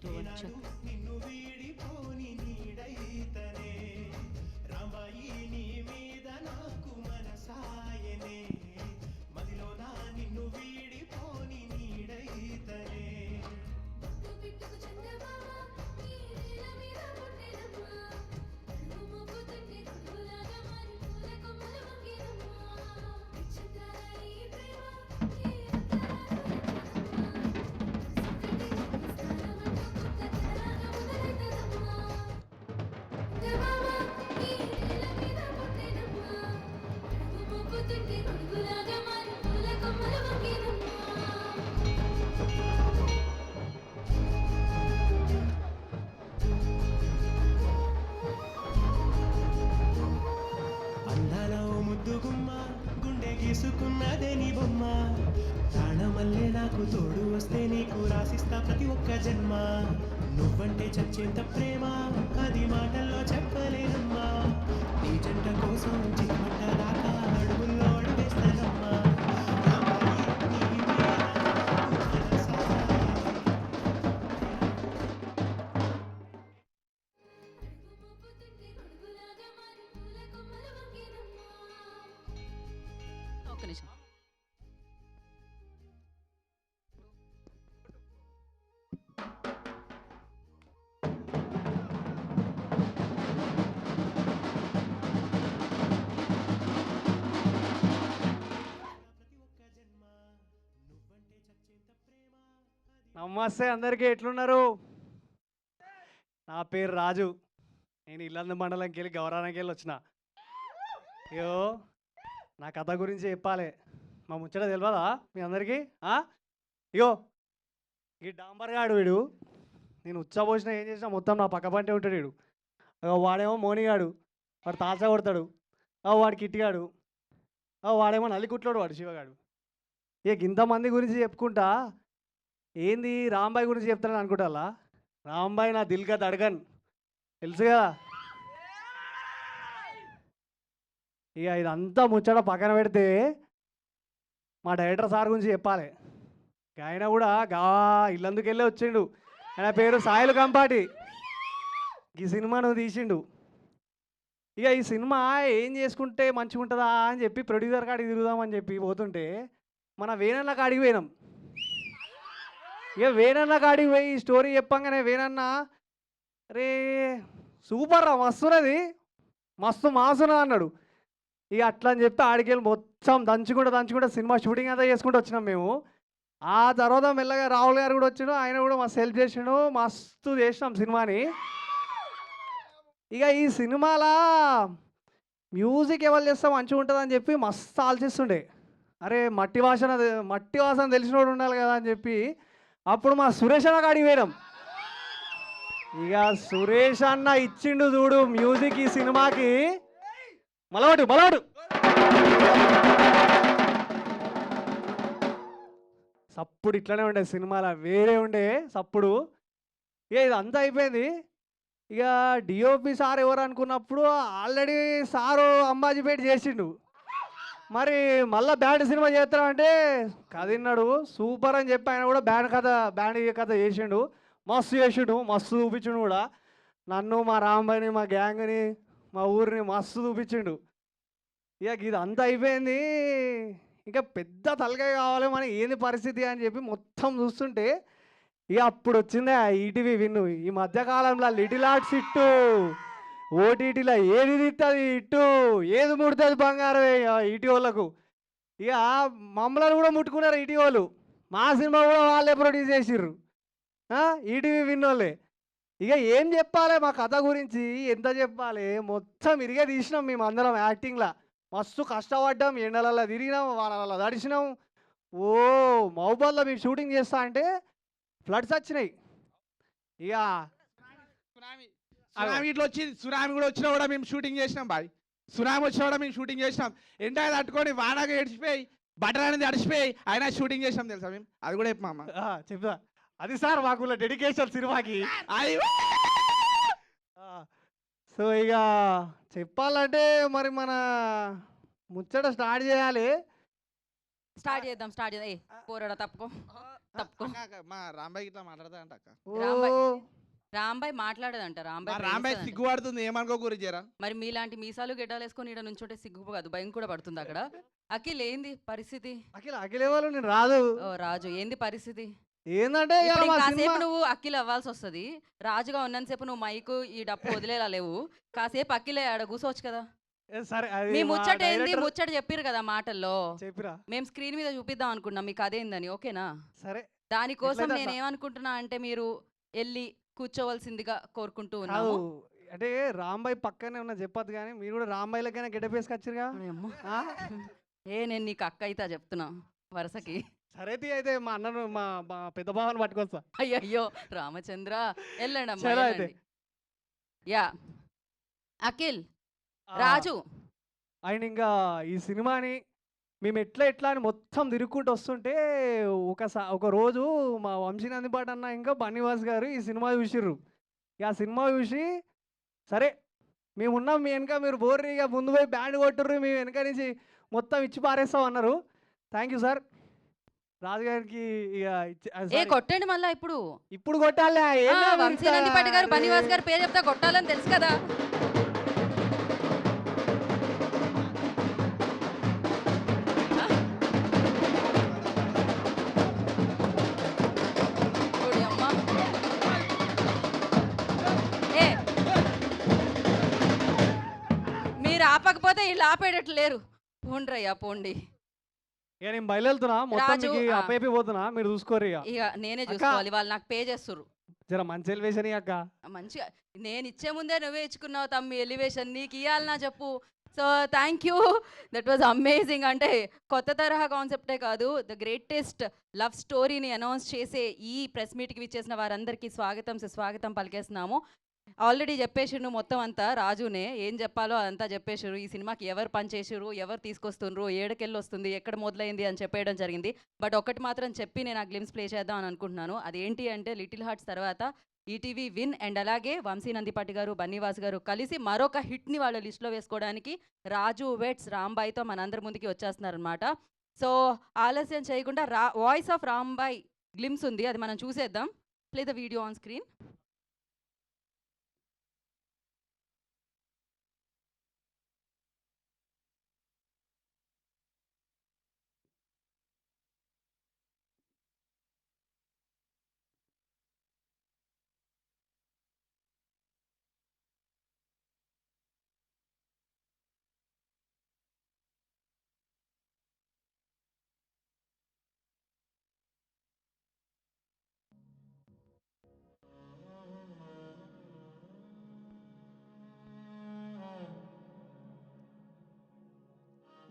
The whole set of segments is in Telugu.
తోచక నిన్ను వీడిపోని నీడైతనే రాంబాయి నీ మీద నాకు మనసాయనే మదిలో నా నిన్ను వీడిపోని నీడైతనే అందాల ఓ ముద్దుగుమ్మ గుండె గీసుకున్నదే నీ బొమ్మ ప్రాణమల్లే నాకు తోడు వస్తే నీకు రాసిస్తా ప్రతి ఒక్క జన్మ నువ్వంటే చచ్చేంత ప్రేమ అది మాటల్లో చెప్పలేనమ్మా నీ జంట కోసం చిక్కమంట దాకా అడుగుల్లో అడుగేస్తానమ్మా రాంబాయి, నీ మీద నాకు మనసాయనే. ఒక్క నిమిషం. నమస్తే అందరికీ, ఎట్లున్నారు? నా పేరు రాజు. నేను ఇల్లందు మండలంకి వెళ్ళి గౌరానికి వెళ్ళి వచ్చిన. అయ్యో, నా కథ గురించి చెప్పాలి. మా ముచ్చట తెలియదా మీ అందరికీ? ఇగో ఈ డాంబర్ గాడు వీడు. నేను ఉచ్చబోసిన ఏం చేసినా మొత్తం నా పక్క పంటే ఉంటాడు వీడు. వాడేమో మోనిగాడు, వాడు తాచా కొడతాడు. వాడు కిట్టిగాడు, వాడేమో నల్లికుట్లోడు, వాడు శివగాడు. ఇక ఇంతమంది గురించి చెప్పుకుంటా ఏంది రాంబాయి గురించి చెప్తానని అనుకుంటా. రాంబాయి నా దిల్గా దడగన్ తెలుసు కదా. ఇక ఇదంతా ముచ్చట పక్కన పెడితే మా డైరెక్టర్ సార్ గురించి చెప్పాలి. ఆయన కూడా ఇల్లందుకు వెళ్ళి వచ్చిండు. ఆయన పేరు సాయిలు కంపాటి. ఈ సినిమాను తీసిండు. ఇక ఈ సినిమా ఏం చేసుకుంటే మంచిగా ఉంటుందా అని చెప్పి ప్రొడ్యూసర్ కాడికి తిరుగుదామని చెప్పి పోతుంటే మన వేనన్న కాడికి పోయినాం. ఇక వేనన్న కాడికి పోయి స్టోరీ చెప్పంగానే వేనన్న రే సూపర్ రా, మస్తున్నది, మస్తు మాసున్నది అన్నాడు. ఇక అట్లా అని చెప్పి ఆడికి వెళ్ళి మొత్తం దంచుకుంటూ సినిమా షూటింగ్ అంతా చేసుకుంటూ వచ్చినాం మేము. ఆ తర్వాత మెల్లగా రాహుల్ గారు కూడా వచ్చిండు. ఆయన కూడా మస్తు హెల్ప్ చేసిండు, మస్తు చేసినాం సినిమాని. ఇక ఈ సినిమాలో మ్యూజిక్ ఎవరు చేస్తే మంచిగా ఉంటుంది అని చెప్పి మస్తు ఆలోచిస్తుండే. అరే మట్టి వాసన తెలిసినోడు ఉండాలి కదా అని చెప్పి అప్పుడు మా సురేష్ అన్న కాడికి పోయినాం. ఇక సురేష్ అన్న ఇచ్చిండు చూడు మ్యూజిక్ ఈ సినిమాకి. మలవాడు సప్పుడు ఇట్లనే ఉండే, సినిమాలో వేరే ఉండే సప్పుడు. ఇక ఇదంతా అయిపోయింది. ఇక డిఓపి సార్ ఎవరు అనుకున్నప్పుడు ఆల్రెడీ సారు అంబాజీపేట చేసిండు. మరి మళ్ళీ బ్యాండ్ సినిమా చేస్తామంటే కదిన్నాడు సూపర్ అని చెప్పి ఆయన కూడా బ్యాండ్ కథ చేసిండు. మస్తు చేసిండు, మస్తు చూపించిండు కూడా. నన్ను, మా రాంబాయిని, మా గ్యాంగ్ని, మా ఊరిని మస్తు చూపించిండు. ఇక ఇదంతా అయిపోయింది. ఇంకా పెద్ద తలకాయ కావాలి మన ఏంది పరిస్థితి అని చెప్పి మొత్తం చూస్తుంటే ఇక అప్పుడు వచ్చిందే ఈటీవీ విన్ను. ఈ మధ్యకాలంలో లిటిల్ ఆర్ట్స్ ఇట్టు, ఓటీటీలో ఏది తిస్తుంది ఇట్టు, ఏది ముడుతుంది బంగారం ఈటీ వాళ్ళకు. ఇక మమ్మల్ని కూడా ముట్టుకున్నారు ఈటీ వాళ్ళు. మా సినిమా కూడా వాళ్ళే ప్రొడ్యూస్ చేసిర్రు, ఈటీవీ విన్ వాళ్ళే. ఇక ఏం చెప్పాలి మా కథ గురించి, ఎంత చెప్పాలి, మొత్తం ఇరిగే తీసినాం మేము అందరం యాక్టింగ్లో. మస్తు కష్టపడ్డాం, ఎండలలో తిరిగినాం, వాళ్ళ తడిసినాం. ఓ మహబూబాద్లో మేము షూటింగ్ చేస్తా అంటే ఫ్లడ్స్ వచ్చినాయి. ఇక సునామీ ఇట్లా వచ్చింది. సునామీ కూడా వచ్చినా కూడా మేము షూటింగ్ చేసినాం బాయ్. సునామీ వచ్చినా కూడా మేము షూటింగ్ చేసినాం. ఎండ తట్టుకొని వానగా ఏడిచిపోయి బటర్ అనేది అడిచిపోయి అయినా షూటింగ్ చేసినాం తెలుసా మేము. అది కూడా చెప్పమా చెప్తా. అది సార్ మాకు డెడికేషన్ సినిమాకి. అది సో ఇక చెప్పాలంటే మరి మన ముచ్చట స్టార్ట్ చేయాలి. స్టార్ట్ చేద్దాం. పోరాడ తప్పుకో. మా రాంబాయి ఇట్లా మాట్లాడతా అంట అక్క. ఓ రాంబాయ్ మాట్లాడదంట. రాంబాయ్ ప్రేమిస్తదంట. సిగ్గుపడుతుంది ఏమనుకో గురిజరా. మరి మీలాంటి మీసాలు గెడ్డాలు వేసుకొని ఈడ నుంచుంటే సిగ్గు కాదు, భయం కూడా పడుతుంది అక్కడ. అఖిల్ ఏంది పరిస్థితి? అఖిల్ ఎవరు నేను రాదు. ఓ రాజు ఏంది పరిస్థితి? ఏందంటే ఇవాళ ఇప్పుడు మా కాసేపు సినిమా నువ్వు అఖిల్ అవ్వాల్సి వస్తది. రాజుగా ఉన్నంతసేపు నువ్వు మైకు ఈ డప్పు వదిలేలా లేవు. కాసేపు అఖిలే ఆడ కూర్చోవచ్చు కదా. సరే అది మీ మా ముచ్చట ఏంది? డైరెక్టర్ ముచ్చట చెప్పిర్రు కదా మాటల్లో. చెప్పిరా. మేము స్క్రీన్ మీద చూపిద్దాం అనుకున్నాం మీకు అదేందని. ఓకేనా? సరే దానికోసం ఎట్లయితే నేను అట్లా. ఏమనుకుంటున్నా అంటే మీరు వెళ్ళి కూర్చోవలసిందిగా కోరుకుంటూ కాదు ఉన్నాము. అంటే రాంబాయ్ పక్కనే ఉన్న చెప్పొద్దు కానీ మీరు కూడా రాంబాయ్ లెక్కనే గెటప్ వేసుకొచ్చిరుగా. అమ్మో. ఆ? నేను నీకు అక్క అయితే చెప్తున్నా వరుసకి. సరే తీ అయితే మా అన్నను మా మా పెద్ద బావని పట్టుకొస్తా. అయ్యయ్యో రామచంద్ర వెళ్ళండి అమ్మా సరే అయితే. వెళ్ళండి. యా అఖిల్ ఆ, రాజు ఆయన ఇంకా ఈ సినిమాని మేము ఎట్లా అని మొత్తం తిరుగుకుంటూ వస్తుంటే ఒక రోజు మా వంశీనందిపాటి అన్న ఇంకా బన్నీవాస్ గారు ఈ సినిమా చూసిర్రు. ఇక ఆ సినిమా చూసి సరే మేము ఉన్నాం మీ వెనక, మీరు బోర్రి ఇక ముందు పోయి బ్యాండ్ కొట్టుర్రు, మేము వెనక నుంచి మొత్తం ఇచ్చి పారేస్తాం అన్నారు. Thank you sir. రాజుగారికి ఇక కొట్టండి మళ్ళా ఇప్పుడు. ఇప్పుడు కొట్టాలి. వంశీనందిపాటి గారు బన్నీవాస్ గారు పేరు చెప్తా కొట్టాలని తెలుసు కదా. ఓడి అమ్మా. ఏ మీరు ఆపకపోతే వీళ్ళు ఆపేటట్లు లేరు. పోండ్రయ్యా పోండి. ఇక నేను బయలుదేరుతున్నా, మొత్తం రాజు, మీకు ఆ. అప్పైపోతున్నా, మీరు చూసుకోరు ఇక. ఇక నేనే చూసుకోవాలి, వాళ్ళు నాకు పే చేస్తుర్రు. జర మంచి ఎలివేషన్ అక్క. మంచిగా నేను ఇచ్చే ముందే నువ్వే ఇచ్చుకున్నావు తమ్మి ఎలివేషన్, నీకు ఇవ్వాలన్నా చెప్పు. So thank you, that was amazing. అంటే కొత్త తరహా కాన్సెప్టే కాదు, ద గ్రేటెస్ట్ లవ్ స్టోరీని అనౌన్స్ చేసే ఈ ప్రెస్ మీట్కి విచ్చేసిన వారందరికీ స్వాగతం సుస్వాగతం పలికేస్తున్నాము. ఆల్రెడీ చెప్పేసిండు మొత్తం అంతా రాజునే, ఏం చెప్పాలో అదంతా చెప్పేసారు. ఈ సినిమాకి ఎవరు పనిచేసారు, ఎవరు తీసుకొస్తుండ్రు, ఏడకెళ్ళి వస్తుంది, ఎక్కడ మొదలైంది అని చెప్పేయడం జరిగింది. బట్ ఒకటి మాత్రం చెప్పి నేను ఆ గ్లిమ్స్ ప్లే చేద్దాం అని అనుకుంటున్నాను. అదేంటి అంటే లిటిల్ హార్ట్స్ తర్వాత ఈటీవీ విన్ అండ్ అలాగే వంశీనందిపాటి గారు బన్నీవాస్ గారు కలిసి మరొక హిట్ని వాళ్ళ లిస్ట్లో వేసుకోవడానికి రాజు వెట్స్ రాంబాయ్తో మనందరి ముందుకి వచ్చేస్తున్నారనమాట. సో ఆలస్యం చేయకుండా వాయిస్ ఆఫ్ రాంబాయ్ గ్లిమ్స్ ఉంది, అది మనం చూసేద్దాం. Play the video on screen.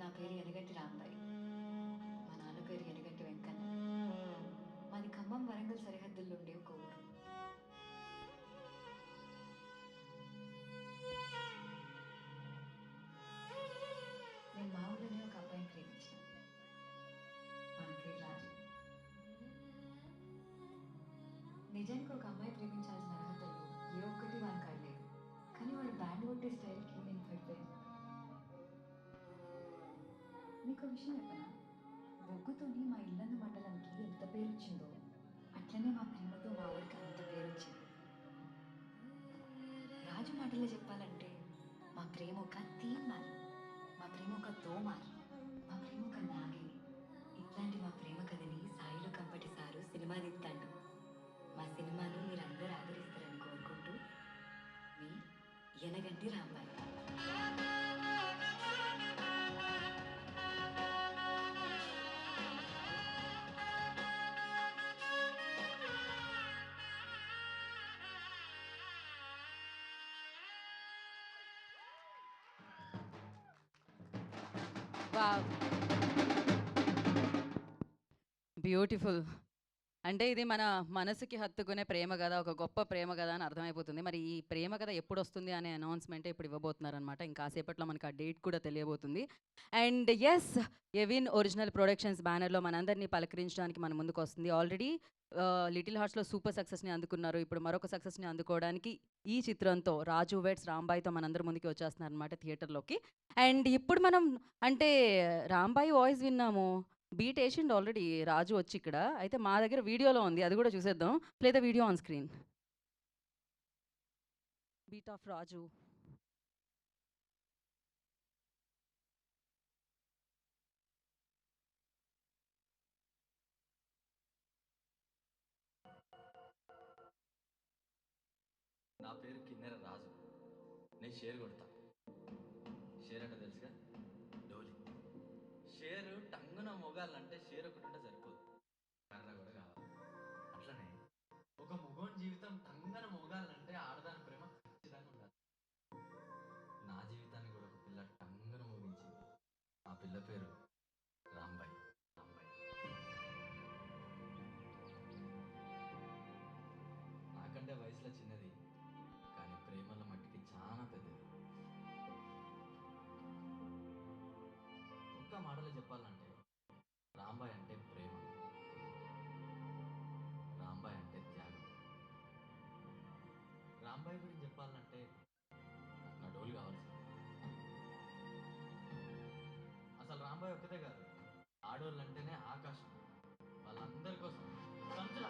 నా పేరు ఎనగంటి రాంబాయి, మా నాన్న పేరు ఎనగంటి వెంకన్న. మాది ఖమ్మం వరంగల్ సరిహద్దుల్లో ఉండే ఒక ఊరు. నేను మా ఊళ్ళోనే ఒక అబ్బాయిని ప్రేమించిన. వాని పేరు రాజు. నిజానికి ఒక అమ్మాయి ప్రేమించాల్సిన అర్హతలు ఏ ఒక్కటి వాని కాడలేదు, కానీ వాడు బ్యాండ్ కొట్టే స్టైల్కి నేను పడిపోయాను. మీకు విషయం చెప్పనా, బొగ్గుతోని మా ఇల్లందు మండలానికి ఎంత పేరు వచ్చిందో అట్లనే మా ప్రేమతో మా ఊరికి అంత పేరు వచ్చింది. రాజు మాటల్లో చెప్పాలంటే మా ప్రేమ ఒక తీన్మార్, మా ప్రేమ ఒక దోమార్, మా ప్రేమ ఒక నాగిని. ఇట్లాంటి మా ప్రేమ కథని సాయిలో కంపటి సారు సినిమా తీస్తాడు. మా సినిమాను మీరందరూ ఆదరిస్తారని కోరుకుంటూ మీ ఎనగంటి రాంబాయి. Wow, beautiful. అంటే ఇది మన మనసుకి హత్తుకునే ప్రేమ కథ, ఒక గొప్ప ప్రేమ కథ అని అర్థమైపోతుంది. మరి ఈ ప్రేమ కథ ఎప్పుడు వస్తుంది అనే అనౌన్స్మెంట్ ఇప్పుడు ఇవ్వబోతున్నారనమాట. ఇంకాసేపట్లో మనకు ఆ డేట్ కూడా తెలియబోతుంది. అండ్ ఎస్, ఎవిన్ ఒరిజినల్ ప్రొడక్షన్స్ బ్యానర్లో మనందరినీ పలకరించడానికి మన ముందుకు వస్తుంది. ఆల్రెడీ లిటిల్ హార్ట్స్లో సూపర్ సక్సెస్ని అందుకున్నారు. ఇప్పుడు మరొక సక్సెస్ని అందుకోవడానికి ఈ చిత్రంతో రాజు వెట్స్ రాంబాయ్తో మనందరి ముందుకి వచ్చేస్తున్నారు అనమాట థియేటర్లోకి. అండ్ ఇప్పుడు మనం అంటే రాంబాయ్ వాయిస్ విన్నాము, బీట్ వేసిండు ఆల్రెడీ రాజు వచ్చి ఇక్కడ. అయితే మా దగ్గర వీడియోలో ఉంది, అది కూడా చూసేద్దాం. Play the video on screen. Beat of Raju. నా పేరు కిన్నెర రాజు. నేను షేర్ కొడతా. షేర్ అంటే తెలుసుగా, డోలి. షేరు టంగున మొగాలంటే షేర్ ఒకటి ఉంటే సరిపోదు, కర్ర కూడా కావాలి. అట్లనే ఒక మొగోని జీవితం టంగన మొగాలంటే ఆడదాని ప్రేమ ఖచ్చితంగా ఉండాలి. నా జీవితాన్ని కూడా ఒక పిల్ల టంగున మోగించింది. ఆ పిల్ల పేరు రాంబాయి. నాకంటే వయసులో చిన్నది, కానీ ప్రేమల మట్టికి చాలా పెద్దది. ఒక్క మాటలో చెప్పాలంటే రాంబాయ్ అంటే ప్రేమ, రాంబాయ్ అంటే త్యాగం. రాంబాయ్ గురించి చెప్పాలంటే నాకు నా డోలు కావాల్సింది. అసలు రాంబాయ్ ఒక్కతే కాదు, ఆడోళ్ళు అంటేనే ఆకాశం. వాళ్ళందరి కోసం సంచుల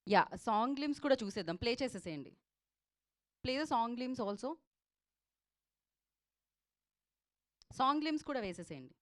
యా, సాంగ్ గ్లిమ్స్ కూడా చూసేద్దాం. ప్లే చేసేసేయండి. Play the song glimpse also. Song glimpse కూడా వేసేసేయండి.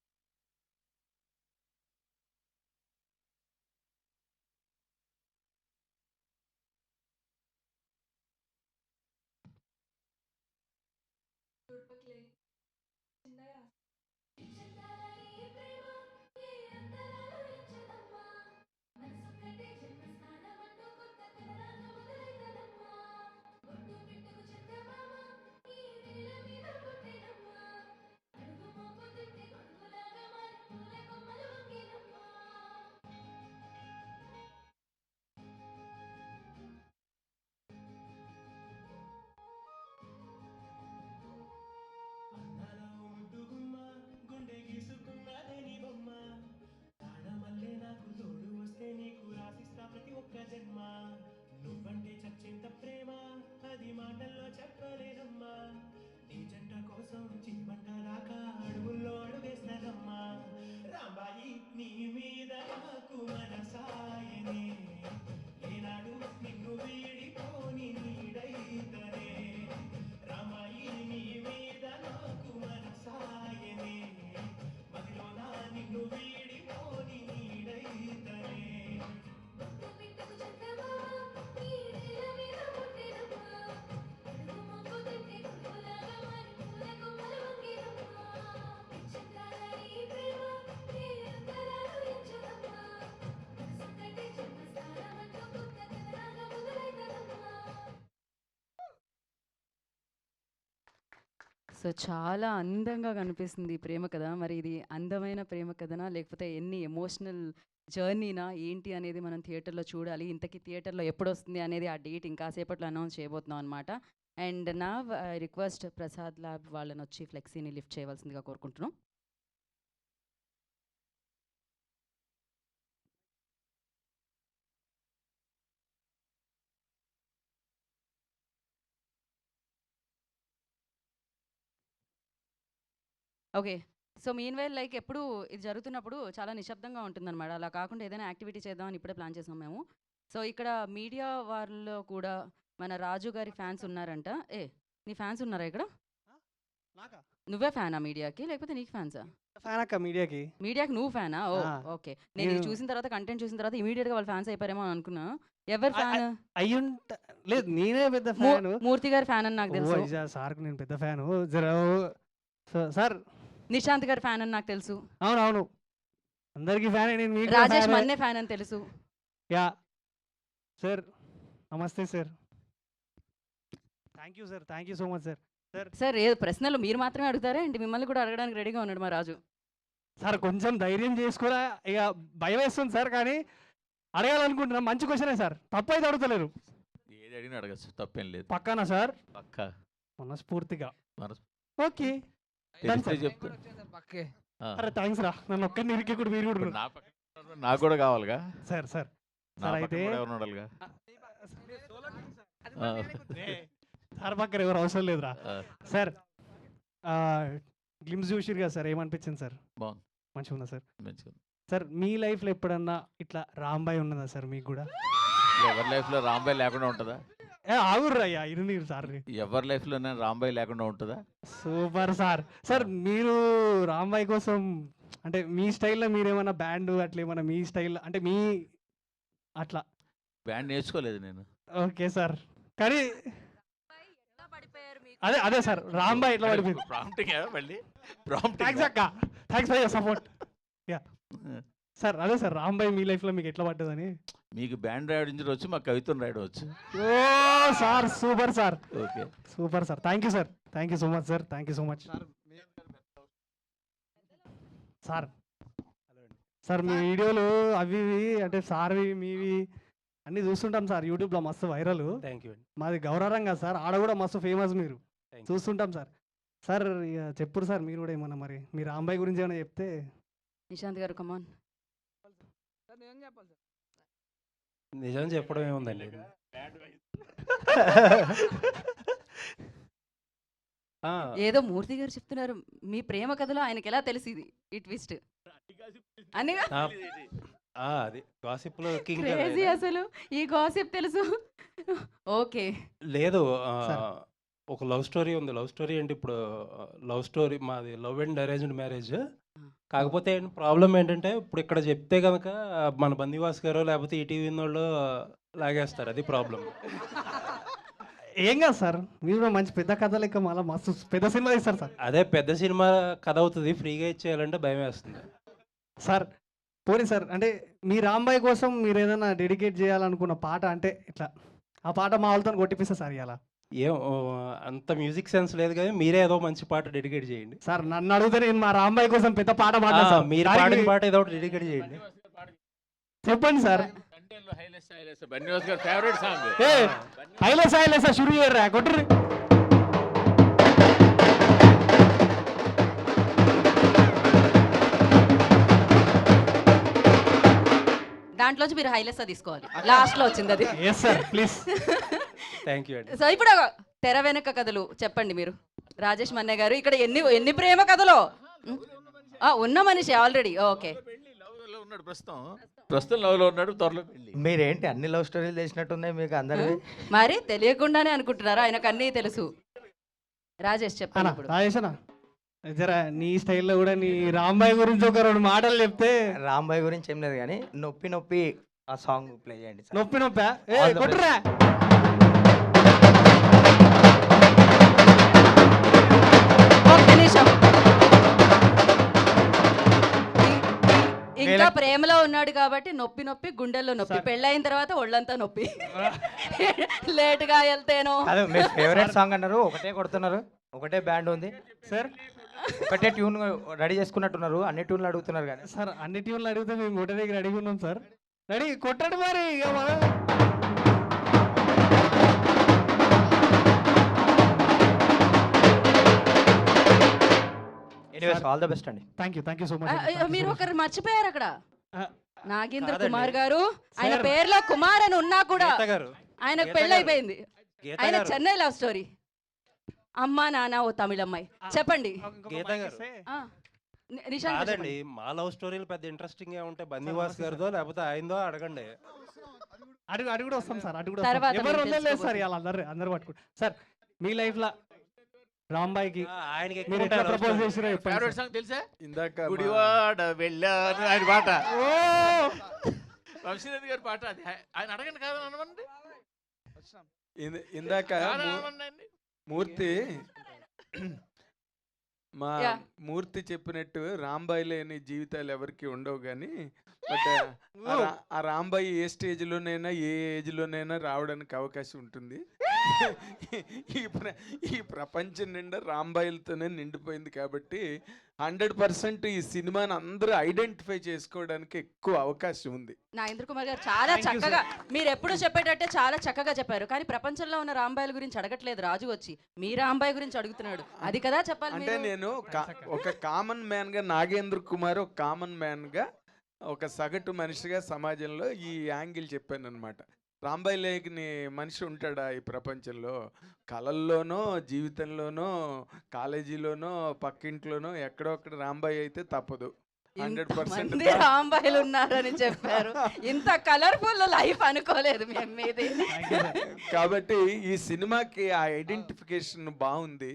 అందాల ముద్దుగుమ్మ గుండె గీసుకున్నదే నీ బొమ్మ ప్రాణమల్లే నాకు తోడు వస్తే నీకు రాసిస్తా ప్రతి ఒక్క జన్మ నువ్వంటే చచ్చేంత ప్రేమ అది మాటల్లో చెప్పలేనమ్మా నీ జంట కోసం చిమ్మంట దాకా అడుగుల్లో అడుగేస్తానమ్మా రాంబాయి నీ మీద నాకు మనసాయనే ఏనాడు నిన్ను వీడిపోని నీడైతనే రామాయి నీ మీద నాకు మనసాయనే మదిలోన నిన్ను వీడిపోని నీడైతనే సో చాలా అందంగా కనిపిస్తుంది ఈ ప్రేమ కథ. మరి ఇది అందమైన ప్రేమ కథనా, లేకపోతే ఎన్ని ఎమోషనల్ జర్నీనా ఏంటి అనేది మనం థియేటర్లో చూడాలి. ఇంతకీ థియేటర్లో ఎప్పుడు వస్తుంది అనేది ఆ డేట్ ఇంకాసేపట్లో అనౌన్స్ చేయబోతున్నాం అనమాట. అండ్ నా రిక్వెస్ట్ ప్రసాద్ ల్యాబ్ వాళ్ళని వచ్చి ఫ్లెక్సీని లిఫ్ట్ చేయవలసిందిగా కోరుకుంటున్నాం. Okay. So mean while like ఎప్పుడు ఇది జరుగుతున్నప్పుడు చాలా నిశ్శబ్దంగా ఉంటుందన్నమాట. అలా కాకుండా ఏదైనా యాక్టివిటీ చేద్దామని ఇప్పుడే ప్లాన్ చేసాం మేము. సో ఇక్కడ మీడియా వాళ్ళలో కూడా మన రాజు గారి ఫ్యాన్స్ ఉన్నారంట. నీ ఫ్యాన్స్ ఉన్నారా ఇక్కడ? నాకా నువ్వే ఫ్యానా మీడియాకి, లేకపోతే నీకు ఫ్యాన్సా? ఫ్యాన్ అక్క మీడియాకి. మీడియాకి నువ్వు ఫ్యానా? ఓ ఆ. ఓకే. నేను ఇది చూసిన తర్వాత, కంటెంట్ చూసిన తర్వాత ఇమీడియట్గా వాళ్ళు ఫ్యాన్స్ అయిపోయారేమో అని అనుకున్నా. ఎవరు ఫ్యాన్? అయ్యుంట లేదు, నేనే పెద్ద ఫ్యాన్. మూర్తి గారి ఫ్యాన్ అని నాకు తెలుసు. సార్ నేను పెద్ద ఫ్యాను. జర సార్ నిశాంత్ గారి ఫ్యాన్ అని నాకు తెలుసు. అవునవును, అందరికి ఫ్యాన్. నేను మీకు రాజేష్ మన్నే ఫ్యాన్ అని తెలుసు. యా సార్, నమస్తే sir. Thank you sir, thank you so much sir. Sir ఏ ప్రశ్నలు మీరు మాత్రమే అడుగుతారా ఏంటి? మిమ్మల్ని కూడా అడగడానికి రెడీగా ఉన్నాడు మా రాజు. సార్ కొంచెం ధైర్యం చేసుకోరా, ఇక భయం వేస్తుంది సార్, కానీ అడగాలనుకుంటున్నా. మంచి క్వశ్చనే సార్, తప్పు అయితే అడుగుతలేరు. ఏది అడిగినా అడగచ్చు, తప్పేం లేదు. పక్కానా సార్? పక్కా మనస్ఫూర్తిగా. మనస్ ఓకే. తెలిస్తే చెప్తా పక్కే. ఆ. అరే థ్యాంక్స్ రా, నన్ను ఒక్కరిని ఇరికి కూడా మీరు కూడా ఇప్పుడు ఉన్నారు. నా పక్కన ఉన్నాడు, నాకు కూడా కావాలిగా. సార్ సార్ నా సార్ పక్కన అయితే కూడా ఎవరు ఉండాలిగా. ఆ. సార్ పక్కన ఎవరు అవసరం లేదురా. ఆ. సార్ గ్లిమ్స్ చూసిరు కదా సార్, ఏమనిపించింది సార్? బాగుంది. మంచిగా ఉందా సార్? మంచిగా. సార్ మీ లైఫ్లో ఎప్పుడన్నా ఇట్లా రాంబాయ్ ఉన్నదా సార్ మీకు కూడా? ఎవరి లైఫ్లో రాంబాయ్ లేకుండా ఉంటుందా? ఆగుర్రు అయ్యా ఇరునీరు సార్. ఎవరి లైఫ్లోనే రాంబాయ్ లేకుండా ఉంటుందా? Super sir. సార్ మీరు రాంబాయ్ కోసం అంటే మీ స్టైల్లో మీరేమన్నా బ్యాండ్ అట్లా ఏమన్నా మీ స్టైల్ అంటే మీ అట్లా? బ్యాండ్ నేర్చుకోలేదు నేను. ఓకే సార్, కానీ ఎట్లా పడిపోయారు మీకు? అదే అదే సార్ రాంబాయ్ ఎట్లా పడిపోయింది? ప్రాంప్టింగ్ మళ్ళీ థ్యాంక్స్ ప్రాంప్టింగ్. అక్క, thanks for your support. Yeah sir, అదే సార్ రాంబాయ్ మీ లైఫ్లో మీకు ఎట్లా పడ్డదని. మీకు బ్యాండ్ రాయడం వచ్చు, మాకు కవితను రాయడం వచ్చు. Oh sir super sir, okay. Super sir. Thank you sir, thank you so much sir, thank you so much sir. Sir మీ వీడియోలు అవి ఇవి అంటే సార్వి మీవి అన్నీ చూస్తుంటాం సార్ యూట్యూబ్లో, మస్తు వైరల్. థ్యాంక్ యూ అండి. మాది గౌరవంగా సార్, ఆడ కూడా మస్తు ఫేమస్ మీరు. Thank you. చూస్తుంటాం సార్. సార్ ఇక చెప్పురు సార్ మీరు కూడా ఏమన్నా, మరి మీ రాంబాయ్ గురించి ఏమైనా చెప్తే. నిశాంత్ గారు కమాన్. నిజం చెప్పడం ఏముందండి. ఆ, ఏదో మూర్తి గారు చెప్తున్నారు మీ ప్రేమ కథలో ఆయనకి ఎలా తెలిసింది ఈ ట్విస్ట్ అని? అది గాసిప్లో కింగ్ క్రేజీ అసలు ఈ గాసిప్ తెలుసు. ఓకే. లేదు. సార్. ఒక లవ్ స్టోరీ ఉంది. లవ్ స్టోరీ అంటే ఇప్పుడు లవ్ స్టోరీ మాది లవ్ అండ్ అరేంజ్డ్ మ్యారేజ్. కాకపోతే ప్రాబ్లం ఏంటంటే ఇప్పుడు ఇక్కడ చెప్తే కనుక మన బందివాస్ గారు లేకపోతే ఈటీవీ వాళ్ళు లాగేస్తారు. అది ప్రాబ్లం. ఏం కాదు సార్, మీరు కూడా మంచి పెద్ద కథ లెక్క మళ్ళీ మస్తు పెద్ద సినిమా తీస్తారు సార్. అదే పెద్ద సినిమా కథ అవుతుంది, ఫ్రీగా ఇచ్చేయాలంటే భయం వేస్తుంది సార్. పోనీ సార్, అంటే మీ రాంబాయ్ కోసం మీరు ఏదైనా డెడికేట్ చేయాలనుకున్న పాట అంటే ఇట్లా ఆ పాట మా వాళ్ళతో కొట్టిపిస్తా సార్ ఇలా. ఏం అంత మ్యూజిక్ సెన్స్ లేదు కానీ మీరే ఏదో మంచి పాట డెడికేట్ చేయండి. సార్ నన్ను అడిగితే నేను మా రాంబాయ్ కోసం పెద్ద పాట పాడతా సార్. మీరు దానికి పాడిన పాట ఏదో ఒకటి డెడికేట్ చేయండి. చెప్పండి సార్. బన్నివాస్ గారి ఫేవరెట్ సాంగ్. ఏ హైలెస్ హైలెస్ షురు చేయరా కొట్టుర్రి. దాంట్లోంచి మీరు హైలెస్ తీసుకోవాలి, లాస్ట్ లో వచ్చింది అది. Yes sir please. Thank you అండి. సో ఇప్పుడు తెర వెనక కథలు చెప్పండి మీరు. రాజేష్ మన్నె గారు ఇక్కడ ఎన్ని ఎన్ని ప్రేమ కథలు ఉన్న మనిషి ఆల్రెడీ. ఓకే. లవ్ లో ఉన్నాడు ప్రస్తుతం లవ్ లో ఉన్నాడు, త్వరలో పెళ్లి. మీరేంటి అన్ని లవ్ స్టోరీలు చేసినట్టున్నాయి మీకు అందరివి? మరి తెలియకుండానే అనుకుంటున్నారా? ఆయనకు అన్నీ తెలుసు. రాజేష్ చెప్పండి అన్నా ఇప్పుడు. రాజేషనా జరా నీ స్టైల్లో కూడా నీ రాంబాయ్ గురించి ఒక 2 మాటలు చెప్తే. రాంబాయ్ గురించి ఏం లేదు కానీ నొప్పి నొప్పి ఆ సాంగ్ ప్లే చేయండి సార్. నొప్పి నొప్పా ఏ All the కొట్టురా. ఒక్క నిమిషం. ఇంకా ప్రేమలో ఉన్నాడు కాబట్టి నొప్పి నొప్పి గుండెల్లో నొప్పి, పెళ్ళైన తర్వాత ఒళ్ళంతా నొప్పి. లేటుగా వెళ్తేనో. అదే మీ ఫేవరెట్ సాంగ్ అన్నారు, ఒకటే కొడుతున్నారు, ఒకటే బ్యాండ్ ఉంది సార్. ఒకటే ట్యూన్ రెడీ చేసుకున్నట్టున్నారు, అన్ని ట్యూన్లు అడుగుతున్నారు కానీ. సార్ అన్ని ట్యూన్లు అడిగితే మేము ఒకటే దగ్గర రెడీగా ఉన్నాం సార్. రెడీ కొట్టండి మరి ఇక ఎనీవేస్ ఆల్ ద బెస్ట్ అండి. Thank you so much. మీరు ఒకరు మర్చిపోయారు అక్కడ. ఆ, నాగేంద్ర కాదండి. కుమార్ గారు. ఆయన సార్. పేరులో కుమార్ అని ఉన్నా కూడా గీత గారు, ఆయనకు గీత పెళ్ళి గారు. అయిపోయింది. గీత ఆయన గారు, చెన్నై లవ్ స్టోరీ. అమ్మా నాన్న ఓ తమిళమ్మాయి. చెప్పండి. గీత గారు. ఆ, నిశాంత్ గారు కాదండి, మా లవ్ స్టోరీలు పెద్ద ఇంట్రెస్టింగ్ గా ఉంటే బందివాస్ గారిదో లేకపోతే ఆయనదో అడగండి. అటు కూడా వస్తాం సార్, అటు కూడా తర్వాత వస్తాం. ఎవరు మీరు వదలలేదు సార్ తెలుసుకోబోతున్నారు. ఇలా అందరు పట్టుకుంటారు సార్. మీ లైఫ్ లో రాంబాయ్కి ఆయనకి ఎక్కువ మీరు ఎట్లా ఉంటాయి love ప్రపోజ్ stories. చేసిరో చెప్పండి ఫేవరెట్ సార్. సాంగ్ తెలుసా? ఇందాక గుడివాడ వెళ్ళాను ఆయన పాట, ఓ వంశీరెడ్డి గారి పాట. అది ఆయన అడగండి కాదని అనమండి. ఇందాక కాదని అనమండి. మూర్తి మా Yeah. మూర్తి చెప్పినట్టు రాంబాయి లేని జీవితాలు ఎవరికి ఉండవు కానీ బట్ ఆ రాంబాయి ఏ స్టేజ్లోనైనా ఏ ఏజ్లోనైనా రావడానికి అవకాశం ఉంటుంది. ఈ ప్రపంచం నిండా రాంబాయిలతోనే నిండిపోయింది కాబట్టి 100% ఈ సినిమాని అందరూ ఐడెంటిఫై చేసుకోవడానికి ఎక్కువ అవకాశం ఉంది. నాగేంద్ర కుమార్ గారు చాలా చక్కగా మీరు ఎప్పుడు చెప్పేటట్టే చాలా చక్కగా చెప్పారు. కానీ ప్రపంచంలో ఉన్న రాంబాయిల గురించి అడగట్లేదు రాజు వచ్చి, మీ రాంబాయి గురించి అడుగుతున్నాడు. అది కదా చెప్పాలి అంటే మీరు. నేను ఒక కామన్ మ్యాన్గా, నాగేంద్ర కుమార్ ఒక కామన్ మ్యాన్గా, ఒక సగటు మనిషిగా సమాజంలో ఈ యాంగిల్ చెప్పాను అనమాట. రాంబాయి లేని మనిషి ఉంటాడా ఈ ప్రపంచంలో? కళల్లోనో, జీవితంలోనో, కాలేజీలోనో, పక్కింట్లోనో ఎక్కడో ఒక్కడ రాంబాయి అయితే తప్పదు. 100% ఇంతమంది రాంబాయిలు ఉన్నారని చెప్పారు. ఇంత కలర్ఫుల్ లైఫ్ అనుకోలేదు మేము మీది. కాబట్టి ఈ సినిమాకి ఆ ఐడెంటిఫికేషన్ బాగుంది.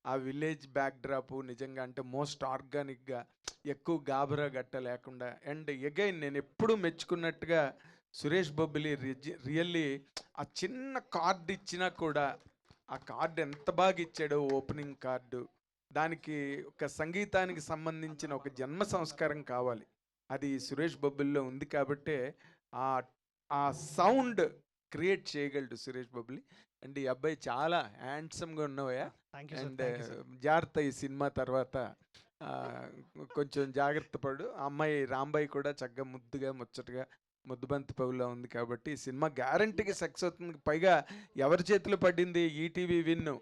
ఆ విలేజ్ బ్యాక్ డ్రాప్ నిజంగా అంటే మోస్ట్ ఆర్గానిక్గా, ఎక్కువ గాబరా గట్ట లేకుండా. అండ్ ఎగైన్ నేను ఎప్పుడూ మెచ్చుకున్నట్టుగా సురేష్ బొబ్బిలి రియల్లీ ఆ చిన్న కార్డు ఇచ్చినా కూడా ఆ కార్డు ఎంత బాగా ఇచ్చాడో, ఓపెనింగ్ కార్డు, దానికి ఒక సంగీతానికి సంబంధించిన ఒక జన్మ సంస్కారం కావాలి. అది సురేష్ బొబ్బిలిలో ఉంది కాబట్టే ఆ సౌండ్ క్రియేట్ చేయగలడు సురేష్ బొబ్బిలి. అండ్ ఈ అబ్బాయి చాలా హ్యాండ్సమ్గా ఉన్నవయ్యా. అండ్ జాగ్రత్త, ఈ సినిమా తర్వాత కొంచెం జాగ్రత్త పడు. ఆ అమ్మాయి రాంబాయి కూడా చక్కగా ముద్దుగా ముచ్చటగా ముద్దుబంతి పౌలా ఉంది కాబట్టి ఈ సినిమా గ్యారంటీగా సక్సెస్ అవుతుంది. పైగా ఎవరి చేతిలో పడింది? ETV win.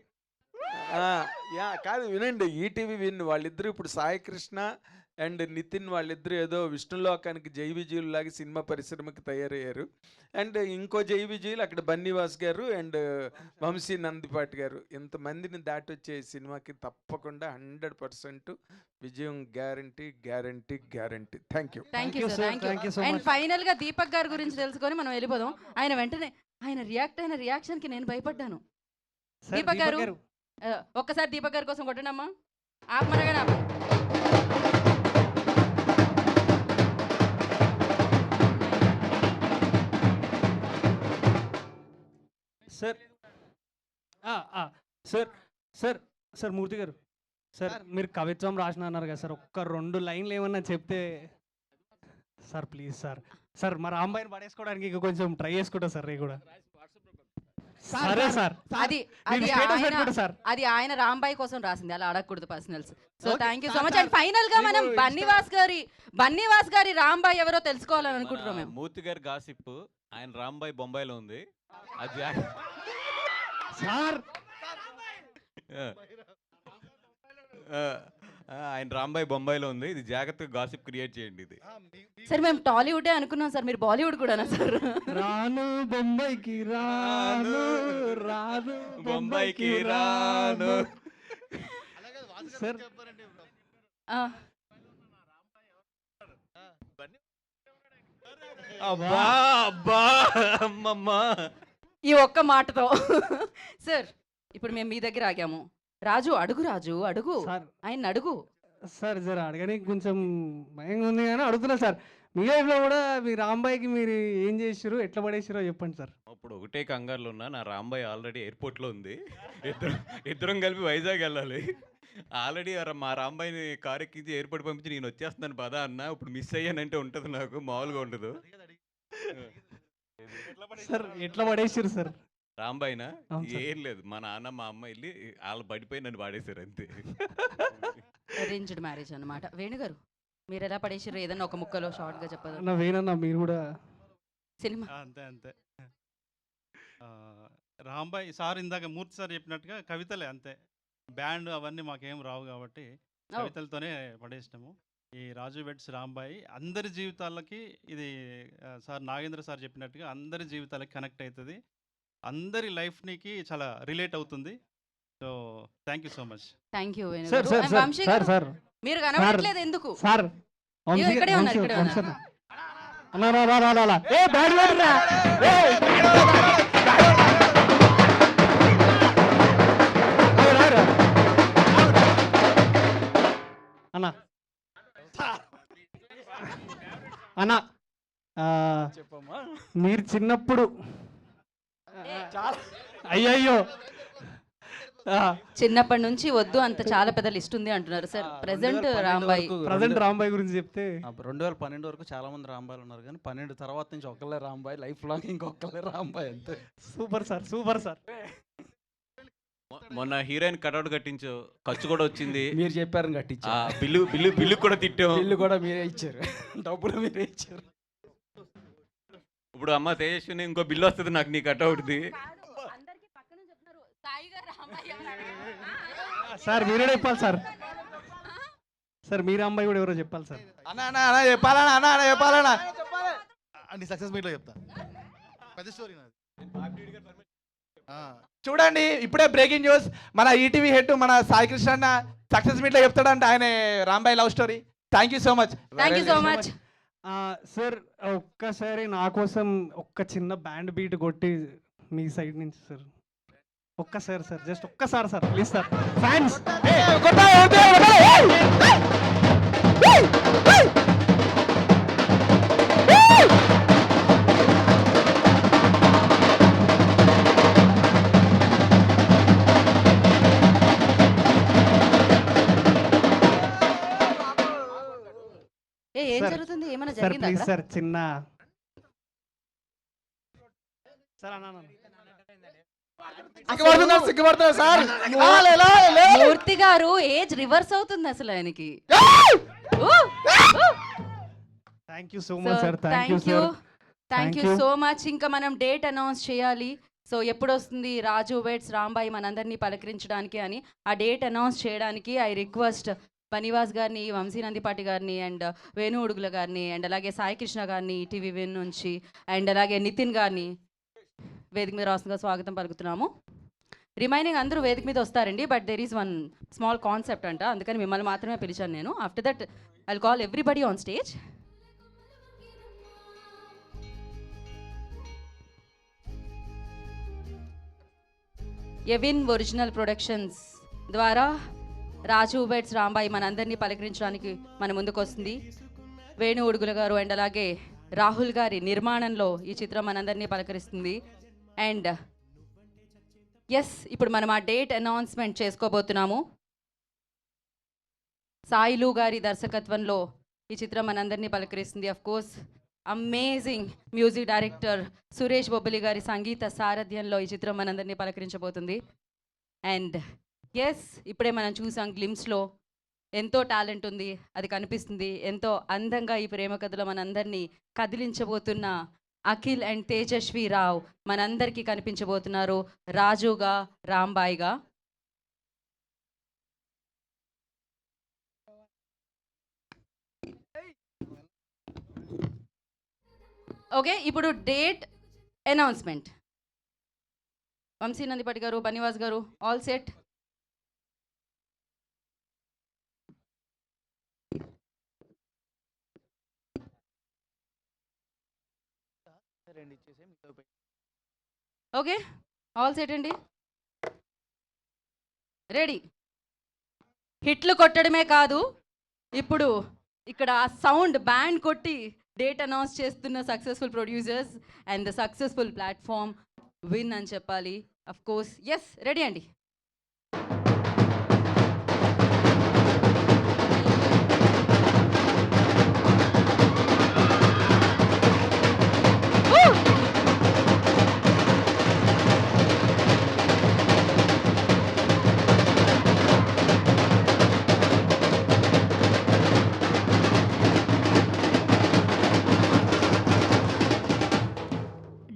కాదు వినండి, ఈటీవీ విన్ వాళ్ళిద్దరూ ఇప్పుడు సాయి కృష్ణ అండ్ నితిన్ వాళ్ళిద్దరూ ఏదో విష్ణులోకానికి జై విజయులు లాగా సినిమా పరిశ్రమకి తయారయ్యారు. అండ్ ఇంకో జై విజయులు అక్కడ బన్నీవాస్ గారు అండ్ వంశీ నందిపాటి గారు. ఇంతమందిని దాటి వచ్చే సినిమాకి తప్పకుండా 100% విజయం guarantee guarantee guarantee. Thank you. Thank you sir, thank you. And final గా దీపక్ గారి గురించి తెలుసుకొని మనం వెళ్ళిపోదాం. ఆయన వెంటనే ఆయన రియాక్ట్ అయిన రియాక్షన్ కి నేను భయపడ్డాను. దీపక్ గారు ఒక్కసారి దీపక్ గారి కోసం కొట్టనమ్మా. ఆపమనగా ఆపండి. సార్ సార్ సార్ సార్ మూర్తి గారు, సార్ మీరు కవిత్వం రాసిన అన్నారు కదా సార్, ఒక్క 2 లైన్లు ఏమన్నా చెప్తే సార్ ప్లీజ్ సార్. సార్ మా రాంబాయిని పడేసుకోవడానికి ఇక కొంచెం ట్రై చేసుకుంటా సార్ రే కూడా. సరే సార్, అది ఆయన రాంబాయి కోసం రాసింది, అలా అడగకూడదు personals. So thank you so much. And final గా మనం బన్నీవాస్ గారి రాంబాయి ఎవరో తెలుసుకోవాలని అనుకుంటున్నాం మేము. మూర్తి గారి గాసిప్, ఆయన రాంబాయి బొంబాయిలో ఉంది. అది సార్ ఆయన రాంబాయి బొంబాయిలో ఉంది. ఇది జాగ్రత్తగా గాసిప్ క్రియేట్ చేయండి. ఇది సార్ మేము టాలీవుడే అనుకున్నాం సార్, మీరు బాలీవుడ్ కూడానా సార్? రాను బొంబాయికి రాను, రాను బొంబాయికి రాను. సార్ అబ్బా అబ్బా అమ్మమ్మా, ఈ ఒక్క మాటతో సార్ ఇప్పుడు మేము మీ దగ్గర ఆగాము. రాజు అడుగు, రాజు అడుగు, ఆయన అడుగు. సార్ జర అడగడానికి కొంచెం భయంగా ఉంది కానీ అడుగుతున్నా సార్. మీ లైఫ్లో కూడా మీ రాంబాయికి మీరు ఏం చేసారు, ఎట్లా పడేసారో చెప్పండి సార్. ఇప్పుడు ఒకటే కంగారులో ఉన్నా. నా రాంబాయి ఆల్రెడీ ఎయిర్పోర్ట్లో ఉంది. ఇద్దరం కలిపి వైజాగ్ వెళ్ళాలి. ఆల్రెడీ మా రాంబాయిని కారు ఎక్కించి ఎయిర్పోర్ట్ పంపించి నేను వచ్చేస్తున్నాను పదా అన్న. ఇప్పుడు మిస్ అయ్యానంటే ఉంటుంది, నాకు మామూలుగా ఉండదు. సార్ ఎట్లా పడేసారు సార్ రాంబాయినా? ఏం లేదు, మా నాన్న మా అమ్మ వెళ్ళి వాళ్ళు పడిపోయి నన్ను పాడేశారు అంతే. అరేంజ్డ్ మ్యారేజ్ అన్నమాట. వేణుగారు మీరు ఎలా పడేసారు, ఏదన్నా ఒక ముక్కలో షార్ట్ గా చెప్పదు. నా వేణన్నా మీరు కూడా సినిమా అంతే అంతే. రాంబాయి సార్ ఇందాక మూర్తి సార్ చెప్పినట్టుగా కవితలే అంతే. బ్యాండ్ అవన్నీ మాకేం రావు కాబట్టి కవితలతోనే పడేసినాము. ఈ రాజు వెడ్స్ రాంబాయి అందరి జీవితాలకి ఇది సార్ నాగేంద్ర సార్ చెప్పినట్టుగా అందరి జీవితాలకి కనెక్ట్ అవుతుంది, అందరి లైఫ్కి చాలా రిలేట్ అవుతుంది. So thank you so much. Thank you sir. Sir sir sir మీరు కనబడట్లేదు ఎందుకు? సార్ ఇక్కడే ఉన్నారు, ఇక్కడే ఉన్నారు. అన్నా అన్నా మీరు చిన్నప్పుడు అయ్యయ్యో చిన్నప్పటి నుంచి వద్దు అంత చాలా పెద్ద లిస్ట్ ఉంది అంటున్నారు సార్. ప్రెసెంట్ రాంబాయి గురించి చెప్తే 2012 వరకు చాలా మంది రాంబాయిలు ఉన్నారు, కానీ 12 తర్వాత నుంచి ఒకళ్ళే రాంబాయి, లైఫ్ లాంగ్ ఇంకొకళ్ళే రాంబాయి అంతే. Super sir, super sir. మొన్న హీరోయిన్ కటౌట్ కట్టించు, ఖర్చు కూడా వచ్చింది. మీరు చెప్పారు కట్టించా. బిల్లు కూడా తిట్టాం. బిల్లు కూడా మీరే ఇచ్చారు, డబ్బులు మీరే ఇచ్చారు. ఇప్పుడు అమ్మ తేజస్విని ఇంకో బిల్లు వస్తుంది నాకు నీ కటౌట్ది. సార్ మీరే చెప్పాలి సార్. సార్ మీరు అమ్మాయి కూడా ఎవరో చెప్పాలి సార్. అన్న చెప్పాలన్నా అన్ని సక్సెస్ మీట్లో చెప్తా, పెద్ద స్టోరీ నాది. చూడండి, ఇప్పుడే బ్రేకింగ్ న్యూస్. మన ఈటీవీ హెడ్ మన సాయి కృష్ణ అన్న సక్సెస్ మీట్ లో చెప్తాడంట ఆయన Rambai love story. Thank you so much. Sir ఒక్కసారి నా కోసం ఒక్క చిన్న బ్యాండ్ బీట్ కొట్టి మీ సైడ్ నుంచి సార్, ఒక్కసారి సార్, జస్ట్ ఒక్కసారి సార్ ప్లీజ్ సార్. ఫ్యాన్స్ ఏం జరుగుతుంది? ఏమైనా సార్ జరిగిందా ప్లీజ్ అక్కడ? సార్ చిన్న సార్ అన్న సిగ్గుపడుతున్నారు సార్. మూర్తి గారు ఏజ్ రివర్స్ అవుతుంది అసలు ఆయనకి. Thank you so much sir. Thank you so much. ఇంకా మనం డేట్ అనౌన్స్ చేయాలి. సో ఎప్పుడు వస్తుంది రాజు వెడ్స్ రాంబాయి మనందరినీ పలకరించడానికి అని ఆ డేట్ అనౌన్స్ చేయడానికి ఐ రిక్వెస్ట్ బనివాస్ గారిని, వంశీ నందిపాటి గారిని, అండ్ వేణు ఉడుగుల గారిని, అండ్ అలాగే సాయి కృష్ణ గారిని టీవీ విన్ నుంచి, అండ్ అలాగే నితిన్ గారిని వేదిక మీద రాస్తుందిగా స్వాగతం పలుకుతున్నాము. రిమైనింగ్ అందరూ వేదిక మీద వస్తారండి, but there is one small concept అంట, అందుకని మిమ్మల్ని మాత్రమే పిలిచాను నేను. After that I call everybody on stage. Evin original productions ద్వారా రాజు వెడ్స్ రాంబాయి మనందరినీ పలకరించడానికి మన ముందుకు వస్తుంది. వేణు ఉడుగుల గారు అండ్ అలాగే రాహుల్ గారి నిర్మాణంలో ఈ చిత్రం మనందరినీ పలకరిస్తుంది. అండ్ ఎస్, ఇప్పుడు మనం ఆ డేట్ అనౌన్స్మెంట్ చేసుకోబోతున్నాము. సాయిలు గారి దర్శకత్వంలో ఈ చిత్రం మనందరినీ పలకరిస్తుంది. Of course amazing music director Suresh Bobbili గారి సంగీత సారథ్యంలో ఈ చిత్రం మనందరినీ పలకరించబోతుంది. అండ్ ఎస్, ఇప్పుడే మనం చూసాం గ్లిమ్స్లో ఎంతో టాలెంట్ ఉంది, అది కనిపిస్తుంది. ఎంతో అందంగా ఈ ప్రేమ కథలో మనందరినీ కదిలించబోతున్న అఖిల్ అండ్ తేజస్వి రావు మనందరికీ కనిపించబోతున్నారు రాజుగా, రాంబాయిగా. ఓకే, ఇప్పుడు డేట్ అనౌన్స్మెంట్. వంశీ నందిపాటి గారు, బనివాస్ గారు, all set? Okay, all set అండి. రెడీ. హిట్లు కొట్టడమే కాదు, ఇప్పుడు ఇక్కడ సౌండ్ బ్యాండ్ కొట్టి డేట్ అనౌన్స్ చేస్తున్న successful producers and the successful platform win అని చెప్పాలి. అఫ్ కోర్స్ ఎస్, రెడీ అండి.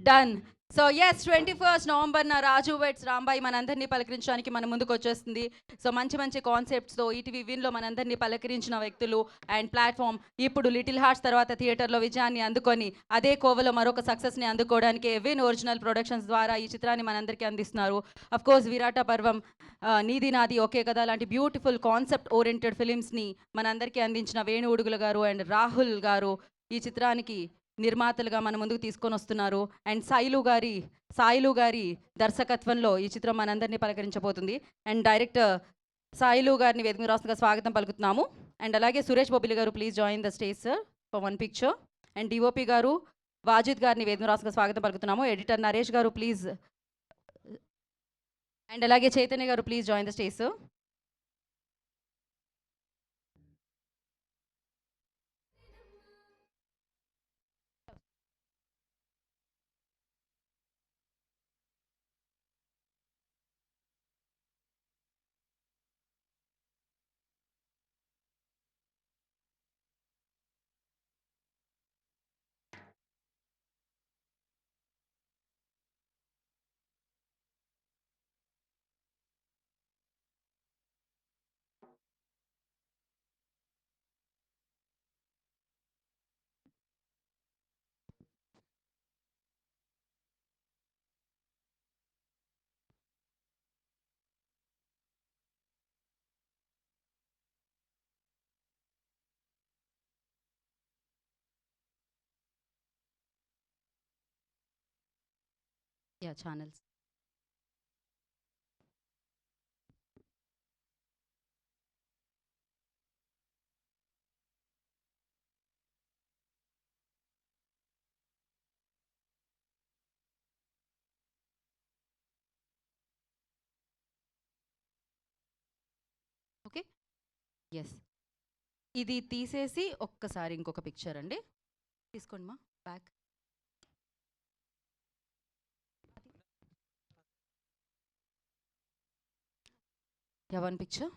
డన్. సో ఎస్, 21 నవంబర్న రాజు వెడ్స్ రాంబాయి మనందరినీ పలకరించడానికి మన ముందుకు వచ్చేస్తుంది. సో మంచి మంచి కాన్సెప్ట్స్తో ఈటీవీ విన్లో మనందరినీ పలకరించిన వ్యక్తులు అండ్ ప్లాట్ఫామ్ ఇప్పుడు లిటిల్ హార్ట్స్ తర్వాత థియేటర్లో విజయాన్ని అందుకొని అదే కోవలో మరొక సక్సెస్ని అందుకోవడానికి విన్ ఒరిజినల్ ప్రొడక్షన్స్ ద్వారా ఈ చిత్రాన్ని మనందరికీ అందిస్తున్నారు. అఫ్ కోర్స్ విరాట పర్వం, నీది నాది ఒకే కదా లాంటి బ్యూటిఫుల్ కాన్సెప్ట్ ఓరియంటెడ్ ఫిలిమ్స్ని మనందరికీ అందించిన వేణు ఉడుగుల గారు అండ్ రాహుల్ గారు ఈ చిత్రానికి నిర్మాతలుగా మన ముందుకు తీసుకొని వస్తున్నారు. అండ్ సాయిలు గారి దర్శకత్వంలో ఈ చిత్రం మనందరినీ పలకరించబోతుంది. అండ్ డైరెక్టర్ సాయిలు గారిని వేదిక రాష్ట్రంగా స్వాగతం పలుకుతున్నాము. అండ్ అలాగే సురేష్ బొబ్బిలి గారు, please join the stage sir for one picture. And DOP గారు వాజిద్ గారిని వేదిక రాష్ట్రంగా స్వాగతం పలుకుతున్నాము. ఎడిటర్ నరేష్ గారు ప్లీజ్. అండ్ అలాగే Chaitanya garu please join the stage sir. Yeah channels. Okay. Yes. ఇది తీసేసి ఒక్కసారి ఇంకొక పిక్చర్ అండి తీసుకోండి మా back. Yeah one picture.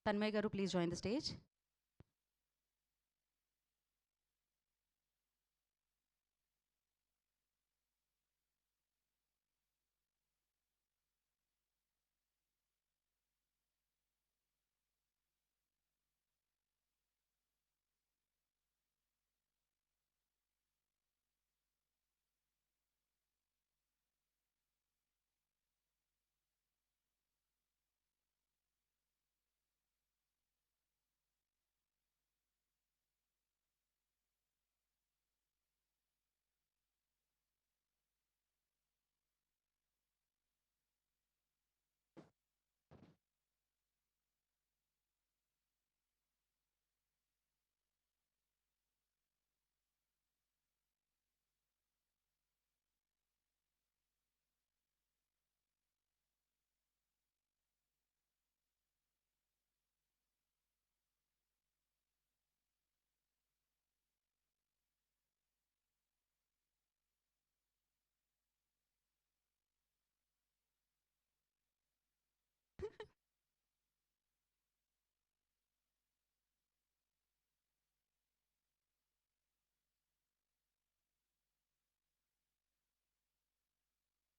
Tanmay garu please join the stage.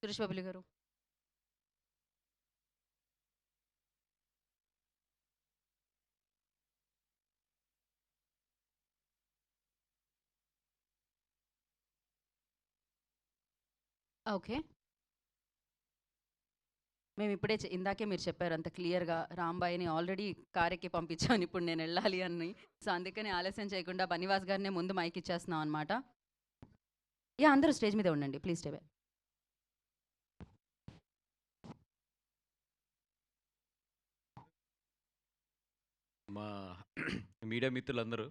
Suresh Bobbili garu. Okay. మేము ఇప్పుడే ఇందాకే మీరు చెప్పారు అంత క్లియర్గా రాంబాయిని ఆల్రెడీ కారెక్కి పంపించాను ఇప్పుడు నేను వెళ్ళాలి అని. సో అందుకని ఆలస్యం చేయకుండా బనివాస్ గారినే ముందు మైక్ ఇచ్చేస్తున్నాం అనమాట. యా అందరూ స్టేజ్ మీద ఉండండి ప్లీజ్ స్టే. మా మీడియా మిత్రులందరూ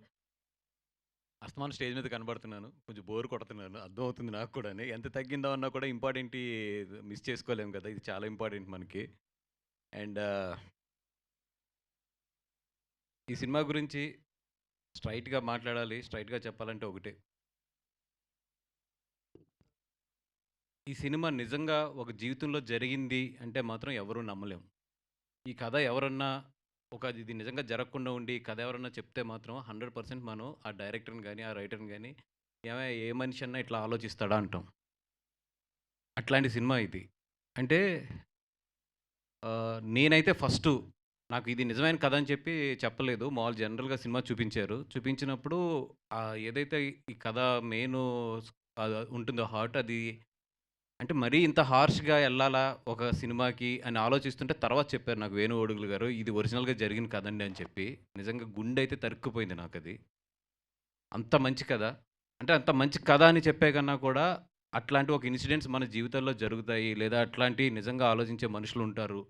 అస్తమానం స్టేజ్ మీద కనబడుతున్నాను, కొంచెం బోర్ కొడుతున్నాను, అర్థమవుతుంది నాకు కూడా. ఎంత తగ్గిందో అన్నా కూడా ఇంపార్టెంట్ మిస్ చేసుకోలేము కదా, ఇది చాలా ఇంపార్టెంట్ మనకి. అండ్ ఈ సినిమా గురించి స్ట్రైట్గా మాట్లాడాలి, స్ట్రైట్గా చెప్పాలంటే ఒకటే, ఈ సినిమా నిజంగా ఒక జీవితంలో జరిగింది అంటే మాత్రం ఎవరూ నమ్మలేం. ఈ కథ ఎవరన్నా ఇది నిజంగా జరగకుండా ఉండి కథ ఎవరన్నా చెప్తే మాత్రం 100% మనం ఆ డైరెక్టర్ని కానీ ఆ రైటర్ని కానీ ఏ మనిషి అన్నా ఇట్లా ఆలోచిస్తాడా అంటాం. అట్లాంటి సినిమా ఇది. అంటే నేనైతే ఫస్ట్ నాకు ఇది నిజమైన కథ అని చెప్పి చెప్పలేదు, మామూలు జనరల్గా సినిమా చూపించినప్పుడు ఏదైతే ఈ కథ మెయిన్ ఉంటుందో హార్ట్, అది అంటే మరీ ఇంత హార్ష్గా వెళ్ళాలా ఒక సినిమాకి అని ఆలోచిస్తుంటే తర్వాత చెప్పారు నాకు వేణు ఓడుగులు గారు, ఇది ఒరిజినల్గా జరిగిన కథండి అని చెప్పి. నిజంగా గుండె అయితే తరుక్కుపోయింది నాకు. అది అంత మంచి కథ. అంటే అంత మంచి కథ అని చెప్పే కన్నా కూడా అట్లాంటి ఒక ఇన్సిడెంట్స్ మన జీవితాల్లో జరుగుతాయి, లేదా అట్లాంటి నిజంగా ఆలోచించే మనుషులు ఉంటారు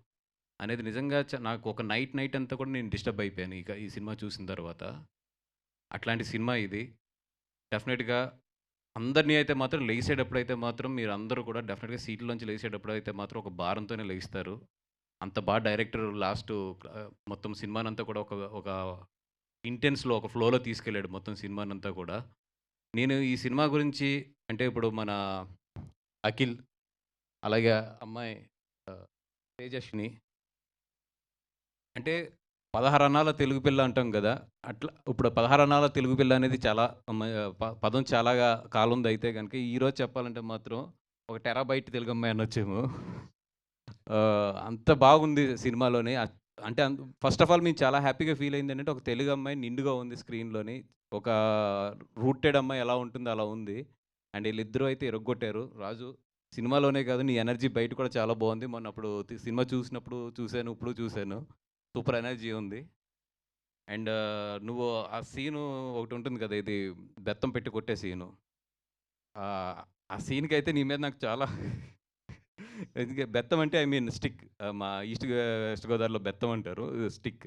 అనేది నిజంగా నాకు ఒక నైట్ అంతా కూడా నేను డిస్టర్బ్ అయిపోయాను ఇక ఈ సినిమా చూసిన తర్వాత. అట్లాంటి సినిమా ఇది. డెఫినెట్గా అందరినీ అయితే మాత్రం లేచేటప్పుడు అయితే మాత్రం మీరు అందరూ కూడా డెఫినెట్గా సీట్లోంచి లేచేటప్పుడు అయితే మాత్రం ఒక భారంతోనే లేస్తారు. అంత బాగా డైరెక్టర్ లాస్ట్ మొత్తం సినిమానంతా కూడా ఒక ఇంటెన్స్లో ఒక ఫ్లోలో తీసుకెళ్ళాడు మొత్తం సినిమానంతా కూడా. నేను ఈ సినిమా గురించి అంటే ఇప్పుడు మన అఖిల్, అలాగే అమ్మాయి తేజస్విని, అంటే 16 అన్నాల తెలుగు పిల్ల అంటాం కదా, అట్లా ఇప్పుడు 16 అన్నాల తెలుగు పిల్ల అనేది చాలా పదం చాలా కాలం అయితే కనుక ఈరోజు చెప్పాలంటే మాత్రం ఒక టెరాబైట్ తెలుగు అమ్మాయి అనొచ్చేమో. అంత బాగుంది సినిమాలోని. అంటే ఫస్ట్ ఆఫ్ ఆల్ మేము చాలా హ్యాపీగా ఫీల్ అయింది ఏంటంటే ఒక తెలుగు అమ్మాయి నిండుగా ఉంది స్క్రీన్లోని. ఒక రూటెడ్ అమ్మాయి ఎలా ఉంటుందో అలా ఉంది. అండ్ వీళ్ళిద్దరూ అయితే ఎరగొట్టారు. రాజు సినిమాలోనే కాదు, నీ ఎనర్జీ బయట కూడా చాలా బాగుంది. మొన్న అప్పుడు సినిమా చూసినప్పుడు చూశాను, ఇప్పుడు చూశాను, సూపర్ ఎనర్జీ ఉంది. అండ్ నువ్వు ఆ సీను ఒకటి ఉంటుంది కదా, ఇది బెత్తం పెట్టి కొట్టే సీను. ఆ సీన్కి అయితే నీ మీద నాకు చాలా ఎందుకంటే బెత్తం అంటే ఐ మీన్ స్టిక్. మా వెస్ట్ గోదావరిలో బెత్తం అంటారు, స్టిక్.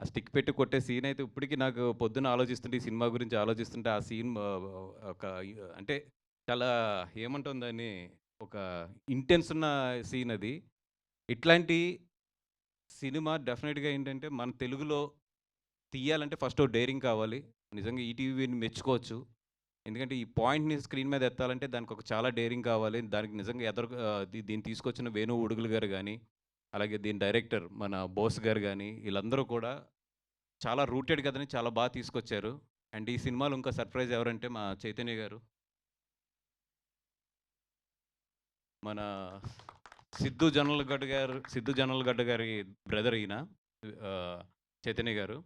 ఆ స్టిక్ పెట్టి కొట్టే సీన్ అయితే ఇప్పటికీ నాకు పొద్దున్న ఆలోచిస్తుంటే, ఈ సినిమా గురించి ఆలోచిస్తుంటే ఆ సీన్ ఒక అంటే చాలా ఏమంటుంది దాన్ని, ఒక ఇంటెన్స్ ఉన్న సీన్ అది. ఇట్లాంటి సినిమా డెఫినెట్గా ఏంటంటే మన తెలుగులో తీయాలంటే ఫస్ట్ డేరింగ్ కావాలి. నిజంగా ఈటీవీని మెచ్చుకోవచ్చు. ఎందుకంటే ఈ పాయింట్ని స్క్రీన్ మీద ఎత్తాలంటే దానికి ఒక చాలా డేరింగ్ కావాలి. దానికి నిజంగా దీన్ని తీసుకొచ్చిన వేణు ఉడుగులు గారు కానీ, అలాగే దీని డైరెక్టర్ మన బోస్ గారు కానీ, వీళ్ళందరూ కూడా చాలా రూటెడ్ కథని చాలా బాగా తీసుకొచ్చారు. అండ్ ఈ సినిమాలో ఇంకా సర్ప్రైజ్ ఎవరంటే మా చైతన్య గారు, మన సిద్ధు జొన్నలగడ్డ గారి బ్రదర్ ఈయన, చైతన్య గారు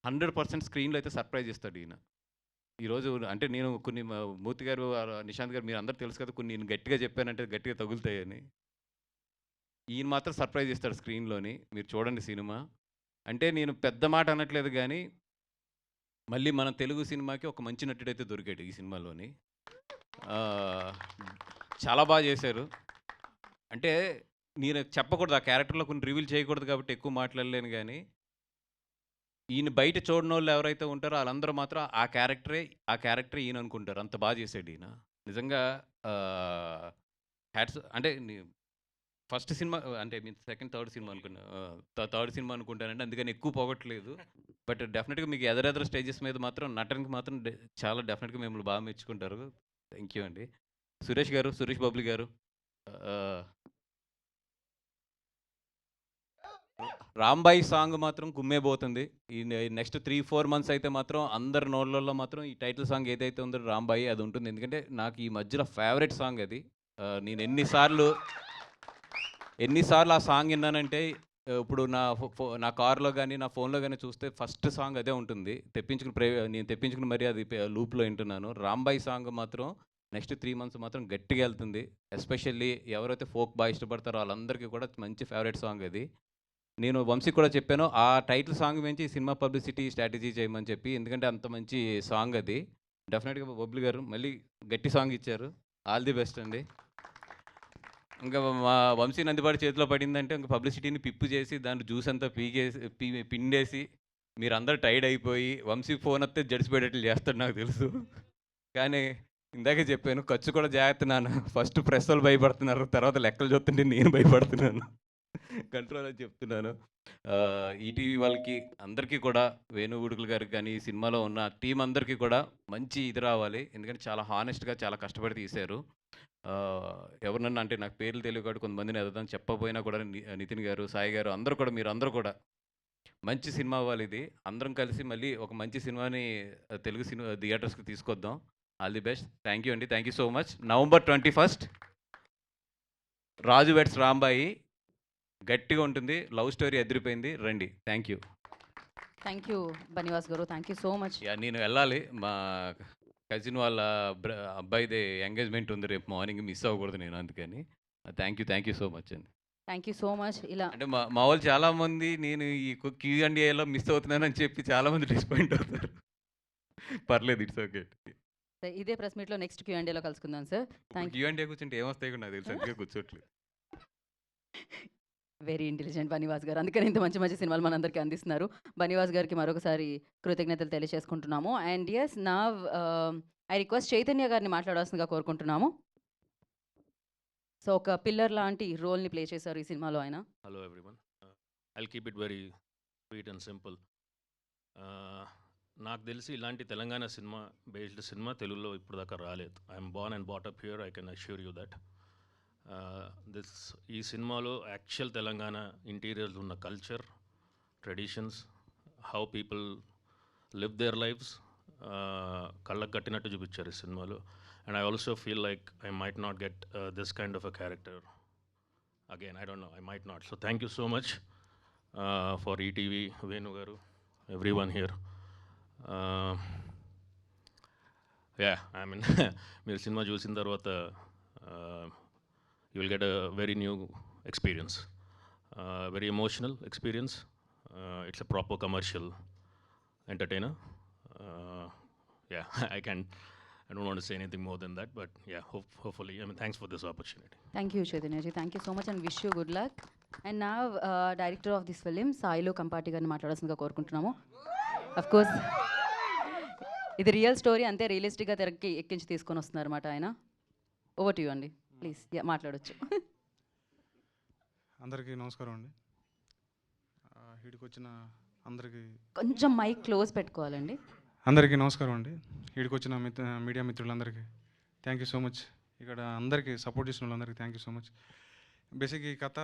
100% స్క్రీన్లో అయితే సర్ప్రైజ్ ఇస్తాడు ఈయన. ఈరోజు అంటే నేను కొన్ని మూర్తి గారు, నిశాంత్ గారు మీరు అందరూ తెలుసు కదా, కొన్ని నేను గట్టిగా చెప్పానంటే గట్టిగా తగులుతాయని. ఈయన మాత్రం సర్ప్రైజ్ ఇస్తాడు స్క్రీన్లోని. మీరు చూడండి సినిమా. అంటే నేను పెద్ద మాట అనట్లేదు కానీ మళ్ళీ మన తెలుగు సినిమాకి ఒక మంచి నటుడైతే దొరికాడు ఈ సినిమాలోని. చాలా బాగా చేశారు. అంటే నేను చెప్పకూడదు, ఆ క్యారెక్టర్లో కొన్ని రివీల్ చేయకూడదు కాబట్టి ఎక్కువ మాట్లాడలేను కానీ ఈయన బయట చూడని వాళ్ళు ఎవరైతే ఉంటారో వాళ్ళందరూ మాత్రం ఆ క్యారెక్టరే ఈయన అనుకుంటారు. అంత బాగా చేశాడు ఈయన నిజంగా. హ్యాట్స్ అంటే ఫస్ట్ సినిమా అంటే మీన్ థర్డ్ సినిమా అనుకుంటానండి, అందుకని ఎక్కువ పోగొట్టలేదు. బట్ డెఫినెట్గా మీకు ఎదరెదర స్టేజెస్ మీద మాత్రం నటనకి మాత్రం చాలా డెఫినెట్గా మిమ్మల్ని బాగా మెచ్చుకుంటారు. థ్యాంక్ యూ అండి. సురేష్ బబ్లీ గారు, రాంబాయి సాంగ్ మాత్రం కుమ్మేపోతుంది. ఈ నెక్స్ట్ 3-4 months అయితే మాత్రం అందరి నోళ్ళల్లో మాత్రం ఈ టైటిల్ సాంగ్ ఏదైతే ఉందో రాంబాయి అది ఉంటుంది. ఎందుకంటే నాకు ఈ మధ్యలో ఫేవరెట్ సాంగ్ అది. నేను ఎన్నిసార్లు ఆ సాంగ్ విన్నానంటే ఇప్పుడు నా కార్లో కానీ నా ఫోన్లో కానీ చూస్తే ఫస్ట్ సాంగ్ అదే ఉంటుంది. నేను తెప్పించుకుని మరీ అది లూప్లో వింటున్నాను. రాంబాయి సాంగ్ మాత్రం నెక్స్ట్ 3 months మాత్రం గట్టిగా వెళ్తుంది. ఎస్పెషల్లీ ఎవరైతే ఫోక్ బాగా ఇష్టపడతారో వాళ్ళందరికీ కూడా మంచి ఫేవరెట్ సాంగ్ అది. నేను వంశీకి కూడా చెప్పాను ఆ టైటిల్ సాంగ్ గురించి సినిమా పబ్లిసిటీ స్ట్రాటజీ చేయమని చెప్పి, ఎందుకంటే అంత మంచి సాంగ్ అది. డెఫినెట్గా బొబ్లీ గారు మళ్ళీ గట్టి సాంగ్ ఇచ్చారు. ఆల్ ది బెస్ట్ అండి. ఇంకా మా వంశీ నందిపాటి చేతిలో పడిందంటే ఇంకా పబ్లిసిటీని పిప్పు చేసి దాంట్లో జ్యూస్ అంతా పిండేసి మీరందరూ టైర్డ్ అయిపోయి వంశీకి ఫోన్ వస్తే జడిసిపోయేటట్లు చేస్తాడు నాకు తెలుసు. కానీ ఇందాకే చెప్పాను, ఖర్చు కూడా జాగ్రత్త నాన్న. ఫస్ట్ ప్రెస్ వాళ్ళు భయపడుతున్నారు, తర్వాత లెక్కలు చూస్తుంటే నేను భయపడుతున్నాను. కంట్రోల్ అని చెప్తున్నాను. ఈటీవీ వాళ్ళకి అందరికీ కూడా, వేణు ఉడుకులు గారికి కానీ ఈ సినిమాలో ఉన్న టీం అందరికీ కూడా మంచి ఇది రావాలి. ఎందుకంటే చాలా హానెస్ట్గా చాలా కష్టపడి తీశారు. ఎవరినన్నా అంటే నాకు పేర్లు తెలియదు కాబట్టి కొంతమందిని ఎదదాం చెప్పకపోయినా కూడా నితిన్ గారు, సాయి గారు మీరందరూ కూడా మంచి సినిమా అవ్వాలి. ఇది అందరం కలిసి మళ్ళీ ఒక మంచి సినిమాని తెలుగు సినిమా థియేటర్స్కి తీసుకొద్దాం. All the best. Thank you అండి. Thank you so much. November 21st Raju weds Rambai గట్టిగా ఉంటుంది. లవ్ స్టోరీ ఎదిరిపోయింది. రండి. Thank you Bunny Vas garu. Thank you so much. నేను వెళ్ళాలి. మా కజిన్ వాళ్ళ అబ్బాయిది ఎంగేజ్మెంట్ ఉంది రేపు మార్నింగ్, మిస్ అవ్వకూడదు నేను, అందుకని థ్యాంక్ యూ సో మచ్ అండి. Thank you so much. ఇలా అంటే మా వాళ్ళు చాలామంది నేను ఈ Q&Aలో మిస్ అవుతున్నానని చెప్పి చాలామంది డిసప్పాయింట్ అవుతారు. పర్లేదు, ఇట్స్ ఓకే. ఇదే ప్రెస్ మీట్లో నెక్స్ట్ Q&Aలో కలుసుకుందాం సార్. Q&A కూర్చుంటే ఏమొస్తాయి కూడా నాకు తెలుసు, అందుకే కూర్చోట్లేదు. వెరీ ఇంటెలిజెంట్ బనివాస్ గారు, అందుకని ఇంత మంచి మంచి సినిమాలు మనందరికీ అందిస్తున్నారు. బనివాస్ గారికి మరొకసారి కృతజ్ఞతలు తెలియజేసుకుంటున్నాము. అండ్ ఎస్ నా ఐ రిక్వెస్ట్ చైతన్య గారిని మాట్లాడాల్సిందిగా కోరుకుంటున్నాము. సో ఒక పిల్లర్ లాంటి రోల్ని ప్లే చేశారు ఈ సినిమాలో ఆయన. Hello everyone, I'll keep it very sweet and simple. నాకు తెలిసి ఇలాంటి తెలంగాణ సినిమా బేస్డ్ సినిమా తెలుగులో ఇప్పుడు దాకా రాలేదు. I'm born and brought up here, I can assure you that. ఈ సినిమాలో యాక్చువల్ తెలంగాణ ఇంటీరియర్స్ ఉన్న culture, traditions, how people live their lifes కళ్ళకు కట్టినట్టు చూపించారు ఈ సినిమాలో. And I also feel like I might not get this kind of a character again. I don't know, I might not. So thank you so much for ETV, Venu garu, everyone here. I mean మీరు సినిమా చూసిన తర్వాత you will get a very new experience, very emotional experience. It's a proper commercial entertainer. Yeah, I don't want to say anything more than that, but yeah, hopefully, I mean, thanks for this opportunity. Thank you Chaitanya ji, thank you so much and wish you good luck. And నా director of this film Sailu Kampati గారిని మాట్లాడాల్సిందిగా కోరుకుంటున్నాము. అఫ్ కోర్స్ ఇది రియల్ స్టోరీ, అంతే రియలిస్టిక్గా తెరకి ఎక్కించి తీసుకొని వస్తున్నారు అనమాట ఆయన. ఓవర్ టు యూ అండి, ప్లీజ్ మాట్లాడొచ్చు. అందరికీ నమస్కారం అండి. వీడికి వచ్చిన అందరికీ కొంచెం మైక్ క్లోజ్ పెట్టుకోవాలండి. అందరికీ నమస్కారం అండి. వీడికి వచ్చిన మీడియా మిత్రులందరికీ థ్యాంక్ యూ సో మచ్. ఇక్కడ అందరికీ సపోర్ట్ చేసిన వాళ్ళందరికీ thank you so much. Basic ఈ కథ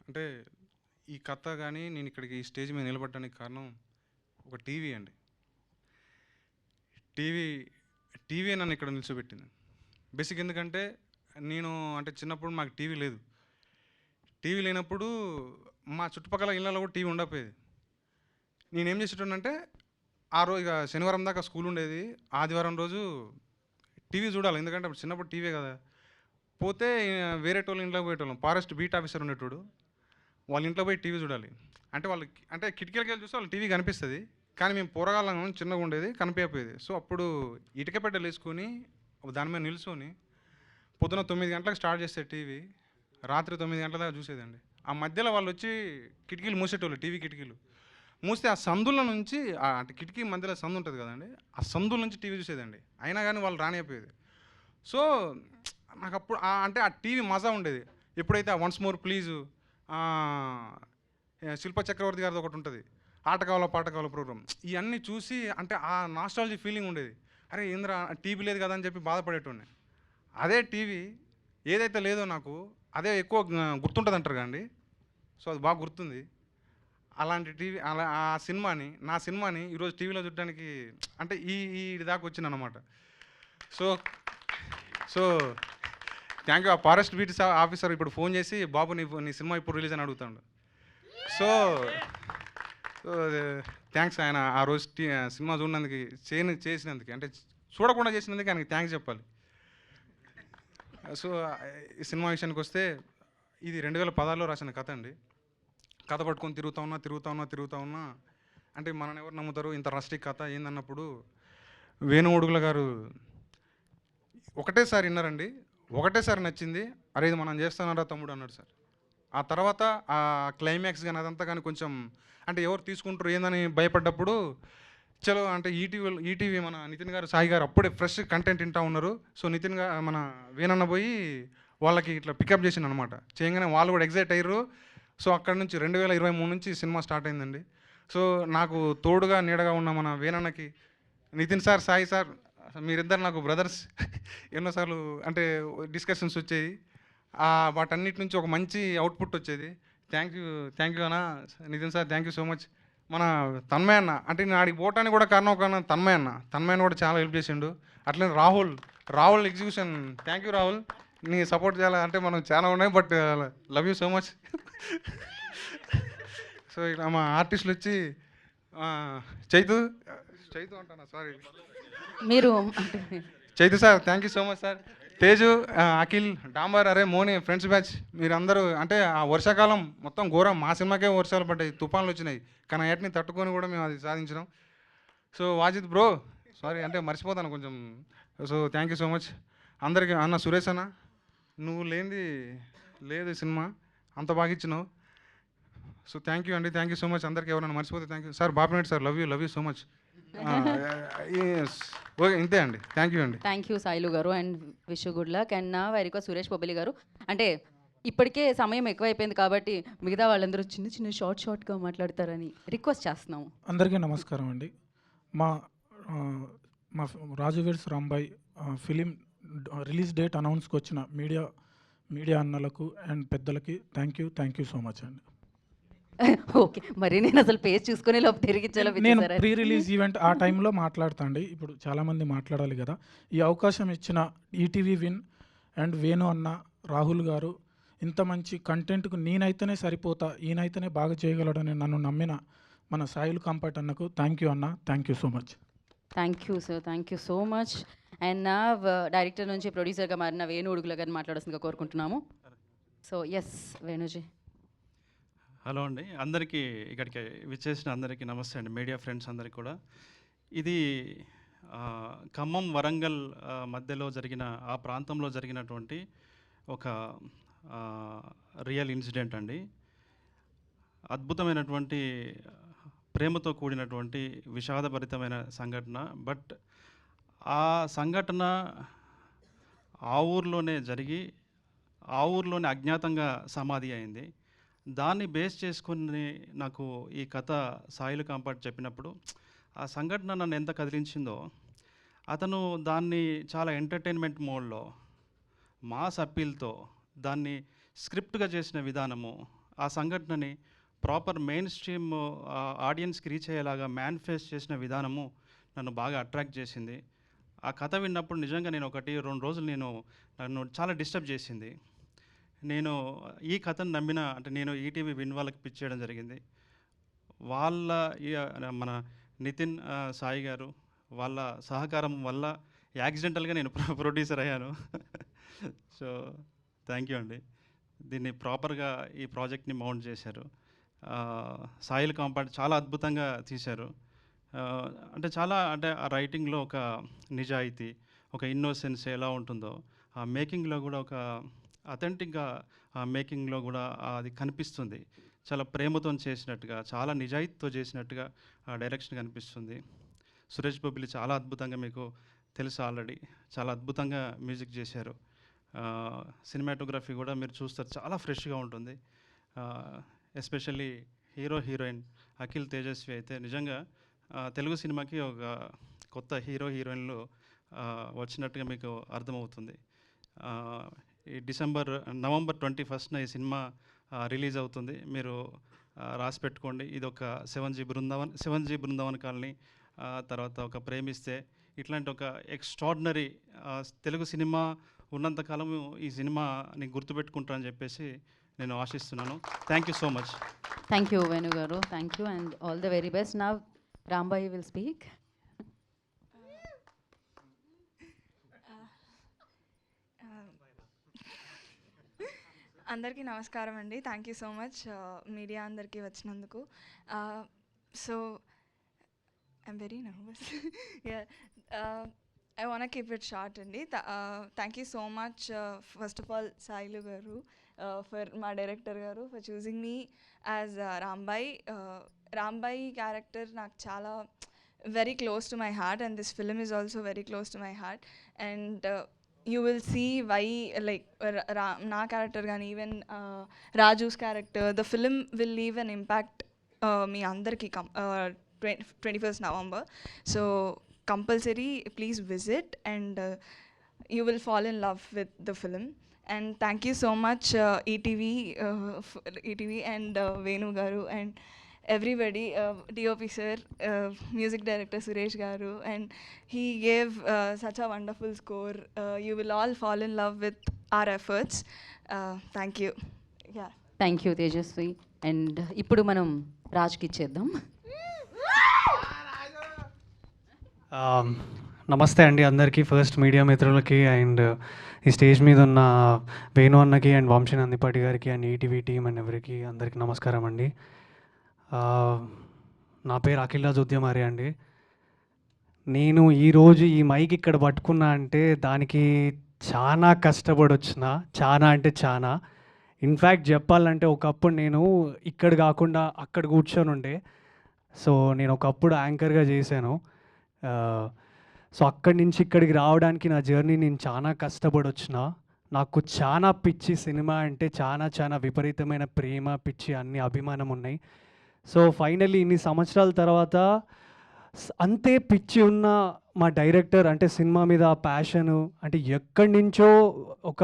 అంటే ఈ కథ కానీ నేను ఇక్కడికి ఈ స్టేజ్ మీద నిలబడడానికి కారణం ఒక టీవీ అండి. టీవీ నన్ను ఇక్కడ నిల్చోబెట్టింది. బేసిక్ ఎందుకంటే నేను అంటే చిన్నప్పుడు మాకు టీవీ లేదు. టీవీ లేనప్పుడు మా చుట్టుపక్కల ఇళ్ళలో కూడా టీవీ ఉండకపోయేది. నేనేం చేసేటోనంటే ఆ రోజు ఇక శనివారం దాకా స్కూల్ ఉండేది, ఆదివారం రోజు టీవీ చూడాలి. ఎందుకంటే అప్పుడు చిన్నప్పుడు టీవీ కదా. పోతే వేరే వాళ్ళ ఇంట్లోకి పోయేటోళ్ళం. ఫారెస్ట్ బీట్ ఆఫీసర్ ఉండేటోడు, వాళ్ళ ఇంట్లో పోయి టీవీ చూడాలి. అంటే వాళ్ళకి అంటే కిటికీలకి వెళ్ళి చూస్తే వాళ్ళు టీవీ కనిపిస్తుంది, కానీ మేము పోరగాళ్ళం చిన్నగా ఉండేది, కనిపించకపోయేది. సో అప్పుడు ఇటుక పెట్టెలు వేసుకొని దాని మీద నిల్చొని పొద్దున 9 గంటలకు స్టార్ట్ చేస్తే టీవీ రాత్రి 9 గంటల దాకా చూసేదండి. ఆ మధ్యలో వాళ్ళు వచ్చి కిటికీలు మూసేటోళ్ళు, టీవీ కిటికీలు మూస్తే ఆ సందుల నుంచి అంటే కిటికీ మధ్యలో సందు ఉంటుంది కదండి, ఆ సందుల నుంచి టీవీ చూసేదండి. అయినా కానీ వాళ్ళు రానిపోయేది. సో నాకు అప్పుడు అంటే ఆ టీవీ మజా ఉండేది. ఎప్పుడైతే ఆ వన్స్ మోర్ ప్లీజు, శిల్ప చక్రవర్తి గారిది ఒకటి ఉంటుంది, ఆట కావాలా పాట కావాలా ప్రోగ్రామ్, ఇవన్నీ చూసి అంటే ఆ నాస్టాలజీ ఫీలింగ్ ఉండేది. అరే ఏంద్రా టీవీ లేదు కదా అని చెప్పి బాధపడేటోడిని. అదే టీవీ ఏదైతే లేదో నాకు అదే ఎక్కువ గుర్తుంటుంది అంటారు కదండి. సో అది బాగా గుర్తుంది. అలాంటి టీవీ నా సినిమాని ఈరోజు టీవీలో చూడడానికి అంటే ఈ దాకా వచ్చింది అనమాట. So thank you. ఆ ఫారెస్ట్ బీట్ ఆఫీసర్ ఇప్పుడు ఫోన్ చేసి బాబు నీ సినిమా ఇప్పుడు రిలీజ్ అని అడుగుతాడు. సో థ్యాంక్స్ ఆయన ఆ రోజు సినిమా చూడడానికి చేసినందుకు, అంటే చూడకుండా చేసినందుకు ఆయనకి థ్యాంక్స్ చెప్పాలి. సో ఈ సినిమా విషయానికి వస్తే ఇది 2016లో రాసిన కథ అండి. కథ పట్టుకొని తిరుగుతా ఉన్నా అంటే మనని ఎవరు నమ్ముతారు, ఇంత రస్టిక్ కథ ఏందన్నప్పుడు వేణుగోడుగుల గారు ఒకటేసారి విన్నారండి, ఒకటేసారి నచ్చింది. అరే ఇది మనం చేస్తానరా తమ్ముడు అన్నాడు సార్. ఆ తర్వాత ఆ క్లైమాక్స్ కానీ అదంతా కానీ కొంచెం అంటే ఎవరు తీసుకుంటారు ఏందని భయపడ్డప్పుడు చలో అంటే ఈటీవీ మన నితిన్ గారు సాయి గారు అప్పుడే ఫ్రెష్ కంటెంట్ వింటూ ఉన్నారు. సో నితిన్ గారు మన వేనన్న పోయి వాళ్ళకి ఇట్లా పికప్ చేసిండు అనమాట. చేయగానే వాళ్ళు కూడా ఎగ్జైట్ అయ్యారు. సో అక్కడ నుంచి 2023 నుంచి సినిమా స్టార్ట్ అయిందండి. సో నాకు తోడుగా నీడగా ఉన్న మన వేనన్నకి నితిన్ సార్, సాయి సార్, మీరిద్దరు నాకు బ్రదర్స్. ఎన్నోసార్లు అంటే డిస్కషన్స్ వచ్చేవి, వాటన్నిటి నుంచి ఒక మంచి అవుట్పుట్ వచ్చేది. థ్యాంక్ యూ అన్న Nitin sir, thank you so much. మన తన్మయ్ అన్న అంటే నేను ఆడికి పోవటానికి కూడా కారణం ఒక తన్మయ్ అన్న కూడా చాలా హెల్ప్ చేసిండు. అట్లనే Rahul execution, thank you Rahul, నీ సపోర్ట్ చేయాలంటే మనం చాలా ఉన్నాయి, but love you so much. So ఇక్కడ మా ఆర్టిస్టులు వచ్చి చైతు అంటానా, సారీ మీరు Chaitu sir, thank you so much sir. Teju, Akhil, Dambar, అరే మోని, ఫ్రెండ్స్ బ్యాచ్, మీరందరూ అంటే ఆ వర్షాకాలం మొత్తం ఘోరం. మా సినిమాకే వర్షాలు పడ్డాయి, తుఫాన్లు వచ్చినాయి, కానీ వాటిని తట్టుకొని కూడా మేము అది సాధించినాం. సో వాజిద్ బ్రో, సారీ అంటే మర్చిపోతాను కొంచెం. So thank you so much అందరికీ. అన్న సురేష్ అన్న, నువ్వు లేనిది లేదు సినిమా, అంత బాగా ఇచ్చినావు. సో థ్యాంక్ యూ అండి, థ్యాంక్ యూ సో మచ్ అందరికీ. ఎవరైనా మర్చిపోతే థ్యాంక్ యూ సార్. బాపినేట్ sir, love you so much. Okay ఇంతే అండి, థ్యాంక్ యూ అండి. Thank you Sailu garu and wish good luck. And నా వెరీ సురేష్ బొబ్బిలి గారు, అంటే ఇప్పటికే సమయం ఎక్కువైపోయింది కాబట్టి మిగతా వాళ్ళందరూ చిన్న షార్ట్గా మాట్లాడతారని రిక్వెస్ట్ చేస్తున్నాము. అందరికీ నమస్కారం అండి. మా Raju weds Rambai film release date అనౌన్స్కి వచ్చిన మీడియా అన్నలకు అండ్ పెద్దలకి థ్యాంక్ యూ సో మచ్ అండి. ఓకే, మరి నేను అసలు పేజ్ చూసుకునే లోపు తిరిగి నేను ప్రీ రిలీజ్ ఈవెంట్ ఆ టైంలో మాట్లాడతాండి. ఇప్పుడు చాలామంది మాట్లాడాలి కదా. ఈ అవకాశం ఇచ్చిన ఈటీవీ విన్ అండ్ వేణు అన్న, రాహుల్ గారు, ఇంత మంచి కంటెంట్కు నేనైతేనే సరిపోతా, ఈయనైతేనే బాగా చేయగలడని నన్ను నమ్మిన మన సాయిల్ కంపట్ అన్నకు థ్యాంక్ యూ అన్న, thank you so much. Thank you sir, thank you so much. And నా డైరెక్టర్ నుంచి ప్రొడ్యూసర్గా మారిన వేణు ఉడుగుల గారిని మాట్లాడాల్సిందిగా కోరుకుంటున్నాము. So yes వేణుజీ. హలో అండి, అందరికీ ఇక్కడికి విచ్చేసిన అందరికీ నమస్తే అండి, మీడియా ఫ్రెండ్స్ అందరికీ కూడా. ఇది ఖమ్మం వరంగల్ మధ్యలో జరిగిన ఆ ప్రాంతంలో జరిగినటువంటి ఒక రియల్ ఇన్సిడెంట్ అండి. అద్భుతమైనటువంటి ప్రేమతో కూడినటువంటి విషాదభరితమైన సంఘటన. బట్ ఆ సంఘటన ఆ ఊర్లోనే జరిగి ఆ ఊర్లోనే అజ్ఞాతంగా సమాధి అయింది. దాన్ని బేస్ చేసుకొని నాకు ఈ కథ సాయిలు కాంపాట్ చెప్పినప్పుడు ఆ సంఘటన నన్ను ఎంత కదిలించిందో, అతను దాన్ని చాలా ఎంటర్టైన్మెంట్ మోడ్లో మాస్ అప్పీల్తో దాన్ని స్క్రిప్ట్గా చేసిన విధానము, ఆ సంఘటనని ప్రాపర్ మెయిన్ స్ట్రీమ్ ఆడియన్స్కి రీచ్ అయ్యేలాగా మేనిఫెస్ట్ చేసిన విధానము నన్ను బాగా అట్రాక్ట్ చేసింది. ఆ కథ విన్నప్పుడు నిజంగా నేను 1-2 రోజులు నన్ను చాలా డిస్టర్బ్ చేసింది. నేను ఈ కథను నమ్మిన, అంటే నేను ఈటీవీ విన్ వాళ్ళకి పిచ్ చేయడం జరిగింది. వాళ్ళ మన నితిన్ సాయి గారు వాళ్ళ సహకారం వల్ల యాక్సిడెంటల్గా నేను ప్రొడ్యూసర్ అయ్యాను. సో థ్యాంక్ యూ అండి. దీన్ని ప్రాపర్గా ఈ ప్రాజెక్ట్ని మౌంట్ చేశారు. సాయిల్ కాంపాట్ చాలా అద్భుతంగా తీశారు. అంటే ఆ రైటింగ్లో ఒక నిజాయితీ, ఒక ఇన్నోసెన్స్ ఎలా ఉంటుందో, ఆ మేకింగ్లో కూడా ఒక అథెంటిక్గా మేకింగ్లో కూడా అది కనిపిస్తుంది. చాలా ప్రేమతో చేసినట్టుగా, చాలా నిజాయితీతో చేసినట్టుగా డైరెక్షన్ కనిపిస్తుంది. సురేష్ బొబ్బిలి చాలా అద్భుతంగా, మీకు తెలుసు ఆల్రెడీ, చాలా అద్భుతంగా మ్యూజిక్ చేశారు. సినిమాటోగ్రఫీ కూడా మీరు చూస్తారు, చాలా ఫ్రెష్గా ఉంటుంది. Especially hero heroine Akhil Tejaswi అయితే నిజంగా తెలుగు సినిమాకి ఒక కొత్త హీరో హీరోయిన్లు వచ్చినట్టుగా మీకు అర్థమవుతుంది. ఈ నవంబర్ 21న ఈ సినిమా రిలీజ్ అవుతుంది. మీరు రాసి పెట్టుకోండి. ఇది ఒక 7G బృందావన్ కాలనీ, తర్వాత ఒక ప్రేమిస్తే, ఇట్లాంటి ఒక ఎక్స్ట్రాడినరీ తెలుగు సినిమా ఉన్నంతకాలం ఈ సినిమాని గుర్తుపెట్టుకుంటారని చెప్పేసి నేను ఆశిస్తున్నాను. Thank you so much. Thank you Venu garu, thank you and all the very best. Now Rambai will speak. అందరికీ నమస్కారం అండి. Thank you so much media అందరికీ వచ్చినందుకు. So I'm very nervous. I want keep it short అండి. Thank you so much first of all Sailu garu, for మా director garu, for choosing me as Rambai. Rambai character నాకు చాలా very close to my heart and this film is also very close to my heart. And you will see why, like na character gani, even Raju's character, the film will leave an impact me andarki 21st November. So compulsory please visit and you will fall in love with the film. And thank you so much ETV and Venu garu and everybody, DOP sir, music director Suresh garu, and he gave such a wonderful score. You will all fall in love with our efforts. Thank you. Yeah. Thank you Tejaswi. And ఇప్పుడు మనం రాజ్కి ఇచ్చేద్దాం. నమస్తే అండి అందరికీ, ఫస్ట్ మీడియా మిత్రులకి అండ్ ఈ స్టేజ్ మీద ఉన్న వేణు అన్నకి అండ్ వంశీ నందిపాటి గారికి అండ్ ఈటీవీ టీమ్ అండ్ ఎవరికి అందరికీ నమస్కారం అండి. నా పేరు అఖిల్ రాజ్ ఉద్యమారి అండి. నేను ఈరోజు ఈ మైక్ ఇక్కడ పట్టుకున్నా అంటే దానికి చాలా కష్టపడి వచ్చిన, చాలా అంటే చాలా. ఇన్ఫ్యాక్ట్ చెప్పాలంటే ఒకప్పుడు నేను ఇక్కడ కాకుండా అక్కడ కూర్చొని ఉండే. సో నేను ఒకప్పుడు యాంకర్గా చేశాను. సో అక్కడి నుంచి ఇక్కడికి రావడానికి నా జర్నీ నేను చాలా కష్టపడి వచ్చిన. నాకు చాలా పిచ్చి సినిమా అంటే, చాలా విపరీతమైన ప్రేమ, పిచ్చి, అన్ని అభిమానం ఉన్నాయి. సో ఫైనల్లీ ఇన్ని సంవత్సరాల తర్వాత అంతే పిచ్చి ఉన్న మా డైరెక్టర్, అంటే సినిమా మీద ఆ ప్యాషను, అంటే ఎక్కడి నుంచో ఒక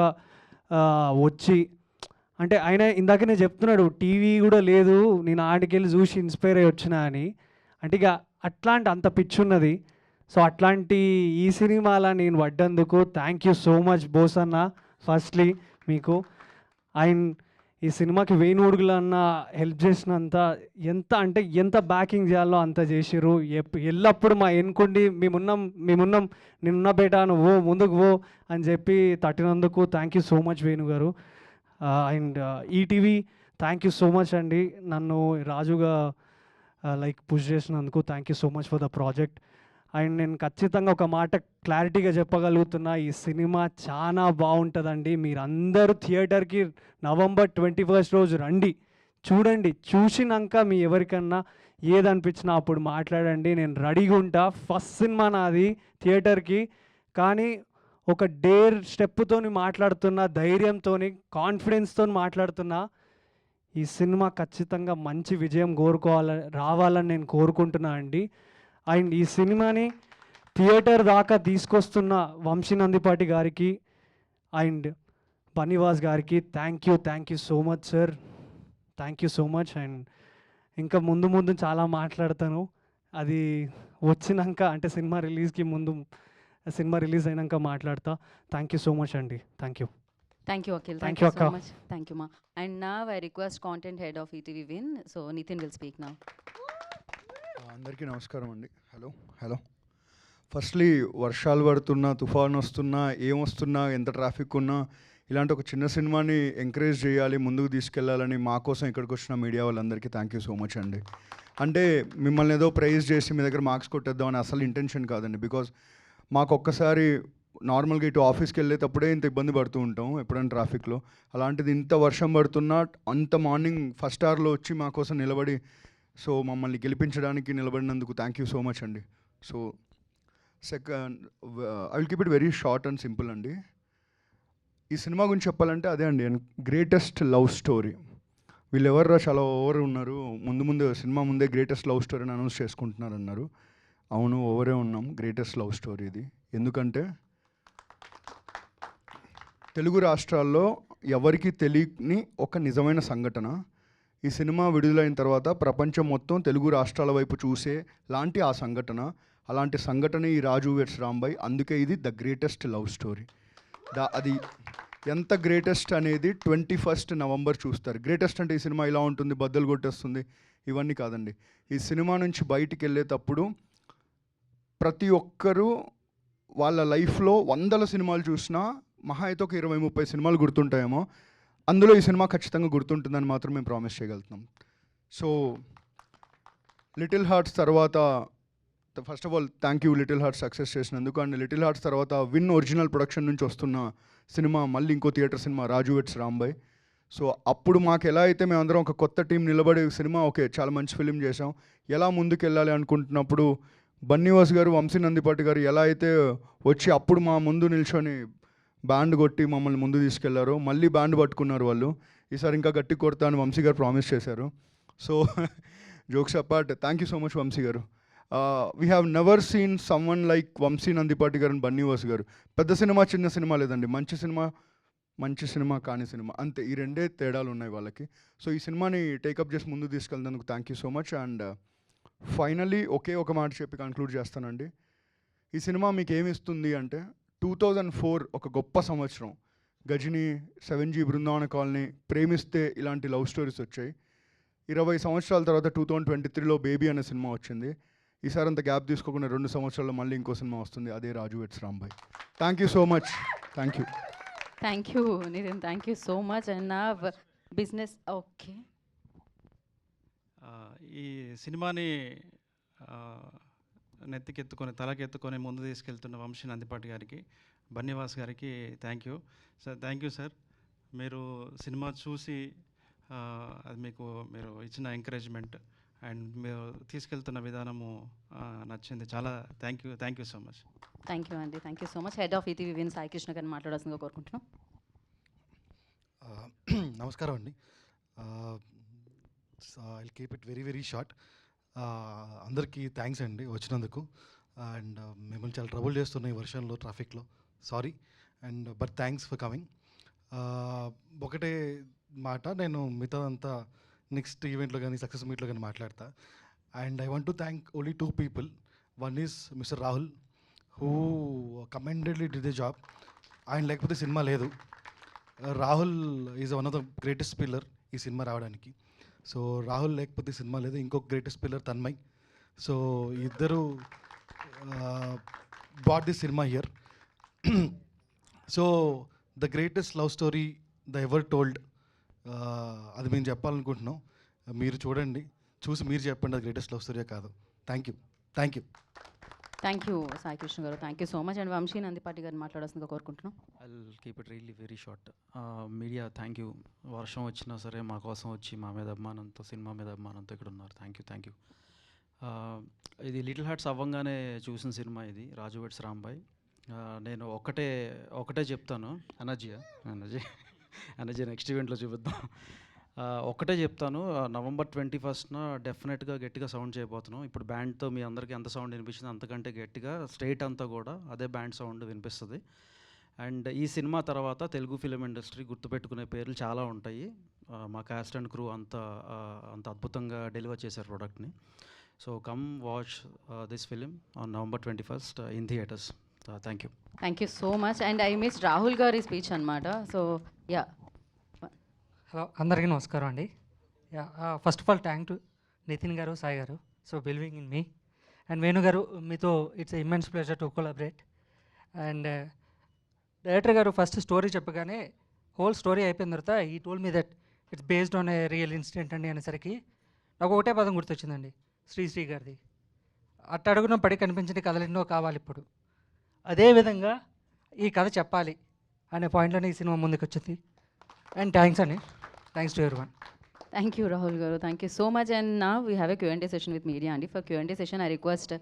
వచ్చి, అంటే ఆయన ఇందాకనే చెప్తున్నాడు టీవీ కూడా లేదు, నేను ఆడికెళ్ళి చూసి ఇన్స్పైర్ అయ్యి వచ్చినా అని. అంటే ఇక అంత పిచ్చి ఉన్నది. సో అట్లాంటి ఈ సినిమాలో నేను పడ్డందుకు thank you so much Bose అన్న. ఫస్ట్లీ మీకు ఆయన ఈ సినిమాకి వేణుడుగులు అన్న హెల్ప్ చేసినంత, ఎంత బ్యాకింగ్ చేయాలో అంత చేసిర్రు. ఎల్లప్పుడు మా ఎన్నుకుండి మేమున్నాం, నేనున్న బేటా నువ్వు ముందుకు పో అని చెప్పి తట్టినందుకు thank you so much Venu garu. And ETV thank you so much అండి నన్ను రాజుగా లైక్ పుష్ చేసినందుకు. Thank you so much for the project. And నేను ఖచ్చితంగా ఒక మాట క్లారిటీగా చెప్పగలుగుతున్నా, ఈ సినిమా చాలా బాగుంటుందండి. మీరందరూ థియేటర్కి November 21 రోజు రండి, చూడండి. చూసినాక మీ ఎవరికన్నా ఏదనిపించినా అప్పుడు మాట్లాడండి. నేను రెడీగా ఉంటా. ఫస్ట్ సినిమా నాది థియేటర్కి, కానీ ఒక డేర్ స్టెప్తోని మాట్లాడుతున్నా, ధైర్యంతో కాన్ఫిడెన్స్తో మాట్లాడుతున్నా. ఈ సినిమా ఖచ్చితంగా మంచి విజయం రావాలని నేను కోరుకుంటున్నా అండి. అండ్ ఈ సినిమాని థియేటర్ దాకా తీసుకొస్తున్న వంశీ నందిపాటి గారికి అండ్ బన్నీవాస్ గారికి thank you so much sir. Thank you so much. And ఇంకా ముందు చాలా మాట్లాడతాను, అది వచ్చినాక అంటే సినిమా రిలీజ్ అయినాక మాట్లాడతా. థ్యాంక్ యూ సో మచ్ అండి. Thank you. Thank you, Akhil. Thank Thank you, you so Akka. much. Thank you, ma. And now I request content head of ETV Win. So Nitin will speak now. అందరికీ నమస్కారం అండి. హలో ఫస్ట్లీ వర్షాలు పడుతున్నా, తుఫాన్ వస్తున్నా, ఏమొస్తున్నా, ఎంత ట్రాఫిక్ ఉన్నా ఇలాంటి ఒక చిన్న సినిమాని ఎంకరేజ్ చేయాలి, ముందుకు తీసుకెళ్లాలని మా కోసం ఇక్కడికి వచ్చిన మీడియా వాళ్ళందరికీ థ్యాంక్ యూ సో మచ్ అండి. అంటే మిమ్మల్ని ఏదో ప్రైజ్ చేసి మీ దగ్గర మార్క్స్ కొట్టేద్దామని అసలు ఇంటెన్షన్ కాదండి. బికాజ్ మాకు ఒక్కసారి నార్మల్గా ఇటు ఆఫీస్కి వెళ్ళేటప్పుడే ఇంత ఇబ్బంది పడుతూ ఉంటాం ఎప్పుడైనా ట్రాఫిక్లో. అలాంటిది ఇంత వర్షం పడుతున్నా అంత మార్నింగ్ ఫస్ట్ అవర్లో వచ్చి మా కోసం నిలబడి సో మమ్మల్ని గెలిపించడానికి నిలబడినందుకు థ్యాంక్ యూ సో మచ్ అండి. So second I will keep it very short and simple అండి. ఈ సినిమా గురించి చెప్పాలంటే అదే అండి, గ్రేటెస్ట్ లవ్ స్టోరీ. వీళ్ళెవర్రా చాలా ఓవర్ ఉన్నారు, ముందు సినిమా ముందే గ్రేటెస్ట్ లవ్ స్టోరీ అని అనౌన్స్ చేసుకుంటున్నారు అన్నారు. అవును, ఓవరే ఉన్నాం. గ్రేటెస్ట్ లవ్ స్టోరీ ఇది. ఎందుకంటే తెలుగు రాష్ట్రాల్లో ఎవరికి తెలియని ఒక నిజమైన సంఘటన. ఈ సినిమా విడుదలైన తర్వాత ప్రపంచం మొత్తం తెలుగు రాష్ట్రాల వైపు చూసే లాంటి ఆ సంఘటన, అలాంటి సంఘటన ఈ రాజు వెడ్స్ రాంబాయ్. అందుకే ఇది ద గ్రేటెస్ట్ లవ్ స్టోరీ. అది ఎంత గ్రేటెస్ట్ అనేది 21 November చూస్తారు. గ్రేటెస్ట్ అంటే ఈ సినిమా ఇలా ఉంటుంది, బద్దలు కొట్టేస్తుంది, ఇవన్నీ కాదండి. ఈ సినిమా నుంచి బయటికి వెళ్ళేటప్పుడు ప్రతి ఒక్కరూ వాళ్ళ లైఫ్లో 100 సినిమాలు చూసినా మహా అయితే ఒక 20-30 సినిమాలు గుర్తుంటాయేమో. అందులో ఈ సినిమా ఖచ్చితంగా గుర్తుంటుందని మాత్రం మేము ప్రామిస్ చేయగలుగుతున్నాం. సో లిటిల్ హార్ట్స్ తర్వాత first of all thank you little hearts success చేసినందుకు. అండ్ లిటిల్ హార్ట్స్ తర్వాత విన్ ఒరిజినల్ ప్రొడక్షన్ నుంచి వస్తున్న సినిమా మళ్ళీ ఇంకో థియేటర్ సినిమా రాజు వెడ్స్ రాంబాయ్. సో అప్పుడు మాకు ఎలా అయితే మేమందరం ఒక కొత్త టీం నిలబడి సినిమా ఓకే చాలా మంచి ఫిలిం చేసాం, ఎలా ముందుకు వెళ్ళాలి అనుకుంటున్నప్పుడు బన్నీవాస్ గారు, వంశీ నందిపాటి గారు ఎలా అయితే వచ్చి అప్పుడు మా ముందు నిల్చొని బ్యాండ్ కొట్టి మమ్మల్ని ముందు తీసుకెళ్లారు, మళ్ళీ బ్యాండ్ పట్టుకున్నారు వాళ్ళు. ఈసారి ఇంకా గట్టి కొడతా అని వంశీ గారు ప్రామిస్ చేశారు. So jokes apart, thank you so much Vamsi garu. We have never seen someone like Vamsi Nandipati garu and Bunny Vas గారు. పెద్ద సినిమా చిన్న సినిమా లేదండి, మంచి సినిమా కాని సినిమా అంతే. ఈ రెండే తేడాలు ఉన్నాయి వాళ్ళకి. సో ఈ సినిమాని టేకప్ చేసి ముందు తీసుకెళ్ళినందుకు thank you so much. And finally ఒకే ఒక మాట చెప్పి కంక్లూడ్ చేస్తానండి. ఈ సినిమా మీకు ఏమి ఇస్తుంది అంటే 2004 ఒక గొప్ప సంవత్సరం. గజని, 7G, బృందావన కాలనీ, ప్రేమిస్తే ఇలాంటి లవ్ స్టోరీస్ వచ్చాయి. 20 సంవత్సరాల తర్వాత 2023లో బేబీ అనే సినిమా వచ్చింది. ఈసారి అంత గ్యాప్ తీసుకోకుండా 2 సంవత్సరాల్లో మళ్ళీ ఇంకో సినిమా వస్తుంది, అదే Raju weds Rambai. Thank you so much. Thank you. Thank you, Nitin. Thank you so much. And now business. Okay. ఈ సినిమాని నెత్తికెత్తుకొని తలకెత్తుకొని ముందు తీసుకెళ్తున్న వంశీ నందిపాటి గారికి, బన్నీవాస్ గారికి thank you sir. Thank you sir. మీరు సినిమా చూసి అది మీరు ఇచ్చిన ఎంకరేజ్మెంట్ అండ్ మీరు తీసుకెళ్తున్న విధానము నచ్చింది చాలా. Thank you so much. Thank you అండి. Thank you so much. Head of ETV Win Sai Krishna గారిని మాట్లాడాల్సిందిగా కోరుకుంటున్నాం. నమస్కారం అండి. I'll keep it very short. అందరికీ థ్యాంక్స్ అండి వచ్చినందుకు. అండ్ మిమ్మల్ని చాలా ట్రబుల్ చేస్తున్నాయి వర్షంలో, ట్రాఫిక్లో, sorry. And but thanks for coming. ఒకటే మాట, నేను మిగతాదంతా నెక్స్ట్ ఈవెంట్లో కానీ సక్సెస్ మీట్లో కానీ మాట్లాడతా. And I want to thank only 2 people. One is mister Rahul, who commendably did the job. ఆయన లేకపోతే సినిమా లేదు. Rahul is one of the greatest pillar ఈ సినిమా రావడానికి. సో రాహుల్ లేకపోతే సినిమా లేదు. ఇంకొక గ్రేటెస్ట్ పిల్లర్ తన్మయ్. సో ఇద్దరు brought this cinema here. So the greatest love story the ever told అది మేము చెప్పాలనుకుంటున్నాం. మీరు చూడండి, చూసి మీరు చెప్పండి అది గ్రేటెస్ట్ లవ్ స్టోరీ కాదు. Thank you. Thank you Sai Krishna garu, thank you so much. And Vamsi Nandipati గారిని మాట్లాడాల్సిందిగా కోరుకుంటున్నాం. I keep it really very short. Media thank you. వర్షం వచ్చినా సరే మా కోసం వచ్చి మా మీద అభిమానంతో, సినిమా మీద అభిమానంతో ఇక్కడ ఉన్నారు. Thank you. ఇది లిటిల్ హార్ట్స్ అవ్వంగానే చూసిన సినిమా ఇది, రాజు వెడ్స్ రాంబాయ్. నేను ఒకటే చెప్తాను. ఎనర్జీ నెక్స్ట్ ఈవెంట్లో చూపిద్దాం. ఒక్కటే చెప్తాను, November 21st డెఫినెట్గా గట్టిగా సౌండ్ చేయబోతున్నాం. ఇప్పుడు బ్యాండ్తో మీ అందరికీ ఎంత సౌండ్ వినిపిస్తుంది అంతకంటే గట్టిగా స్టేట్ అంతా కూడా అదే బ్యాండ్ సౌండ్ వినిపిస్తుంది. అండ్ ఈ సినిమా తర్వాత తెలుగు ఫిలిం ఇండస్ట్రీ గుర్తుపెట్టుకునే పేర్లు చాలా ఉంటాయి. మా కాస్ట్ అండ్ క్రూ అంత అద్భుతంగా డెలివర్ చేశారు ప్రోడక్ట్ని. So come watch this film on November 21st in theatres. Thank you. Thank you so much. And I miss Rahul గారి స్పీచ్ అనమాట. సో యా, హలో అందరికీ నమస్కారం అండి. First of all thank to Nitin గారు, సాయి గారు, so believing in me. And Venu గారు, మీతో it's immense pleasure to collaborate. And director గారు ఫస్ట్ స్టోరీ చెప్పగానే హోల్ స్టోరీ అయిపోయిన తర్వాత ఈ told me that it's based on a real incident అండి అనేసరికి నాకు ఒకటే పదం గుర్తొచ్చిందండి, శ్రీ గారిది. అట్టడుగున పడి కనిపించిన కథలు ఎన్నో కావాలి ఇప్పుడు. అదేవిధంగా ఈ కథ చెప్పాలి అనే పాయింట్లోనే ఈ సినిమా ముందుకు వచ్చింది. అండ్ థ్యాంక్స్ అండి. Thanks to everyone. Thank you Rahul garu, thank you so much. And నా we have a Q&A session with media అండి. For Q&A session I request.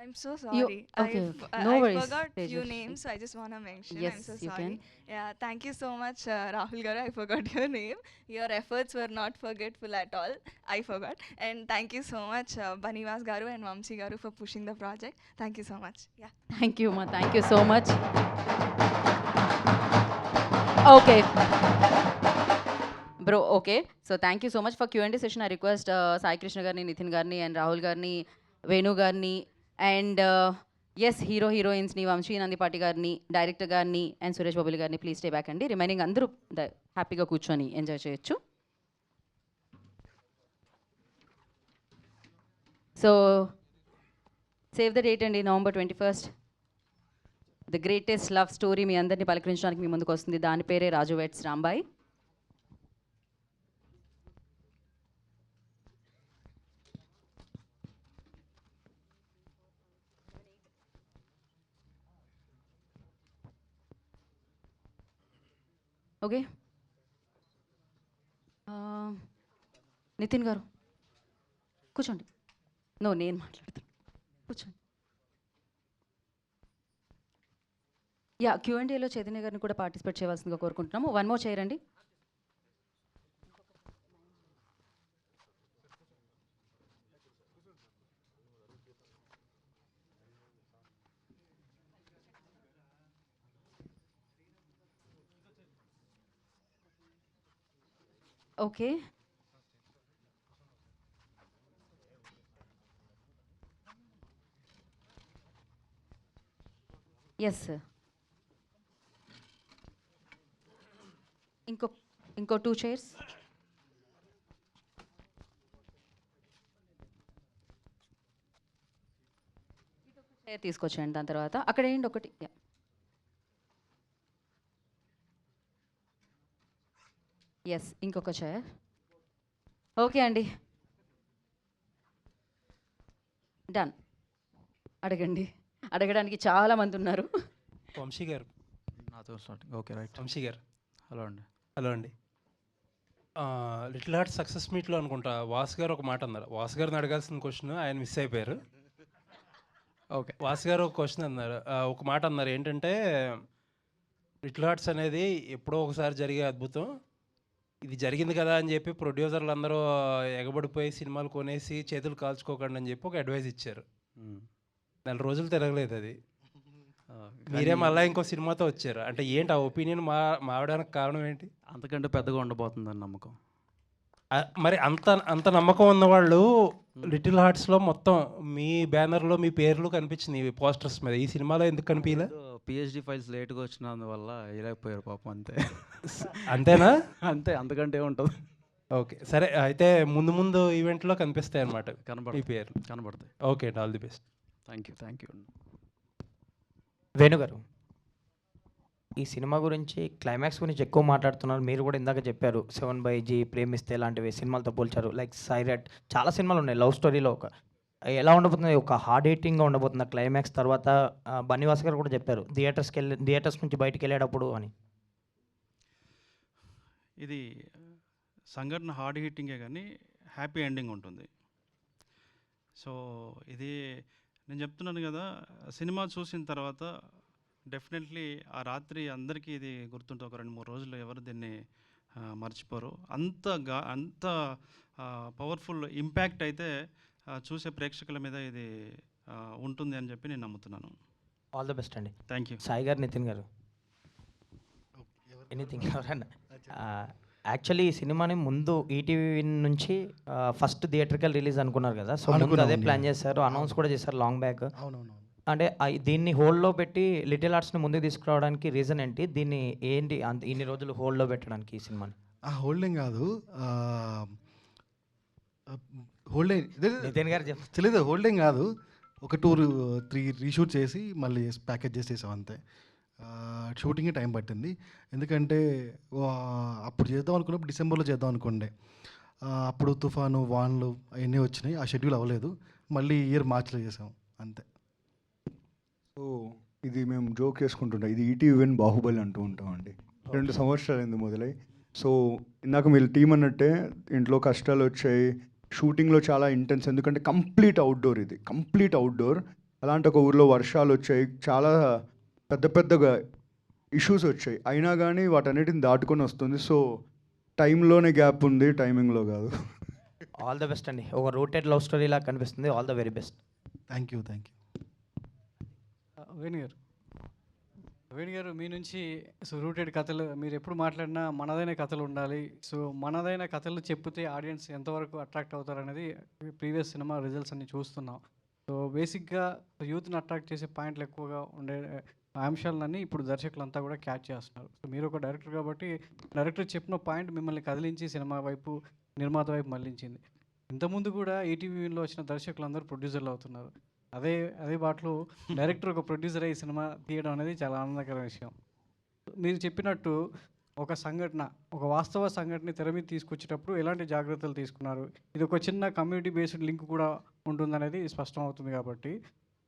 I'm so sorry. Okay, I no worries. forgot few Tejas. names. I just want to mention. Yes, I'm so you sorry. can. Yeah, thank you so much, Rahul Garu. I forgot your name. Your efforts were not forgetful at all. I forgot. And thank you so much, Banivas Garu and Vamsi Garu for pushing the project. Thank you so much. Yeah. Thank you మా, thank you so much. Okay bro, okay. So thank you so much. For Q&A session I request Sai Krishna గారిని, నితిన్ గారిని, అండ్ రాహుల్ గారిని, వేణు గారిని, అండ్ ఎస్ హీరోయిన్స్ని వంశీ నందిపాటి గారిని, డైరెక్టర్ గారిని, అండ్ సురేష్ బాబులి గారిని ప్లీజ్ స్టే బ్యాక్ అండి. రిమైనింగ్ అందరూ హ్యాపీగా కూర్చొని ఎంజాయ్ చేయొచ్చు. సో సేవ్ ద డేట్ అండి, November 21st. The greatest love story మీ అందరినీ పలకరించడానికి మీ ముందుకు వస్తుంది. దాని పేరే రాజు వెడ్స్ రాంబాయ్. ఓకే, నితిన్ గారు కూర్చోండి. నేను మాట్లాడతాను, కూర్చోండి. యా, Q&Aలో చైతన్య గారిని కూడా పార్టిసిపేట్ చేయవలసిందిగా కోరుకుంటున్నాము. వన్ మోర్ చేయరండి. Okay, yes sir. ఇంకో 2 చైర్స్. చైర్ తీసుకొచ్చేయండి. దాని తర్వాత అక్కడ ఏంటి ఒకటి. ఎస్, ఇంకొక చైర్. ఓకే అండి, డన్. అడగడానికి చాలా మంది ఉన్నారు. వంశీ గారు నాతో స్టార్టింగ్. Okay right. వంశీ గారు హలో అండి. లిటిల్ హార్ట్ సక్సెస్ మీట్లో అనుకుంటా వాసు గారు ఒక మాట అన్నారు. వాసు గారిని అడగాల్సిన క్వశ్చన్ ఆయన మిస్ అయిపోయారు. ఓకే, వాసు గారు ఒక క్వశ్చన్ అన్నారు, ఒక మాట అన్నారు. ఏంటంటే లిటిల్ హార్ట్స్ అనేది ఎప్పుడో ఒకసారి జరిగే అద్భుతం, ఇది జరిగింది కదా అని చెప్పి ప్రొడ్యూసర్లు అందరూ ఎగబడిపోయి సినిమాలు కొనేసి చేతులు కాల్చుకోకండి అని చెప్పి ఒక అడ్వైస్ ఇచ్చారు. 4 రోజులు తిరగలేదు అది. మీరే మళ్ళీ ఇంకో సినిమాతో వచ్చారు. అంటే ఏంటి ఆ ఒపీనియన్ మారడానికి కారణం ఏంటి? అంతకంటే పెద్దగా ఉండబోతుందని నమ్మకం. మరి అంత నమ్మకం ఉన్నవాళ్ళు లిటిల్ హార్ట్స్లో మొత్తం మీ బ్యానర్లో మీ పేర్లు కనిపించింది పోస్టర్స్ మీద. ఈ సినిమాలో ఎందుకు కనిపించలే? PhD ఫైల్స్ లేట్గా వచ్చినందువల్ల వేయలేకపోయారు పాపం, అంతే. అంతేనా? అంతే, అంతకంటే ఉంటుంది. ఓకే సరే, అయితే ముందు ఈవెంట్లో కనిపిస్తాయి అన్నమాట కనబడతాయి, ఈ పేర్లు కనబడతాయి. Okay, all the best. Thank you. Venu గారు. ఈ సినిమా గురించి క్లైమాక్స్ గురించి ఎక్కువ మాట్లాడుతున్నారు. మీరు కూడా ఇందాక చెప్పారు 7/G, ప్రేమిస్తే లాంటివి సినిమాలతో పోల్చారు. లైక్ సైరట్ చాలా సినిమాలు ఉన్నాయి లవ్ స్టోరీలో. ఒక ఎలా ఉండబోతుంది, ఒక హార్డ్ హిట్టింగ్గా ఉండబోతుంది క్లైమాక్స్ తర్వాత. బన్నీవాస్ గారు కూడా చెప్పారు థియేటర్స్ నుంచి బయటికి వెళ్ళేటప్పుడు అని. ఇది సంఘటన హార్డ్ హిట్టింగే కానీ హ్యాపీ ఎండింగ్ ఉంటుంది. సో ఇది నేను చెప్తున్నాను కదా, సినిమా చూసిన తర్వాత డెఫినెట్లీ ఆ రాత్రి అందరికీ ఇది గుర్తుంటుంది. ఒక 2-3 రోజులు ఎవరు దీన్ని మర్చిపోరు. అంత పవర్ఫుల్ ఇంపాక్ట్ అయితే చూసే ప్రేక్షకుల మీద ఇది ఉంటుంది అని చెప్పి నేను నమ్ముతున్నాను. ఆల్ ద బెస్ట్ అండి. Thank you. సాయి గారు, నితిన్ గారు, ఎనీథింగ్ ఎవరన్నా. యాక్చువల్లీ ఈ సినిమాని ముందు ఈటీవీ నుంచి ఫస్ట్ థియేటర్కల్ రిలీజ్ అనుకున్నారు కదా, సో ముందు అదే ప్లాన్ చేశారు, అనౌన్స్ కూడా చేశారు లాంగ్ బ్యాక్. అంటే దీన్ని హోల్డ్లో పెట్టి లిటిల్ ఆర్ట్స్ని ముందుకు తీసుకురావడానికి రీజన్ ఏంటి? దీన్ని ఏంటి ఇన్ని రోజులు హోల్డ్లో పెట్టడానికి ఈ సినిమాని? హోల్డింగ్ కాదు, హోల్డింగ్ నితిన్ గారు తెలియదు. హోల్డింగ్ కాదు, ఒక 2-3 రీషూట్ చేసి మళ్ళీ ప్యాకేజ్ చేసేసాం అంతే. షూటింగ్కి టైం పట్టింది, ఎందుకంటే అప్పుడు చేద్దాం అనుకున్నప్పుడు డిసెంబర్లో చేద్దాం అనుకోండి. అప్పుడు తుఫాను, వాన్లు అవన్నీ వచ్చినాయి, ఆ షెడ్యూల్ అవ్వలేదు. మళ్ళీ ఇయర్ మార్చిలో చేసాం అంతే. సో ఇది మేము జోక్ చేసుకుంటుంటాం, ఇది ఈటీవీ విన్ బాహుబలి అంటూ ఉంటామండి. 2 సంవత్సరాలు మొదలై. సో ఇందాక మీరు టీం అన్నట్టే ఇంట్లో కష్టాలు వచ్చాయి, షూటింగ్లో చాలా ఇంటెన్స్, ఎందుకంటే కంప్లీట్ అవుట్డోర్, ఇది కంప్లీట్ అవుట్డోర్. అలాంటి ఒక ఊర్లో వర్షాలు వచ్చాయి, చాలా పెద్దగా ఇష్యూస్ వచ్చాయి, అయినా కానీ వాటన్నిటిని దాటుకొని వస్తుంది. సో టైంలోనే గ్యాప్ ఉంది, టైమింగ్లో కాదు. ఆల్ ద బెస్ట్ అండి. ఒక రూటెడ్ లవ్ స్టోరీ లాగా కనిపిస్తుంది. All the very best. Thank you. Venu గారు, మీ నుంచి రూటెడ్ కథలు మీరు ఎప్పుడు మాట్లాడినా మనదైన కథలు ఉండాలి. సో మనదైన కథలు చెప్తే ఆడియన్స్ ఎంతవరకు అట్రాక్ట్ అవుతారనేది ప్రీవియస్ సినిమా రిజల్ట్స్ అన్ని చూస్తున్నాం. సో బేసిక్గా యూత్ని అట్రాక్ట్ చేసే పాయింట్లు ఎక్కువగా ఉండే అంశాలన్నీ ఇప్పుడు దర్శకులంతా కూడా క్యాచ్ చేస్తున్నారు. సో మీరు ఒక డైరెక్టర్ కాబట్టి డైరెక్టర్ చెప్పిన పాయింట్ మిమ్మల్ని కదిలించి సినిమా వైపు, నిర్మాత వైపు మళ్లించింది. ఇంతకుముందు కూడా ఈటీవీలో వచ్చిన దర్శకులందరూ ప్రొడ్యూసర్లు అవుతున్నారు. అదే బాటలో డైరెక్టర్ ఒక ప్రొడ్యూసర్ అయ్యి సినిమా తీయడం అనేది చాలా ఆనందకర విషయం. మీరు చెప్పినట్టు ఒక సంఘటన, ఒక వాస్తవ సంఘటన తెర మీద తీసుకొచ్చేటప్పుడు ఎలాంటి జాగ్రత్తలు తీసుకున్నారు? ఇది ఒక చిన్న కమ్యూనిటీ బేస్డ్ లింక్ కూడా ఉంటుందనేది స్పష్టం అవుతుంది. కాబట్టి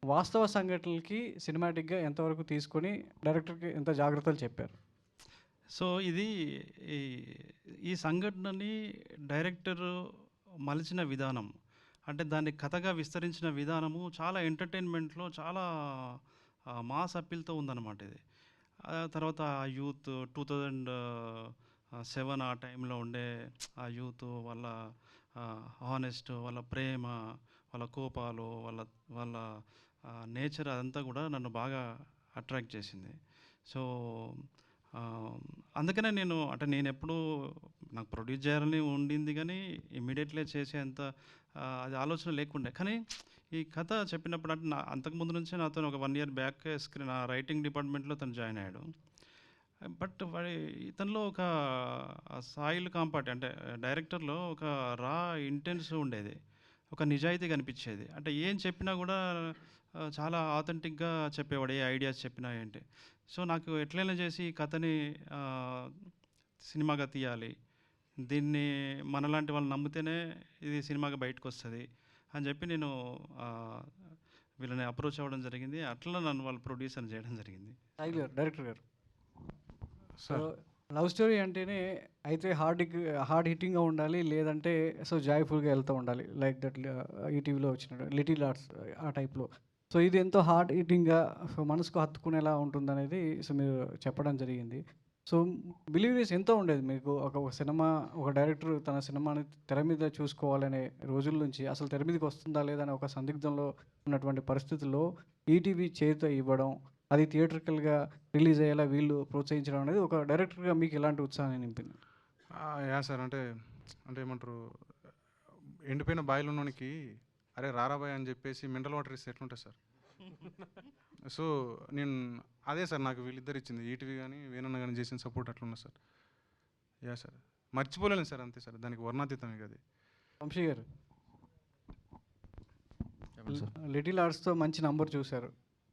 వాస్తవ సంఘటనలకి సినిమాటిక్గా ఎంతవరకు తీసుకొని డైరెక్టర్కి ఎంత జాగ్రత్తలు చెప్పారు? సో ఇది ఈ సంఘటనని డైరెక్టర్ మలిచిన విధానం, అంటే దాన్ని కథగా విస్తరించిన విధానము చాలా ఎంటర్టైన్మెంట్లో చాలా మాస్ అప్పీల్తో ఉందన్నమాట ఇది. తర్వాత ఆ యూత్ 2007 ఆ టైంలో ఉండే ఆ యూత్, వాళ్ళ హానెస్ట్, వాళ్ళ ప్రేమ, వాళ్ళ కోపాలు, వాళ్ళ నేచర్, అదంతా కూడా నన్ను బాగా అట్రాక్ట్ చేసింది. సో అందుకనే నేను ఎప్పుడూ నాకు ప్రొడ్యూస్ చేయాలని ఉండింది, కానీ ఇమ్మీడియట్లీ చేసేంత అది ఆలోచన లేకుండే. కానీ ఈ కథ చెప్పినప్పుడు, అంటే అంతకుముందు నుంచే నాతో ఒక 1 year బ్యాక్ నా రైటింగ్ డిపార్ట్మెంట్లో తను జాయిన్ అయ్యాడు. బట్ ఇతనిలో ఒక సాయిల్ కాంపాటి, అంటే డైరెక్టర్లో ఒక రా ఇంటెన్స్ ఉండేది, ఒక నిజాయితీ కనిపించేది. అంటే ఏం చెప్పినా కూడా చాలా ఆథెంటిక్గా చెప్పేవాడు, ఏ ఐడియాస్ చెప్పినా ఏంటి. సో నాకు ఎట్లయినా చేసి ఈ కథని సినిమాగా తీయాలి, దీన్ని మనలాంటి వాళ్ళు నమ్మితేనే ఇది సినిమాగా బయటకు వస్తుంది అని చెప్పి నేను వీళ్ళని అప్రోచ్ అవ్వడం జరిగింది. అట్లా నన్ను వాళ్ళు ప్రొడ్యూసర్ చేయడం జరిగింది. డైరెక్టర్ గారు, సో లవ్ స్టోరీ అంటేనే అయితే హార్డ్ హిట్టింగ్గా ఉండాలి, లేదంటే సో జాయ్ఫుల్గా వెళ్తూ ఉండాలి. లైక్ దట్ ఈటీవీలో వచ్చిన లిటిల్ ఆర్ట్స్ ఆ టైప్లో. సో ఇది ఎంతో హార్డ్ హిట్టింగ్గా, సో మనసుకు హత్తుకునేలా ఉంటుందనేది సో మీరు చెప్పడం జరిగింది. సో బిలీవ్నెస్ ఎంతో ఉండేది మీకు. ఒక సినిమా, ఒక డైరెక్టర్ తన సినిమాని తెర మీద చూసుకోవాలనే రోజుల నుంచి అసలు తెర మీదకి వస్తుందా లేదా అనే ఒక సందిగ్ధంలో ఉన్నటువంటి పరిస్థితుల్లో ఈటీవీ చేత ఇవ్వడం, అది థియేటర్కల్గా రిలీజ్ అయ్యేలా వీళ్ళు ప్రోత్సహించడం అనేది ఒక డైరెక్టర్గా మీకు ఎలాంటి ఉత్సాహాన్ని నింపింది? సార్, అంటే ఏమంటారు, ఎండిపోయిన బాయిలు ఉన్నోనికి అరే రారాబాయ్ అని చెప్పేసి మినరల్ వాటర్ ఇస్తే ఎట్లుంటుంది సార్? సో నేను అదే సార్ నాకు వీళ్ళిద్దరు ఇచ్చింది, ఈటీవీ కానీ వేణన్న కానీ చేసిన సపోర్ట్ అట్లున్నా సార్. సార్ మర్చిపోలేను సార్, అంతే సార్, దానికి వర్ణాతీతం ఇక అది. వంశీ గారు, లిటిల్ ఆర్ట్స్తో మంచి నంబర్ చూశారు.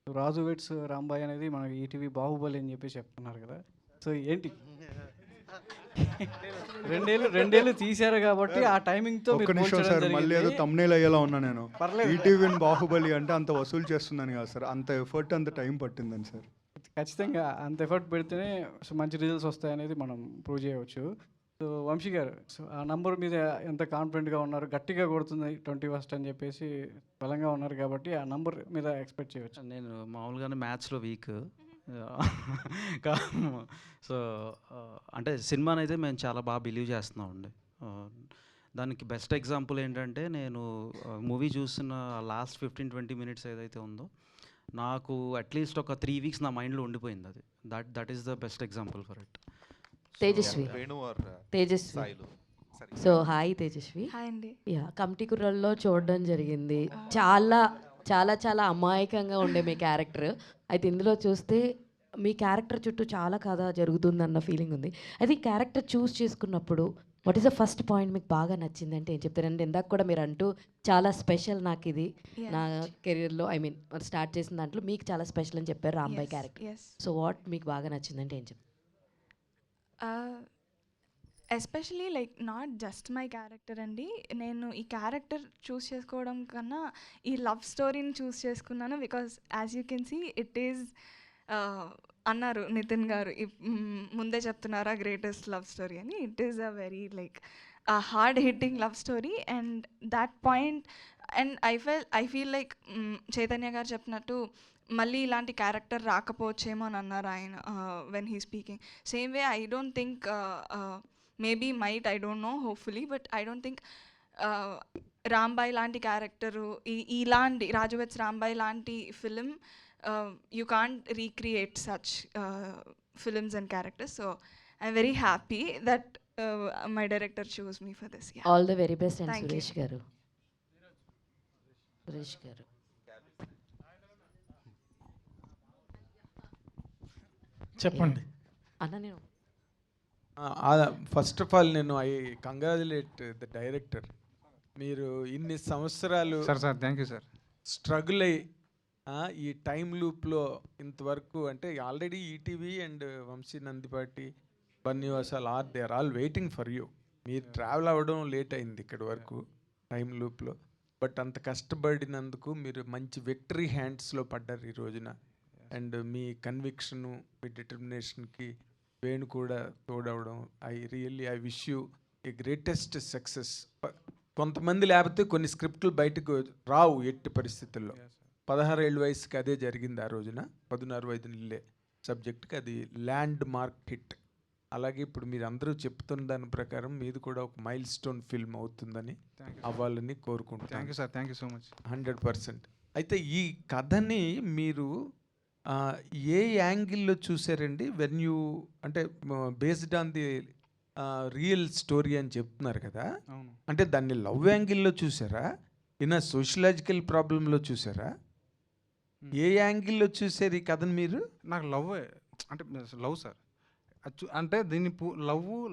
రాజు వెడ్స్ రాంబాయ్ అనేది మనకి ఈటీవీ బాహుబలి అని చెప్పి చెప్తున్నారు కదా. సో ఏంటి రెండేళ్ళు తీశారు కాబట్టి ఆ టైమింగ్తో ఒక్క నిమిషం సార్, మళ్ళీ ఏదో తమ్నేల్ అయ్యేలా ఉన్నా నేను. పర్లేదు. ఈటీవీ బాహుబలి అంటే అంత వసూలు చేస్తుందని కాదు సార్, అంత ఎఫర్ట్ అంత టైం పట్టిందని సార్. ఖచ్చితంగా అంత ఎఫర్ట్ పెడితేనే సో మంచి రిజల్ట్స్ వస్తాయనేది మనం ప్రూవ్ చేయవచ్చు. సో వంశీ గారు, సో ఆ నంబర్ మీద ఎంత కాన్ఫిడెంట్గా ఉన్నారు, గట్టిగా కొడుతుంది 21st అని చెప్పేసి బలంగా ఉన్నారు కాబట్టి ఆ నంబర్ మీద ఎక్స్పెక్ట్ చేయవచ్చు. నేను మామూలుగానే మ్యాథ్స్లో వీక్. సో అంటే సినిమాని అయితే మేము చాలా బాగా బిలీవ్ చేస్తున్నామండి. దానికి బెస్ట్ ఎగ్జాంపుల్ ఏంటంటే నేను మూవీ చూసిన లాస్ట్ 15-20 మినిట్స్ ఏదైతే ఉందో నాకు అట్లీస్ట్ ఒక 3 వీక్స్ నా మైండ్లో ఉండిపోయింది. అది that is the best example for it. Tejaswi. Tejaswi. So hi Tejaswi. Hi అండి. యా, కమిటీ కుర్రల్లో చూడడం జరిగింది. చాలా చాలా చాలా అమాయకంగా ఉండే మీ క్యారెక్టర్. అయితే ఇందులో చూస్తే మీ క్యారెక్టర్ చుట్టూ చాలా కథ జరుగుతుందన్న ఫీలింగ్ ఉంది. అయితే ఈ క్యారెక్టర్ చూస్ చేసుకున్నప్పుడు what is the first point మీకు బాగా నచ్చింది అంటే ఏం చెప్తారంటే, ఇందాక కూడా మీరు అంటూ చాలా స్పెషల్ నాకు ఇది నా కెరీర్లో, ఐ మీన్ స్టార్ట్ చేసిన దాంట్లో మీకు చాలా స్పెషల్ అని చెప్పారు రాంబాయ్ క్యారెక్టర్. సో వాట్ మీకు బాగా నచ్చిందంటే ఏం చెప్తారు? Especially like not just my character అండి. నేను ఈ క్యారెక్టర్ చూస్ చేసుకోవడం కన్నా ఈ లవ్ స్టోరీని చూస్ చేసుకున్నాను. Because as you can see it is అన్నారు నితిన్ గారు, ముందే చెప్తున్నారా గ్రేటెస్ట్ లవ్ స్టోరీ అని. It is a very like hard hitting love story and that point. And I feel like Chaitanya గారు చెప్పినట్టు మళ్ళీ ఇలాంటి క్యారెక్టర్ రాకపోవచ్చేమో అని అన్నారు ఆయన when he speaking. Same way I don't think maybe might, I don't know, hopefully, but I don't think Rambai లాంటి క్యారెక్టరు, ఇలాంటి రాజు వెడ్స్ రాంబాయ్ లాంటి film you can't recreate such films and characters. So I'm very happy that my director chose me for this. Yeah. All the very best. And Thank Suresh you. garu. Suresh garu. చెప్పండి అన్న. నేను ఫస్ట్ ఆఫ్ ఆల్ నేను ఐ కంగ్రాచులేట్ ద డైరెక్టర్. మీరు ఇన్ని సంవత్సరాలు sir thank you sir struggle అయ్యి ఈ టైం లూప్లో ఇంతవరకు, అంటే already ETV and Vamsi Nandipati బన్నివాసాలు they are all waiting for you. మీరు ట్రావెల్ అవ్వడం లేట్ అయింది ఇక్కడి వరకు టైం లూప్లో, బట్ అంత కష్టపడినందుకు మీరు మంచి విక్టరీ హ్యాండ్స్లో పడ్డారు ఈ రోజున. అండ్ మీ కన్విక్షను, మీ డిటర్మినేషన్కి వేణు కూడా తోడవడం, I wish you a greatest success. కొంతమంది లేకపోతే కొన్ని స్క్రిప్ట్లు బయటకు రావు ఎట్టి పరిస్థితుల్లో. 16 ఏళ్ళ వయసుకి అదే జరిగింది ఆ రోజున. 16 నెలలే సబ్జెక్ట్కి అది ల్యాండ్ మార్క్ హిట్. అలాగే ఇప్పుడు మీరు అందరూ చెప్తున్న దాని ప్రకారం మీది కూడా ఒక మైల్ స్టోన్ ఫిల్మ్ అవుతుందని, అవ్వాలని కోరుకుంటున్నాను. Thank you sir, thank you so much. 100%. అయితే ఈ కథని మీరు ఏ యాంగిల్లో చూసారండి? వెన్ యూ, అంటే based on the real story అని చెప్తున్నారు కదా, అంటే దాన్ని లవ్ యాంగిల్లో చూసారా, ఇన్ సోషలాజికల్ ప్రాబ్లంలో చూసారా, ఏ యాంగిల్లో చూసారు ఈ కథను మీరు? నాకు లవ్, అంటే లవ్ సార్, అంటే దీన్ని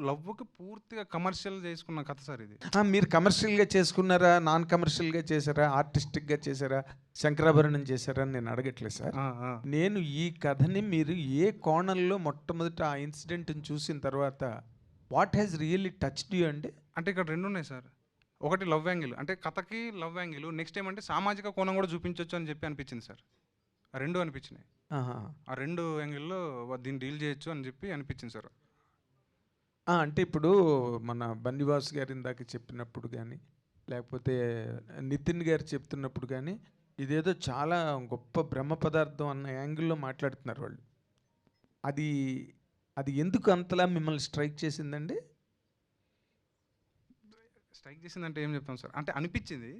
లవ్కి పూర్తిగా కమర్షియల్ చేసుకున్న కథ సార్ ఇది. మీరు కమర్షియల్గా చేసుకున్నారా, నాన్ కమర్షియల్గా చేశారా, ఆర్టిస్టిక్గా చేశారా, శంకరాభరణం చేశారా అని నేను అడగట్లేదు సార్. నేను ఈ కథని మీరు ఏ కోణంలో మొట్టమొదట ఆ ఇన్సిడెంట్ని చూసిన తర్వాత what has really touched you అండి? అంటే ఇక్కడ రెండు ఉన్నాయి సార్. ఒకటి లవ్ యాంగిల్, అంటే కథకి లవ్ యాంగిల్, నెక్స్ట్ ఏమంటే సామాజిక కోణం కూడా చూపించవచ్చు అని చెప్పి అనిపించింది సార్. ఆ రెండు అనిపించినాయి. ఆ రెండు యాంగిల్లో దీన్ని డీల్ చేయొచ్చు అని చెప్పి అనిపించింది సార్. అంటే ఇప్పుడు మన బన్నివాస్ గారు ఇందాక చెప్పినప్పుడు కానీ, లేకపోతే నితిన్ గారు చెప్తున్నప్పుడు కానీ, ఇదేదో చాలా గొప్ప బ్రహ్మ పదార్థం అన్న యాంగిల్లో మాట్లాడుతున్నారు వాళ్ళు. అది ఎందుకు అంతలా మిమ్మల్ని స్ట్రైక్ చేసిందండి? స్ట్రైక్ చేసిందంటే ఏం చెప్తాం సార్, అంటే అనిపించింది,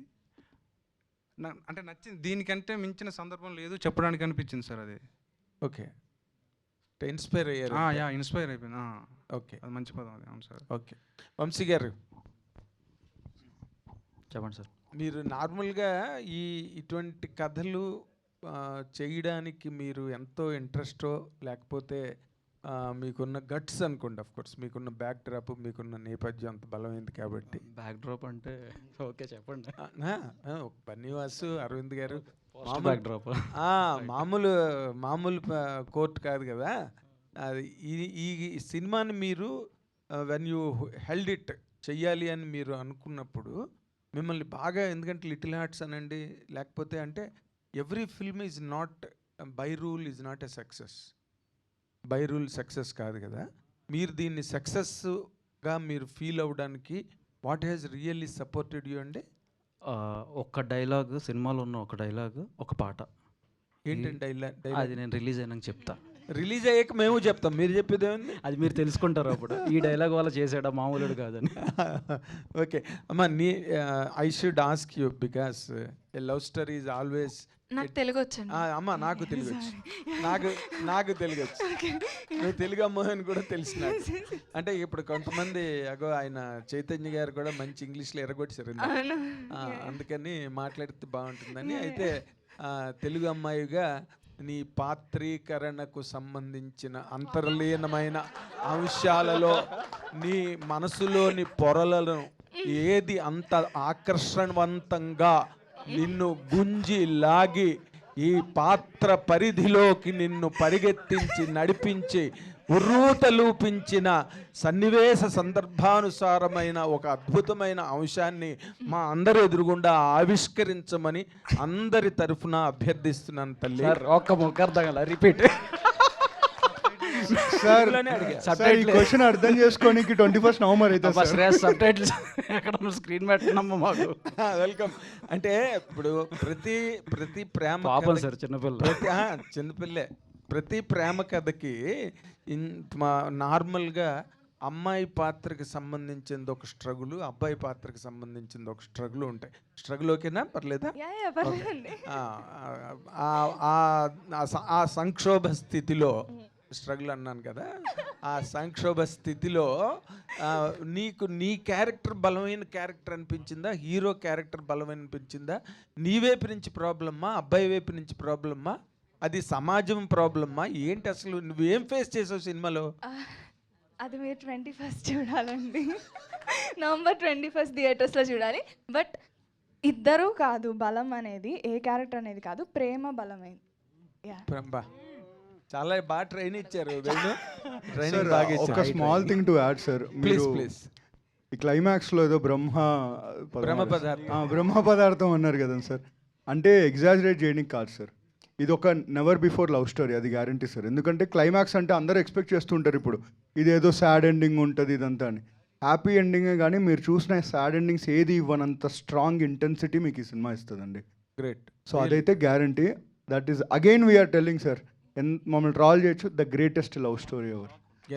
అంటే నచ్చింది. దీనికంటే మించిన సందర్భం లేదు చెప్పడానికి అనిపించింది సార్. అది ఓకే, ఇన్స్పైర్ అయ్యారు. ఇన్స్పైర్ అయిపోయింది. ఓకే, అది మంచి పదం అది. అవును సార్. ఓకే, వంశీ గారు చెప్పండి సార్. మీరు నార్మల్గా ఇటువంటి కథలు చేయడానికి మీరు ఎంతో ఇంట్రెస్టో, లేకపోతే మీకున్న గట్స్ అనుకోండి, ఆఫ్ కోర్స్ మీకున్న బ్యాక్ డ్రాప్, మీకున్న నేపథ్యం అంత బలమైంది కాబట్టి. బ్యాక్ డ్రాప్ అంటే ఓకే చెప్పండి. బన్నివాసు, అరవింద్ గారు backdrop. మామూలు కోర్ట్ కాదు కదా అది. ఈ సినిమాని మీరు వెన్ యూ హెల్డ్ ఇట్ చెయ్యాలి అని మీరు అనుకున్నప్పుడు మిమ్మల్ని బాగా, ఎందుకంటే లిటిల్ హార్ట్స్ అనండి, లేకపోతే అంటే every film is not by rule is not a success. By rule success కాదు కదా. మీరు దీన్ని సక్సెస్గా మీరు ఫీల్ అవ్వడానికి what has really supported you అండి? ఒక డైలాగ్, సినిమాలో ఉన్న ఒక డైలాగ్, ఒక పాట. ఏంటంటే డైలాగ్? అది నేను రిలీజ్ అయినాక చెప్తా. రిలీజ్ అయ్యాక మేము చెప్తాం, మీరు చెప్పేది ఏముంది? అది మీరు తెలుసుకుంటారు అప్పుడు. ఈ డైలాగ్ వల్ల చేసాడా మామూలుడు కాదని. ఓకే అమ్మా, I should ask you because a love story is always. నాకు తెలుగు వచ్చండి. అమ్మ నాకు తెలుగు వచ్చు, నాకు తెలుగు వచ్చు. నువ్వు తెలుగు అమ్మ అని కూడా తెలుసు నాకు. అంటే ఇప్పుడు కొంతమంది ఆయన చైతన్య గారు కూడా మంచి ఇంగ్లీష్లో ఎరగొచ్చారు, అందుకని మాట్లాడితే బాగుంటుందని. అయితే తెలుగు అమ్మాయిగా నీ పాత్రీకరణకు సంబంధించిన అంతర్లీనమైన అంశాలలో నీ మనసులోని పొరలను ఏది అంత ఆకర్షణవంతంగా నిన్ను గుంజి లాగి ఈ పాత్ర పరిధిలోకి నిన్ను పరిగెత్తించి నడిపించి ఉర్రూతలూపించిన సన్నివేశ సందర్భానుసారమైన ఒక అద్భుతమైన అంశాన్ని మా అందరి ఎదురుగుండా ఆవిష్కరించమని అందరి తరఫున అభ్యర్థిస్తున్నాను తల్లి. ఒక్క ముఖార్థం రిపీట్ సార్. ఈ క్వశ్చన్ అర్థం చేసుకోనికి 21 నవంబర్ అయితే స్క్రీన్ పెట్టినమ్మ మాకు వెల్కమ్. అంటే ఇప్పుడు ప్రతి ప్రేమ సార్ చిన్నపిల్లే ప్రతి ప్రేమ కథకి నార్మల్గా అమ్మాయి పాత్రకి సంబంధించింది ఒక స్ట్రగుల్, అబ్బాయి పాత్రకి సంబంధించింది ఒక స్ట్రగుల్ ఉంటాయి. స్ట్రగుల్ ఓకేనా? పర్లేదా? ఆ సంక్షోభ స్థితిలో, స్ట్రగుల్ అన్నాను కదా, ఆ సంక్షోభ స్థితిలో నీకు నీ క్యారెక్టర్ బలమైన క్యారెక్టర్ అనిపించిందా, హీరో క్యారెక్టర్ బలమైన అనిపించిందా? నీ వైపు నుంచి ప్రాబ్లమ్మా, అబ్బాయి వైపు నుంచి ప్రాబ్లమ్మా, అది సమాజం ప్రాబ్లమ్మా, ఏంటి అసలు నువ్వేం ఫేస్ చేసావు సినిమాలో? అది మీరు 21st చూడాలండి. నవంబర్ 21st థియేటర్స్లో చూడాలి. బట్ ఇద్దరూ కాదు బలం అనేది, ఏ క్యారెక్టర్ అనేది కాదు, ప్రేమ బలమైంది. చాలా బాగా ట్రైన్ ఇచ్చారు. ఒక small thing to add sir, please. ఈ క్లైమాక్స్లో ఏదో బ్రహ్మ పదార్థం అన్నారు కదా సార్, అంటే ఎగ్జాజరేట్ చేయడానికి కాదు సార్, ఇది ఒక నెవర్ బిఫోర్ లవ్ స్టోరీ, అది గ్యారంటీ సార్. ఎందుకంటే క్లైమాక్స్ అంటే అందరూ ఎక్స్పెక్ట్ చేస్తుంటారు ఇప్పుడు ఇదేదో సాడ్ ఎండింగ్ ఉంటుంది ఇదంతా అని. హ్యాపీ ఎండింగే కానీ మీరు చూసిన సాడ్ ఎండింగ్స్ ఏది ఇవ్వనంత స్ట్రాంగ్ ఇంటెన్సిటీ మీకు ఈ సినిమా ఇస్తుందండి. గ్రేట్. సో అదైతే guarantee. That is again we're telling sir, మమ్మల్ని ట్రాల్ చేయొచ్చు, the greatest love story ever.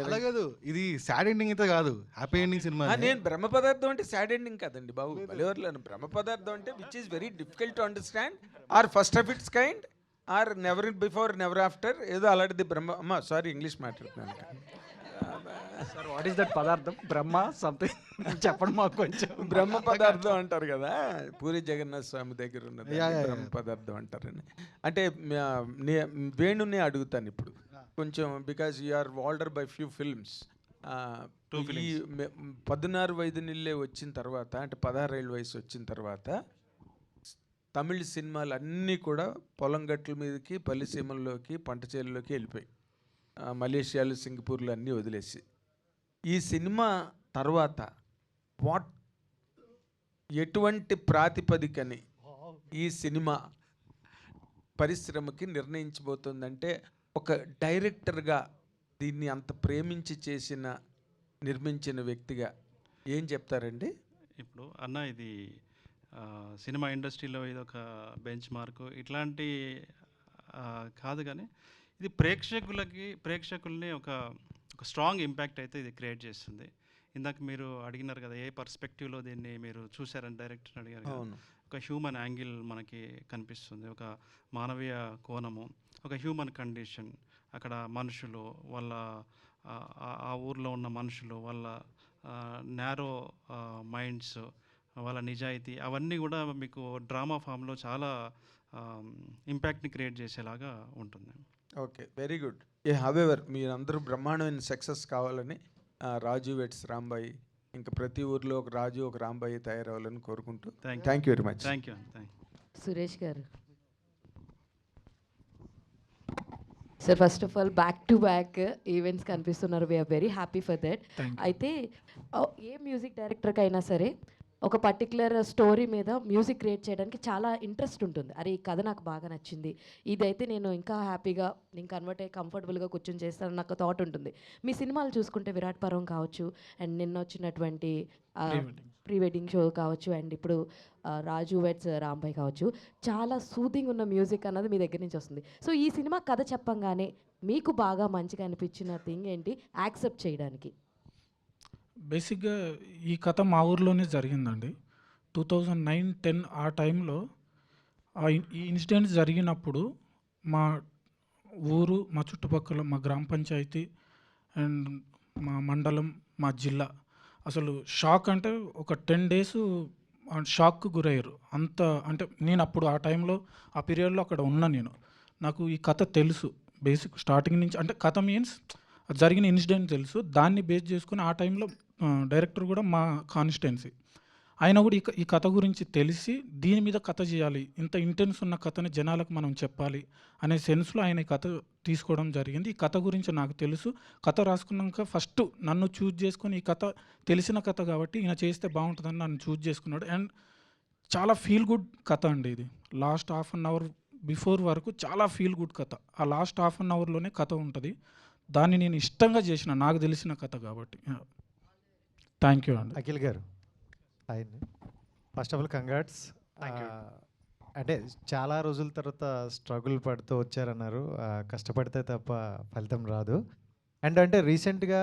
అలా కాదు, ఇది సాడ్ ఎండింగ్ అయితే కాదు, హ్యాపీ ఎండింగ్ సినిమా. నేను బ్రహ్మ పదార్థం అంటే సాడ్ ఎండింగ్ కదండి బాబు, బలివర్లను. బ్రహ్మ పదార్థం అంటే which is very difficult to understand, or first of its kind, or never before never after, ఏదో అలాంటిది బ్రహ్మ. సారీ ఇంగ్లీష్ మాట్లాడుతున్నాను సార్. వాట్ ఈస్ దట్ పదార్థం? బ్రహ్మ సంథింగ్ చెప్పండి మాకు కొంచెం. బ్రహ్మ పదార్థం అంటారు కదా, పూరి జగన్నాథ్ స్వామి దగ్గర ఉన్నది బ్రహ్మ పదార్థం అంటారని. అంటే వేణుని అడుగుతాను ఇప్పుడు కొంచెం, because you are older by few films. ఈ 16 వయదునిల్లే వచ్చిన తర్వాత, అంటే 16 ఏళ్ళ వయసు వచ్చిన తర్వాత తమిళ సినిమాలు అన్నీ కూడా పొలం గట్ల మీదకి, పల్లిసీమల్లోకి, పంట చేలలోకి వెళ్ళిపోయి, మలేషియాలు, సింగపూర్లు అన్నీ వదిలేసి, ఈ సినిమా తర్వాత ఎటువంటి ప్రాతిపదికని ఈ సినిమా పరిశ్రమకి నిర్ణయించబోతుందంటే, ఒక డైరెక్టర్గా దీన్ని అంత ప్రేమించి నిర్మించిన వ్యక్తిగా ఏం చెప్తారండి? ఇప్పుడు అన్న ఇది సినిమా ఇండస్ట్రీలో ఇది ఒక బెంచ్ మార్క్ ఇట్లాంటి కాదు, కానీ ఇది ప్రేక్షకుల్ని ఒక స్ట్రాంగ్ ఇంపాక్ట్ అయితే ఇది క్రియేట్ చేస్తుంది. ఇందాక మీరు అడిగినారు కదా, ఏ పర్స్పెక్టివ్లో దీన్ని మీరు చూసారని డైరెక్టర్ అడిగారు కదా. ఒక హ్యూమన్ యాంగిల్ మనకి కనిపిస్తుంది, ఒక మానవీయ కోణము, ఒక హ్యూమన్ కండిషన్, అక్కడ మనుషులు, వాళ్ళ ఆ ఊర్లో ఉన్న మనుషులు, వాళ్ళ నేరో మైండ్స్, వాళ్ళ నిజాయితీ, అవన్నీ కూడా మీకు డ్రామా ఫామ్లో చాలా ఇంపాక్ట్ని క్రియేట్ చేసేలాగా ఉంటుంది. Okay, very good. హవెవర్ మీరందరూ బ్రహ్మాండమైన సక్సెస్ కావాలని రాజు వెట్స్ రాంబాయి, ఇంకా ప్రతి ఊర్లో ఒక రాజు, ఒక రాంబాయి తయారవ్వాలని కోరుకుంటూ thank you very much. Thank you. Suresh garu. Sir first of all back to back events కనిపిస్తున్నారు, we are very happy for that. Thank you. అయితే ఏ మ్యూజిక్ డైరెక్టర్కి అయినా సరే ఒక పర్టికులర్ స్టోరీ మీద మ్యూజిక్ క్రియేట్ చేయడానికి చాలా ఇంట్రెస్ట్ ఉంటుంది. అరే ఈ కథ నాకు బాగా నచ్చింది, ఇదైతే నేను ఇంకా హ్యాపీగా నేను కన్వర్ట్ అయ్యి కంఫర్టబుల్గా కూర్చొని చేస్తానని నాకు థాట్ ఉంటుంది. మీ సినిమాలు చూసుకుంటే విరాట్ పర్వం కావచ్చు, అండ్ నిన్న వచ్చినటువంటి ప్రీ వెడ్డింగ్ షో కావచ్చు, అండ్ ఇప్పుడు రాజు వెడ్స్ రాంబాయ్ కావచ్చు, చాలా సూదింగ్ ఉన్న మ్యూజిక్ అన్నది మీ దగ్గర నుంచి వస్తుంది. సో ఈ సినిమా కథ చెప్పంగానే మీకు బాగా మంచిగా అనిపించిన థింగ్ ఏంటి యాక్సెప్ట్ చేయడానికి? బేసిక్గా ఈ కథ మా ఊర్లోనే జరిగిందండి. 2009-10 ఆ టైంలో ఈ ఇన్సిడెంట్ జరిగినప్పుడు మా ఊరు, మా చుట్టుపక్కల, మా గ్రామ పంచాయతీ అండ్ మా మండలం, మా జిల్లా అసలు షాక్, అంటే ఒక 10 days షాక్కు గురయ్యారు. అంత అంటే నేను అప్పుడు ఆ టైంలో ఆ పీరియడ్లో అక్కడ ఉన్నా. నాకు ఈ కథ తెలుసు బేసిక్ స్టార్టింగ్ నుంచి, అంటే కథ మీన్స్ జరిగిన ఇన్సిడెంట్ తెలుసు. దాన్ని బేస్ చేసుకుని ఆ టైంలో డైరెక్టర్ కూడా మా కాన్స్టిట్యున్సీ, ఆయన కూడా ఈ కథ గురించి తెలిసి దీని మీద కథ చేయాలి, ఇంత ఇంటెన్స్ ఉన్న కథని జనాలకు మనం చెప్పాలి అనే సెన్స్లో ఆయన ఈ కథ తీసుకోవడం జరిగింది. ఈ కథ గురించి నాకు తెలుసు. కథ రాసుకున్నాక ఫస్ట్ నన్ను చూజ్ చేసుకొని, ఈ కథ తెలిసిన కథ కాబట్టి ఈయన చేస్తే బాగుంటుందని నన్ను చూజ్ చేసుకున్నాడు. అండ్ చాలా ఫీల్ గుడ్ కథ అండి ఇది. Last half an hour before వరకు చాలా ఫీల్ గుడ్ కథ. ఆ లాస్ట్ హాఫ్ అన్ అవర్లోనే కథ ఉంటుంది. దాన్ని నేను ఇష్టంగా చేసిన, నాకు తెలిసిన కథ కాబట్టి. థ్యాంక్ యూ అండి. అఖిల్ గారు హాయ్ అండి. First of all congrats. అంటే చాలా రోజుల తర్వాత స్ట్రగుల్ పడుతూ వచ్చారన్నారు. కష్టపడితే తప్ప ఫలితం రాదు. అండ్ అంటే రీసెంట్గా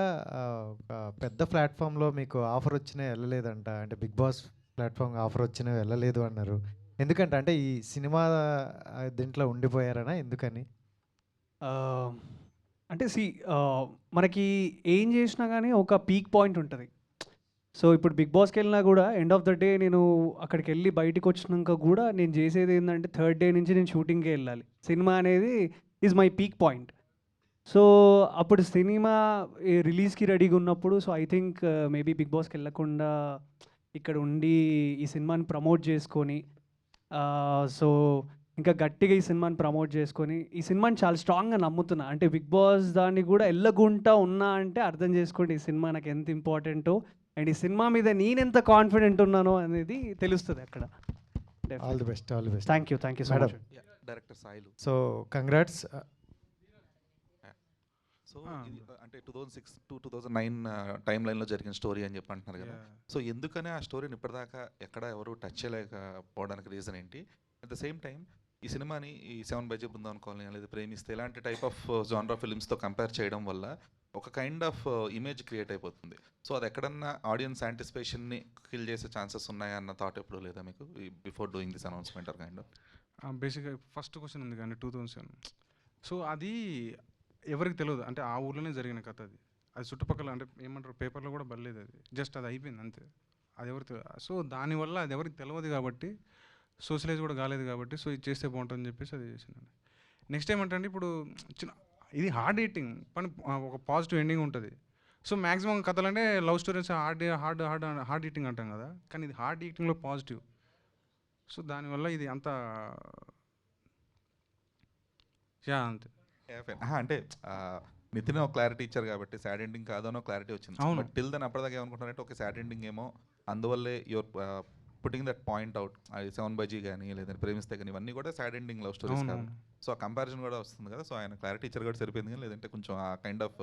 పెద్ద ప్లాట్ఫామ్లో మీకు ఆఫర్ వచ్చినా వెళ్ళలేదంట, అంటే బిగ్ బాస్ ప్లాట్ఫామ్ ఆఫర్ వచ్చినా వెళ్ళలేదు అన్నారు. ఎందుకంటే అంటే ఈ సినిమా దీంట్లో ఉండిపోయారనా, ఎందుకని? అంటే మనకి ఏం చేసినా కానీ ఒక పీక్ పాయింట్ ఉంటుంది. సో ఇప్పుడు బిగ్ బాస్కి వెళ్ళినా కూడా ఎండ్ ఆఫ్ ద డే నేను అక్కడికి వెళ్ళి బయటకు వచ్చినాక కూడా నేను చేసేది ఏంటంటే 3rd day నుంచి నేను షూటింగ్కి వెళ్ళాలి. సినిమా అనేది is my peak point. So అప్పుడు సినిమా రిలీజ్కి రెడీగా ఉన్నప్పుడు, so I think maybe big బాస్కి వెళ్ళకుండా ఇక్కడ ఉండి ఈ సినిమాని ప్రమోట్ చేసుకొని, సో ఇంకా గట్టిగా ఈ సినిమాని ప్రమోట్ చేసుకొని ఈ సినిమాని చాలా స్ట్రాంగ్గా నమ్ముతున్నా. అంటే బిగ్ బాస్ దాన్ని కూడా వెళ్ళకుండా ఉన్నా అంటే అర్థం చేసుకోండి ఈ సినిమా నాకు ఎంత ఇంపార్టెంటో, అండ్ ఈ సినిమా మీద నేను ఎంత కాన్ఫిడెంట్ ఉన్నానో అనేది తెలుస్తుంది అక్కడ. All the best, all the best. Thank you so much. Director Sailu. So congrats. So అంటే 2006 to 2009 టైం లైన్లో జరిగిన స్టోరీ అని చెప్పి అంటున్నారు కదా. సో ఎందుకనే ఆ స్టోరీని ఇప్పటిదాకా ఎక్కడ ఎవరు టచ్ చేయలేకపోవడానికి రీజన్ ఏంటి? అట్ ద సేమ్ టైం ఈ సినిమాని ఈ 7 బృందావన్ కాలనీ లేదా ప్రేమిస్తే ఇలాంటి టైప్ ఆఫ్ జానరా ఫిల్మ్స్తో కంపేర్ చేయడం వల్ల ఒక కైండ్ ఆఫ్ ఇమేజ్ క్రియేట్ అయిపోతుంది. సో అది ఎక్కడన్నా ఆడియన్స్ యాంటిసిపేషన్ని కిల్ చేసే ఛాన్సెస్ ఉన్నాయా అన్న థాట్ ఎప్పుడు లేదా మీకు before doing this announcement or kind of? బేసిక్గా ఫస్ట్ క్వశ్చన్ ఉంది కానీ 2007. సో అది ఎవరికి తెలియదు, అంటే ఆ ఊర్లోనే జరిగిన కథ అది. అది చుట్టుపక్కల అంటే ఏమంటారు పేపర్లో కూడా బలేదు, అది జస్ట్ అది అయిపోయింది అంతే. అది ఎవరికి తెలియదు. సో దానివల్ల అది ఎవరికి తెలియదు కాబట్టి, సోషలైజ్ కూడా కాలేదు కాబట్టి, సో ఇది చేస్తే బాగుంటుందని చెప్పేసి అది చేసిందండి. నెక్స్ట్ ఏమంటే ఇప్పుడు ఇది హార్డ్ ఈటింగ్ కానీ ఒక పాజిటివ్ ఎండింగ్ ఉంటుంది. సో మ్యాక్సిమం కథలు అంటే లవ్ స్టోరీస్ హార్డ్ ఈటింగ్ అంటాం కదా, కానీ ఇది హార్డ్ ఈటింగ్లో పాజిటివ్. సో దానివల్ల ఇది అంత అంతే. అంటే నితిన్ ఒక క్లారిటీ ఇచ్చారు కాబట్టి సాడ్ ఎండింగ్ కాదనో క్లారిటీ వచ్చింది. బట్ టిల్ దెన్ అప్పటిదాకా ఏమనుకుంటారంటే ఒక సాడ్ ఎండింగ్ ఏమో, అందువల్లే your putting that point out. అది 7 కానీ లేదంటే ప్రేమిస్తే కానీ ఇవన్నీ కూడా సాడ్ ఎండింగ్ లవ్ స్టోరీస్ కాదు. సో ఆ కంపారిజన్ కూడా వస్తుంది కదా. సో ఆయన క్లారిటీ ఇచ్చారు కూడా సరిపోయింది కానీ, లేదంటే కొంచెం ఆ కైండ్ ఆఫ్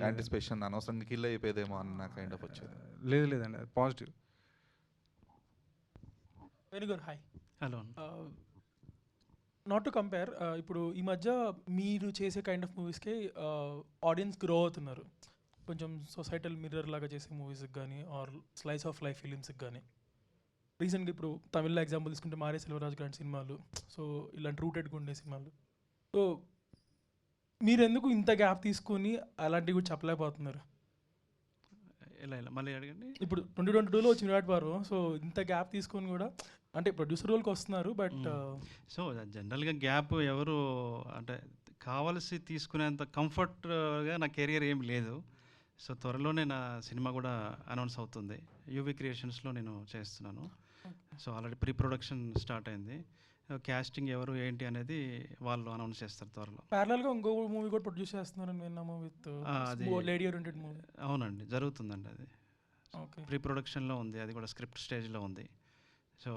యాంటిసిపేషన్ అనవసరంగా కిల్ అయిపోయేదేమో అన్న కైండ్ ఆఫ్ వచ్చేది. లేదండి, అది positive. Very good. Hi. Hello. Not to compare, ఇప్పుడు ఈ మధ్య మీరు చేసే కైండ్ ఆఫ్ మూవీస్కి ఆడియన్స్ గ్రో అవుతున్నారు. కొంచెం సొసైటల్ మిర్రర్ లాగా చేసే మూవీస్కి కానీ ఆర్ స్లైస్ ఆఫ్ లైఫ్ ఫిలిమ్స్కి కానీ. రీసెంట్గా ఇప్పుడు తమిళ్లో ఎగ్జాంపుల్ తీసుకుంటే మారే సెల్వరాజ్ లాంటి సినిమాలు, సో ఇలాంటి రూటెడ్గా ఉండే సినిమాలు. సో మీరు ఎందుకు ఇంత గ్యాప్ తీసుకొని అలాంటివి కూడా చెప్పలేకపోతున్నారు? ఇలా మళ్ళీ అడగండి. ఇప్పుడు 2022లో వచ్చిన విరాట్ పర్వం, సో ఇంత గ్యాప్ తీసుకొని కూడా అంటే ప్రొడ్యూసర్ రోల్కి వస్తున్నారు, బట్ సో జనరల్గా గ్యాప్ ఎవరు అంటే కావాల్సి తీసుకునేంత కంఫర్ట్గా నా కెరియర్ ఏం లేదు. సో త్వరలోనే నా సినిమా కూడా అనౌన్స్ అవుతుంది. యూవీ క్రియేషన్స్లో నేను చేస్తున్నాను. So already pre production start అయింది. క్యాస్టింగ్ ఎవరు ఏంటి అనేది వాళ్ళు అనౌన్స్ చేస్తారు త్వరలో. ప్యారలల్గా ఇంకో మూవీ కూడా ప్రొడ్యూస్ చేస్తున్నారని విన్నాము విత్ అది లేడీ ఓరియంటెడ్ మూవీ. అవునండి, జరుగుతుందండి. అది ఓకే. ప్రీ ప్రొడక్షన్లో ఉంది, అది కూడా స్క్రిప్ట్ స్టేజ్లో ఉంది. సో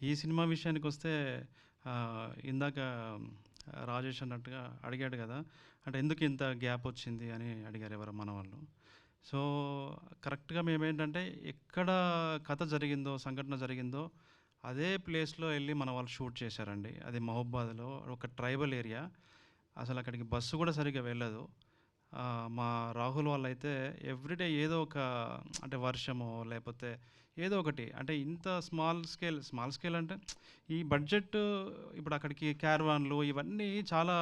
ఈ సినిమా విషయానికి వస్తే ఇందాక రాజేష్ అన్నట్టుగా అడిగాడు కదా, అంటే ఎందుకు ఇంత గ్యాప్ వచ్చింది అని అడిగారు ఎవరు మన వాళ్ళు. సో కరెక్ట్గా మేమేంటంటే ఎక్కడ కథ జరిగిందో, సంఘటన జరిగిందో అదే ప్లేస్లో వెళ్ళి మన వాళ్ళు షూట్ చేశారండి. అది మహబూబాద్లో ఒక ట్రైబల్ ఏరియా. అసలు అక్కడికి బస్సు కూడా సరిగ్గా వెళ్ళదు. మా రాహుల్ వాళ్ళు అయితే ఎవ్రీడే ఏదో ఒక, అంటే వర్షమో లేకపోతే ఏదో ఒకటి, అంటే ఇంత స్మాల్ స్కేల్ అంటే ఈ బడ్జెట్ ఇప్పుడు అక్కడికి క్యారవాన్లు ఇవన్నీ చాలా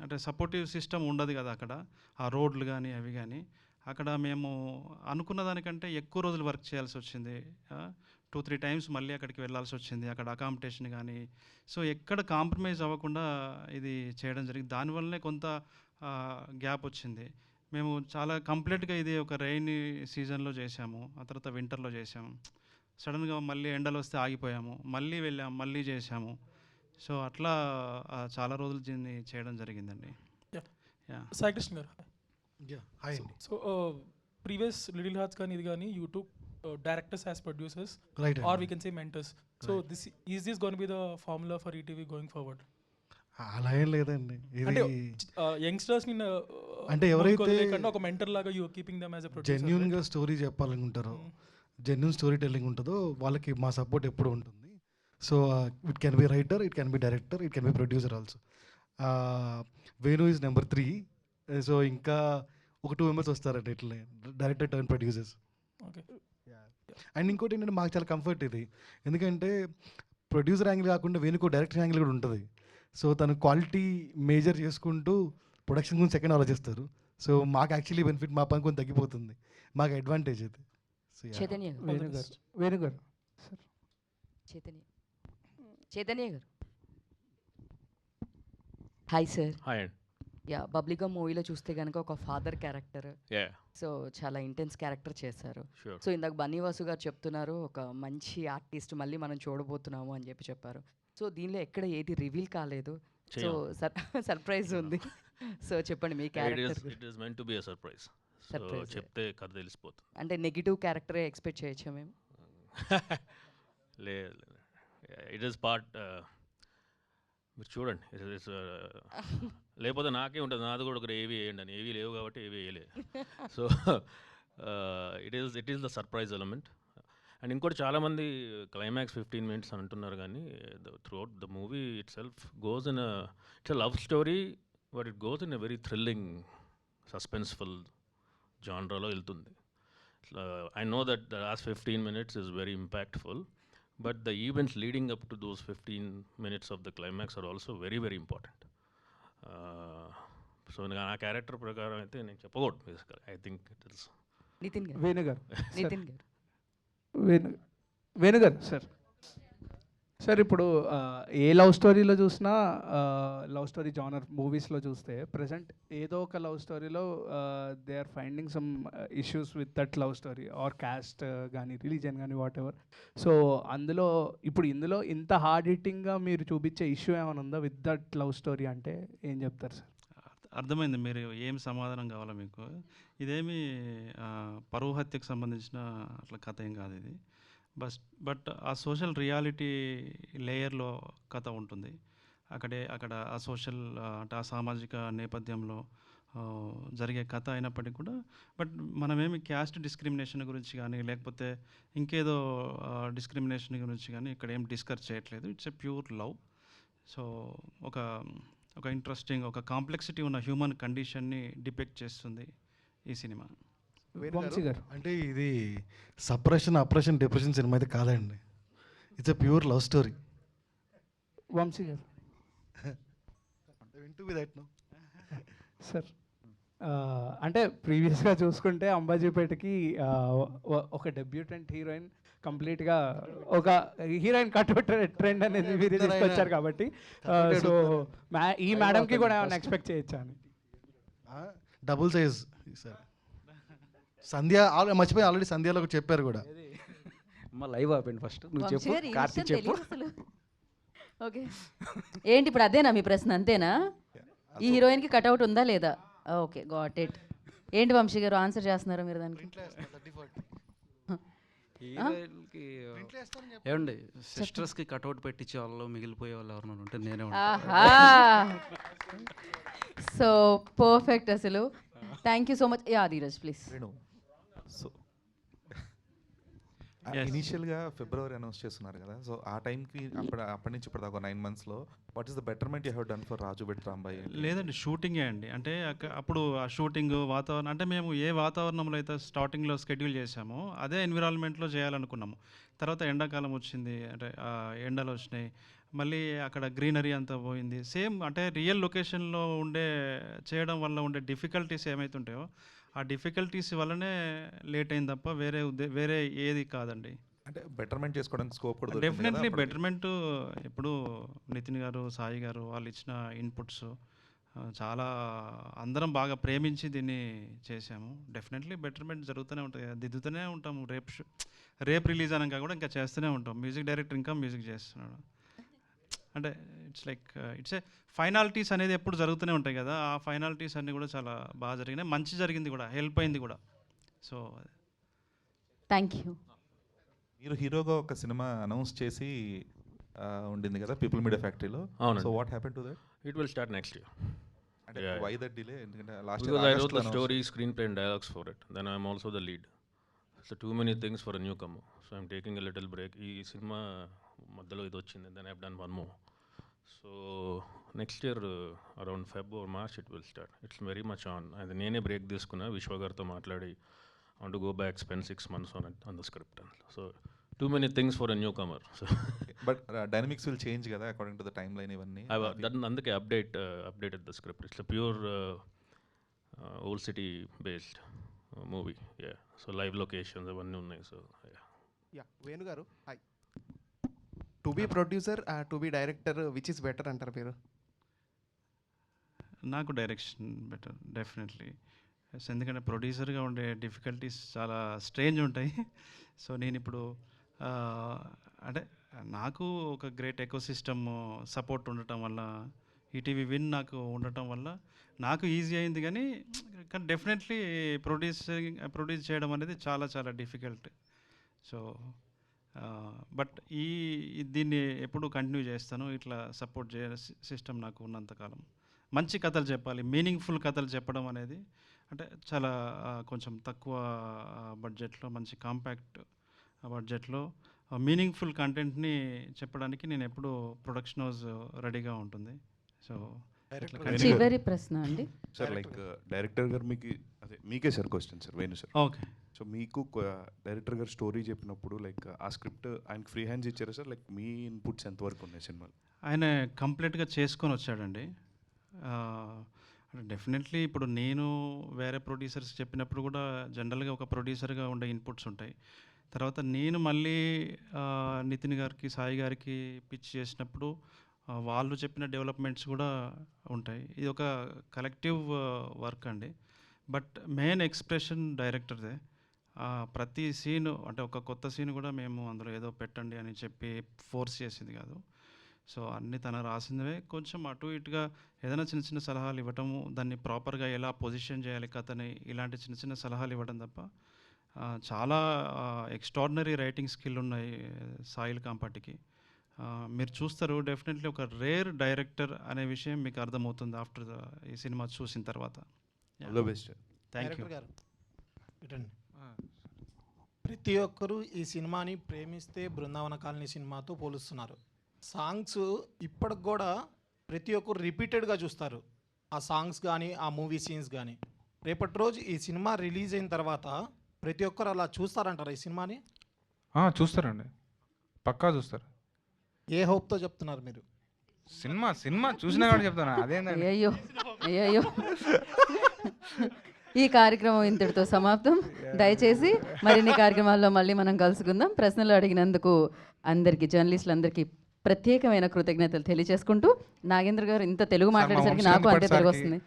అంటే సపోర్టివ్ సిస్టమ్ ఉండదు కదా అక్కడ, ఆ రోడ్లు కానీ అవి కానీ. అక్కడ మేము అనుకున్న దానికంటే ఎక్కువ రోజులు వర్క్ చేయాల్సి వచ్చింది. 2-3 టైమ్స్ మళ్ళీ అక్కడికి వెళ్ళాల్సి వచ్చింది, అక్కడ అకామిడేషన్ కానీ. సో ఎక్కడ కాంప్రమైజ్ అవ్వకుండా ఇది చేయడం జరిగింది. దానివల్లనే కొంత గ్యాప్ వచ్చింది. మేము చాలా కంప్లీట్గా ఇది ఒక రెయినీ సీజన్లో చేసాము, ఆ తర్వాత వింటర్లో చేసాము. సడన్గా మళ్ళీ ఎండలు వస్తే ఆగిపోయాము, మళ్ళీ వెళ్ళాము, మళ్ళీ చేసాము. సో అట్లా చాలా రోజులు దీన్ని చేయడం జరిగిందండి. సాయి కృష్ణ గారు, హాయ్ అండి. సో ప్రీవియస్ లిటిల్ హార్ట్స్ కానీ ఇది కానీ YouTube directors as producers Right, or and- we can say mentors. So this is this gonna be the formula for ETV going forward? అలా ఏం లేదండి. అంటే ఇది యంగ్స్టర్స్ ని అంటే ఎవరైతే ఒక మెంటర్ లాగా you keeping them as a producer, జెన్యున్గా స్టోరీ చెప్పాలనుకుంటారో, జెన్యున్ స్టోరీ టెల్లింగ్ ఉంటుందో వాళ్ళకి మా సపోర్ట్ ఎప్పుడు ఉంటుంది. So it can be writer, it can be director, it can be producer also. Venu is number 3. So ఇంకా ఒక 2 మెంబర్స్ వస్తారండి ఇట్లా, director turn producers. Okay. And ఇంకోటి ఏంటంటే మాకు చాలా కంఫర్ట్ ఇది, ఎందుకంటే ప్రొడ్యూసర్ యాంగిల్ కాకుండా వేణుకో డైరెక్టర్ యాంగిల్ కూడా ఉంటుంది. సో తను క్వాలిటీ మేజర్ చేసుకుంటూ ప్రొడక్షన్ గురించి సెకండ్ ఆలోచిస్తారు. సో మాకు యాక్చువల్లీ బెనిఫిట్, మా పని కొంచెం తగ్గిపోతుంది, మాకు అడ్వాంటేజ్ ఇది. చైతన్య వేణుగారు సార్, చైతన్య గారు హాయ్ సార్. హాయ్ అండి. యా, బబ్లిగమ్ మూవీలో చూస్తే కనుక ఒక ఫాదర్ క్యారెక్టర్, Yeah. సో చాలా ఇంటెన్స్ క్యారెక్టర్ చేశారు. Sure. సో ఇందాక బన్నీవాసు గారు చెప్తున్నారు ఒక మంచి ఆర్టిస్ట్ మళ్ళీ మనం చూడబోతున్నాము అని చెప్పారు. సో దీనిలో ఎక్కడ ఏది రివీల్ కాలేదు, సో సర్ప్రైజ్ ఉంది. సో చెప్పండి మీ character. It is meant to be a surprise. So చెప్తే కథ తెలిసిపోతుంది. అంటే నెగిటివ్ క్యారెక్టరే ఎక్స్పెక్ట్ చేయొచ్చా మేము? లేదు, ఇట్ ఈస్ పార్ట్, మీరు చూడండి. లేకపోతే నాకే ఉంటుంది, నాది కూడా ఒక ఏవి వేయండి అని. ఏవి లేవు కాబట్టి ఏవి వేయలేదు. So it is the surprise element. And ఇంకోటి చాలామంది క్లైమాక్స్ 15 minutes అని అంటున్నారు, కానీ throughout the movie itself goes in it's a love story, but it goes in a very thrilling suspenseful జానరాలో వెళ్తుంది. I know that the last 15 minutes is very impactful, but the events leading up to those 15 minutes of the climax are also very, very important. So నా క్యారెక్టర్ ప్రకారం అయితే నేను చెప్పకూడదు basically. I think it is Nitin గారు. వేణుగారు నితిన్ గారు. వేణుగారు సార్, ఇప్పుడు ఏ లవ్ స్టోరీలో చూసినా, లవ్ స్టోరీ జానర్ మూవీస్లో చూస్తే ప్రజెంట్ ఏదో ఒక లవ్ స్టోరీలో they are finding some issues with that love story or caste కానీ రిలీజన్ కానీ వాట్ ఎవర్. సో ఇందులో ఇంత హార్డ్ హిట్టింగ్గా మీరు చూపించే ఇష్యూ ఏమైనా ఉందా విత్ దట్ లవ్ స్టోరీ అంటే ఏం చెప్తారు సార్? అర్థమైంది మీరు ఏం సమాధానం కావాలా మీకు. ఇదేమి పరువు హత్యకు సంబంధించిన అట్లా కథ ఏం కాదు ఇది. బట్ ఆ సోషల్ రియాలిటీ లేయర్లో కథ ఉంటుంది. అక్కడ ఆ సోషల్ అంటే ఆ సామాజిక నేపథ్యంలో జరిగే కథ అయినప్పటికీ కూడా, బట్ మనమేమి క్యాస్ట్ డిస్క్రిమినేషన్ గురించి కానీ లేకపోతే ఇంకేదో డిస్క్రిమినేషన్ గురించి కానీ ఇక్కడ ఏం డిస్కస్ చేయట్లేదు. It's a pure love. So ఒక ఇంట్రెస్టింగ్, ఒక కాంప్లెక్సిటీ ఉన్న హ్యూమన్ కండిషన్ని డిపెక్ట్ చేస్తుంది ఈ సినిమా. అంటే ఇది సప్రెషన్, అప్రెషన్, డిప్రెషన్ సినిమా అయితే కాదండి. It's a pure love story. Vamsi గారు సార్, అంటే ప్రీవియస్గా చూసుకుంటే అంబాజీపేటకి ఒక డెబ్యూటెంట్ హీరోయిన్ కంప్లీట్గా ఒక హీరోయిన్ కట్ ట్రెండ్ అనేది మీరు తీసుకొచ్చారు కాబట్టి, సో ఈ మేడంకి కూడా ఏమైనా ఎక్స్పెక్ట్ చేయొచ్చా అని? Double size sir. సంధ్య మర్చిపోయి ఆల్రెడీ సంధ్యలో చెప్పారు కూడా. లైవ్ ఆపండి ఫస్ట్, నువ్వు చెప్పు, కార్తీక్ చెప్పు. ఓకే. ఏంటి ఇప్పుడు అదేనా మీ ప్రశ్న, అంతేనా? ఈ హీరోయిన్కి కట్అవుట్ ఉందా లేదా? Okay, got it. ఏంటి వంశీ గారు ఆన్సర్ చేస్తున్నారు మీరు దానికి? హీరోయిన్కి ఏమండి సిస్టర్స్కి కట్అవుట్ పెట్టించే వాళ్ళు మిగిలిపోయే వాళ్ళు ఎవరైనా ఉంటే నేనే ఆహా, సో పర్ఫెక్ట్ అసలు. Thank you so much. Yeah Dheeraj please. So ఇనీషియల్గా ఫిబ్రవరి అనౌన్స్ చేస్తున్నారు కదా, సో ఆ టైంకి అప్పటి నుంచి ఇప్పుడు దాకా 9 monthsలో what is the betterment you have done for Raju weds Rambai? లేదండి, షూటింగే అండి. అంటే అప్పుడు ఆ షూటింగ్ వాతావరణం అంటే మేము ఏ వాతావరణంలో అయితే స్టార్టింగ్లో షెడ్యూల్ చేసామో అదే ఎన్విరాన్మెంట్లో చేయాలనుకున్నాము. తర్వాత ఎండాకాలం వచ్చింది, అంటే ఎండలు వచ్చినాయి, మళ్ళీ అక్కడ గ్రీనరీ అంతా పోయింది. సేమ్ అంటే రియల్ లొకేషన్లో చేయడం వల్ల ఉండే డిఫికల్టీస్ ఏమైతుంటాయో ఆ డిఫికల్టీస్ వల్లనే లేట్ అయింది తప్ప వేరే ఏది కాదండి. అంటే బెటర్మెంట్ చేసుకోవడానికి స్కోప్ కూడా డెఫినెట్లీ బెటర్మెంట్. ఇప్పుడు నితిన్ గారు, సాయి గారు వాళ్ళు ఇచ్చిన ఇన్పుట్స్ చాలా అందరం బాగా ప్రేమించి దీన్ని చేసాము. డెఫినెట్లీ బెటర్మెంట్ జరుగుతూనే ఉంటుంది, దిద్దుతూనే ఉంటాము. రేపు రిలీజ్ అనక కూడా ఇంకా చేస్తూనే ఉంటాం. మ్యూజిక్ డైరెక్టర్ ఇంకా మ్యూజిక్ చేస్తున్నాడు. అంటే ఇట్స్ ఏ ఫైనాలిటీస్ అనేది ఎప్పుడు జరుగుతూనే ఉంటాయి కదా, ఆ ఫైనాలిటీస్ అన్నీ కూడా చాలా బాగా జరిగినాయి, మంచి జరిగింది కూడా, హెల్ప్ అయింది కూడా. So thank you. మీరు హీరోగా ఒక సినిమా అనౌన్స్ చేసి ఉండింది కదా పీపుల్ మీడియా ఫ్యాక్టరీలో. అవును. So what happen to that? It will start next year. అంటే వై దట్ డిలే? ఎందుకంటే last Because I wrote the story, screenplay and dialogues for it. Then I'm also the lead. So too many things for a newcomer. So I'm taking a little break. ఈ సినిమా మధ్యలో ఇది వచ్చింది. Then I've done one more. So next year around Feb or March it will start. It's very much on. అది నేనే బ్రేక్ తీసుకున్నా, విశ్వ గారితో మాట్లాడి I want to go back, spend 6 months on the script. So too many things for a newcomer. So but dynamics will change కదా according to the timeline ఇవన్నీ. అందుకే updated the script. It's a pure old city based movie. Yeah. So live locations అవన్నీ ఉన్నాయి. So yeah. వేణు గారు hi. To be producer, to be director, which is better అంటారు మీరు? నాకు డైరెక్షన్ బెటర్ డెఫినెట్లీ. ఎందుకంటే ప్రొడ్యూసర్గా ఉండే డిఫికల్టీస్ చాలా స్ట్రేంజ్ ఉంటాయి. సో నేను ఇప్పుడు అంటే నాకు ఒక గ్రేట్ ఎకోసిస్టమ్ సపోర్ట్ ఉండటం వల్ల, ఈటీవీ విన్ నాకు ఉండటం వల్ల నాకు ఈజీ అయింది. కానీ డెఫినెట్లీ ప్రొడ్యూస్ చేయడం అనేది చాలా చాలా డిఫికల్ట్. సో బట్ దీన్ని ఎప్పుడు కంటిన్యూ చేస్తాను. ఇట్లా సపోర్ట్ సిస్టమ్ నాకు ఉన్నంతకాలం మంచి కథలు చెప్పాలి, మీనింగ్ఫుల్ కథలు చెప్పడం అనేది అంటే చాలా కొంచెం తక్కువ బడ్జెట్లో, మంచి కాంపాక్ట్ బడ్జెట్లో మీనింగ్ఫుల్ కంటెంట్ని చెప్పడానికి నేను ఎప్పుడు ప్రొడక్షన్ హౌస్ రెడీగా ఉంటుంది. సో చివరి ప్రశ్న అండి సార్, లైక్ డైరెక్టర్ గారు మీకే sir question sir, Venu sir. Okay. So మీకు డైరెక్టర్ గారు స్టోరీ చెప్పినప్పుడు లైక్ ఆ స్క్రిప్ట్ ఆయనకి ఫ్రీ హ్యాండ్స్ ఇచ్చారా సార్? లైక్ మీ ఇన్పుట్స్ ఎంతవరకు ఉన్నాయి సినిమాలో? ఆయన కంప్లీట్గా చేసుకొని వచ్చాడండి. డెఫినెట్లీ ఇప్పుడు నేను వేరే ప్రొడ్యూసర్స్ చెప్పినప్పుడు కూడా జనరల్గా ఒక ప్రొడ్యూసర్గా ఉండే ఇన్పుట్స్ ఉంటాయి. తర్వాత నేను మళ్ళీ నితిన్ గారికి, సాయి గారికి పిచ్ చేసినప్పుడు వాళ్ళు చెప్పిన డెవలప్మెంట్స్ కూడా ఉంటాయి. ఇది ఒక కలెక్టివ్ వర్క్ అండి. బట్ మెయిన్ ఎక్స్ప్రెషన్ డైరెక్టర్దే. ప్రతి సీను అంటే ఒక కొత్త సీన్ కూడా మేము అందులో ఏదో పెట్టండి అని చెప్పి ఫోర్స్ చేసింది కాదు. సో అన్నీ తన రాసినవే. కొంచెం అటు ఇటుగా ఏదైనా చిన్న చిన్న సలహాలు ఇవ్వటము, దాన్ని ప్రాపర్గా ఎలా పొజిషన్ చేయాలి కథని, ఇలాంటి చిన్న చిన్న సలహాలు ఇవ్వడం తప్ప చాలా ఎక్స్ట్రాడినరీ రైటింగ్ స్కిల్ ఉన్నాయి సాయిల్ కాంపాటికి. మీరు చూస్తారు డెఫినెట్లీ ఒక రేర్ డైరెక్టర్ అనే విషయం మీకు అర్థమవుతుంది ఆఫ్టర్ ఈ సినిమా చూసిన తర్వాత. Thank you. ప్రతి ఒక్కరూ ఈ సినిమాని ప్రేమిస్తే బృందావన కాలనీ సినిమాతో పోలుస్తున్నారు. సాంగ్స్ ఇప్పటికి కూడా ప్రతి ఒక్కరు రిపీటెడ్గా చూస్తారు. ఆ సాంగ్స్ కానీ, ఆ మూవీ సీన్స్ కానీ. రేపటి రోజు ఈ సినిమా రిలీజ్ అయిన తర్వాత ప్రతి ఒక్కరు అలా చూస్తారంటారా ఈ సినిమాని? చూస్తారండి, పక్కా చూస్తారు. ఏ హోప్తో చెప్తున్నారు మీరు? సినిమా చూసినా కూడా చెప్తాను. అదేంటండి? అయ్యో అయ్యో, ఈ కార్యక్రమం ఇంతటితో సమాప్తం. దయచేసి మరిన్ని కార్యక్రమాల్లో మళ్ళీ మనం కలుసుకుందాం. ప్రశ్నలు అడిగినందుకు అందరికీ, జర్నలిస్టులందరికీ ప్రత్యేకమైన కృతజ్ఞతలు తెలియజేసుకుంటూ, నాగేంద్ర గారు ఇంత తెలుగు మాట్లాడేసరికి నాకు అంతే తెలుగు వస్తుంది.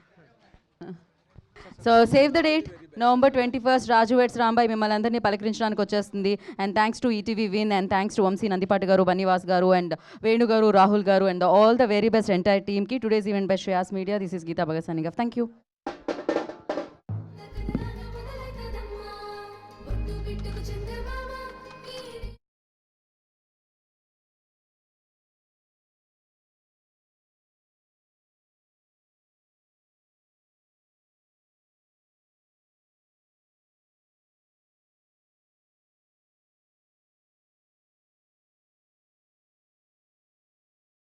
So save the date November 21st Raju weds Rambai మిమ్మల్ని అందరినీ పలకరించడానికి వచ్చేస్తుంది. And thanks to ETV Win and thanks to Vamsi Nandipati garu, Bunny Vas garu and Venu garu, Rahul garu and all the very best entire టీమ్కి. Today's event by Shreyas media. This is Geetha Bhagat signing off. Thank you.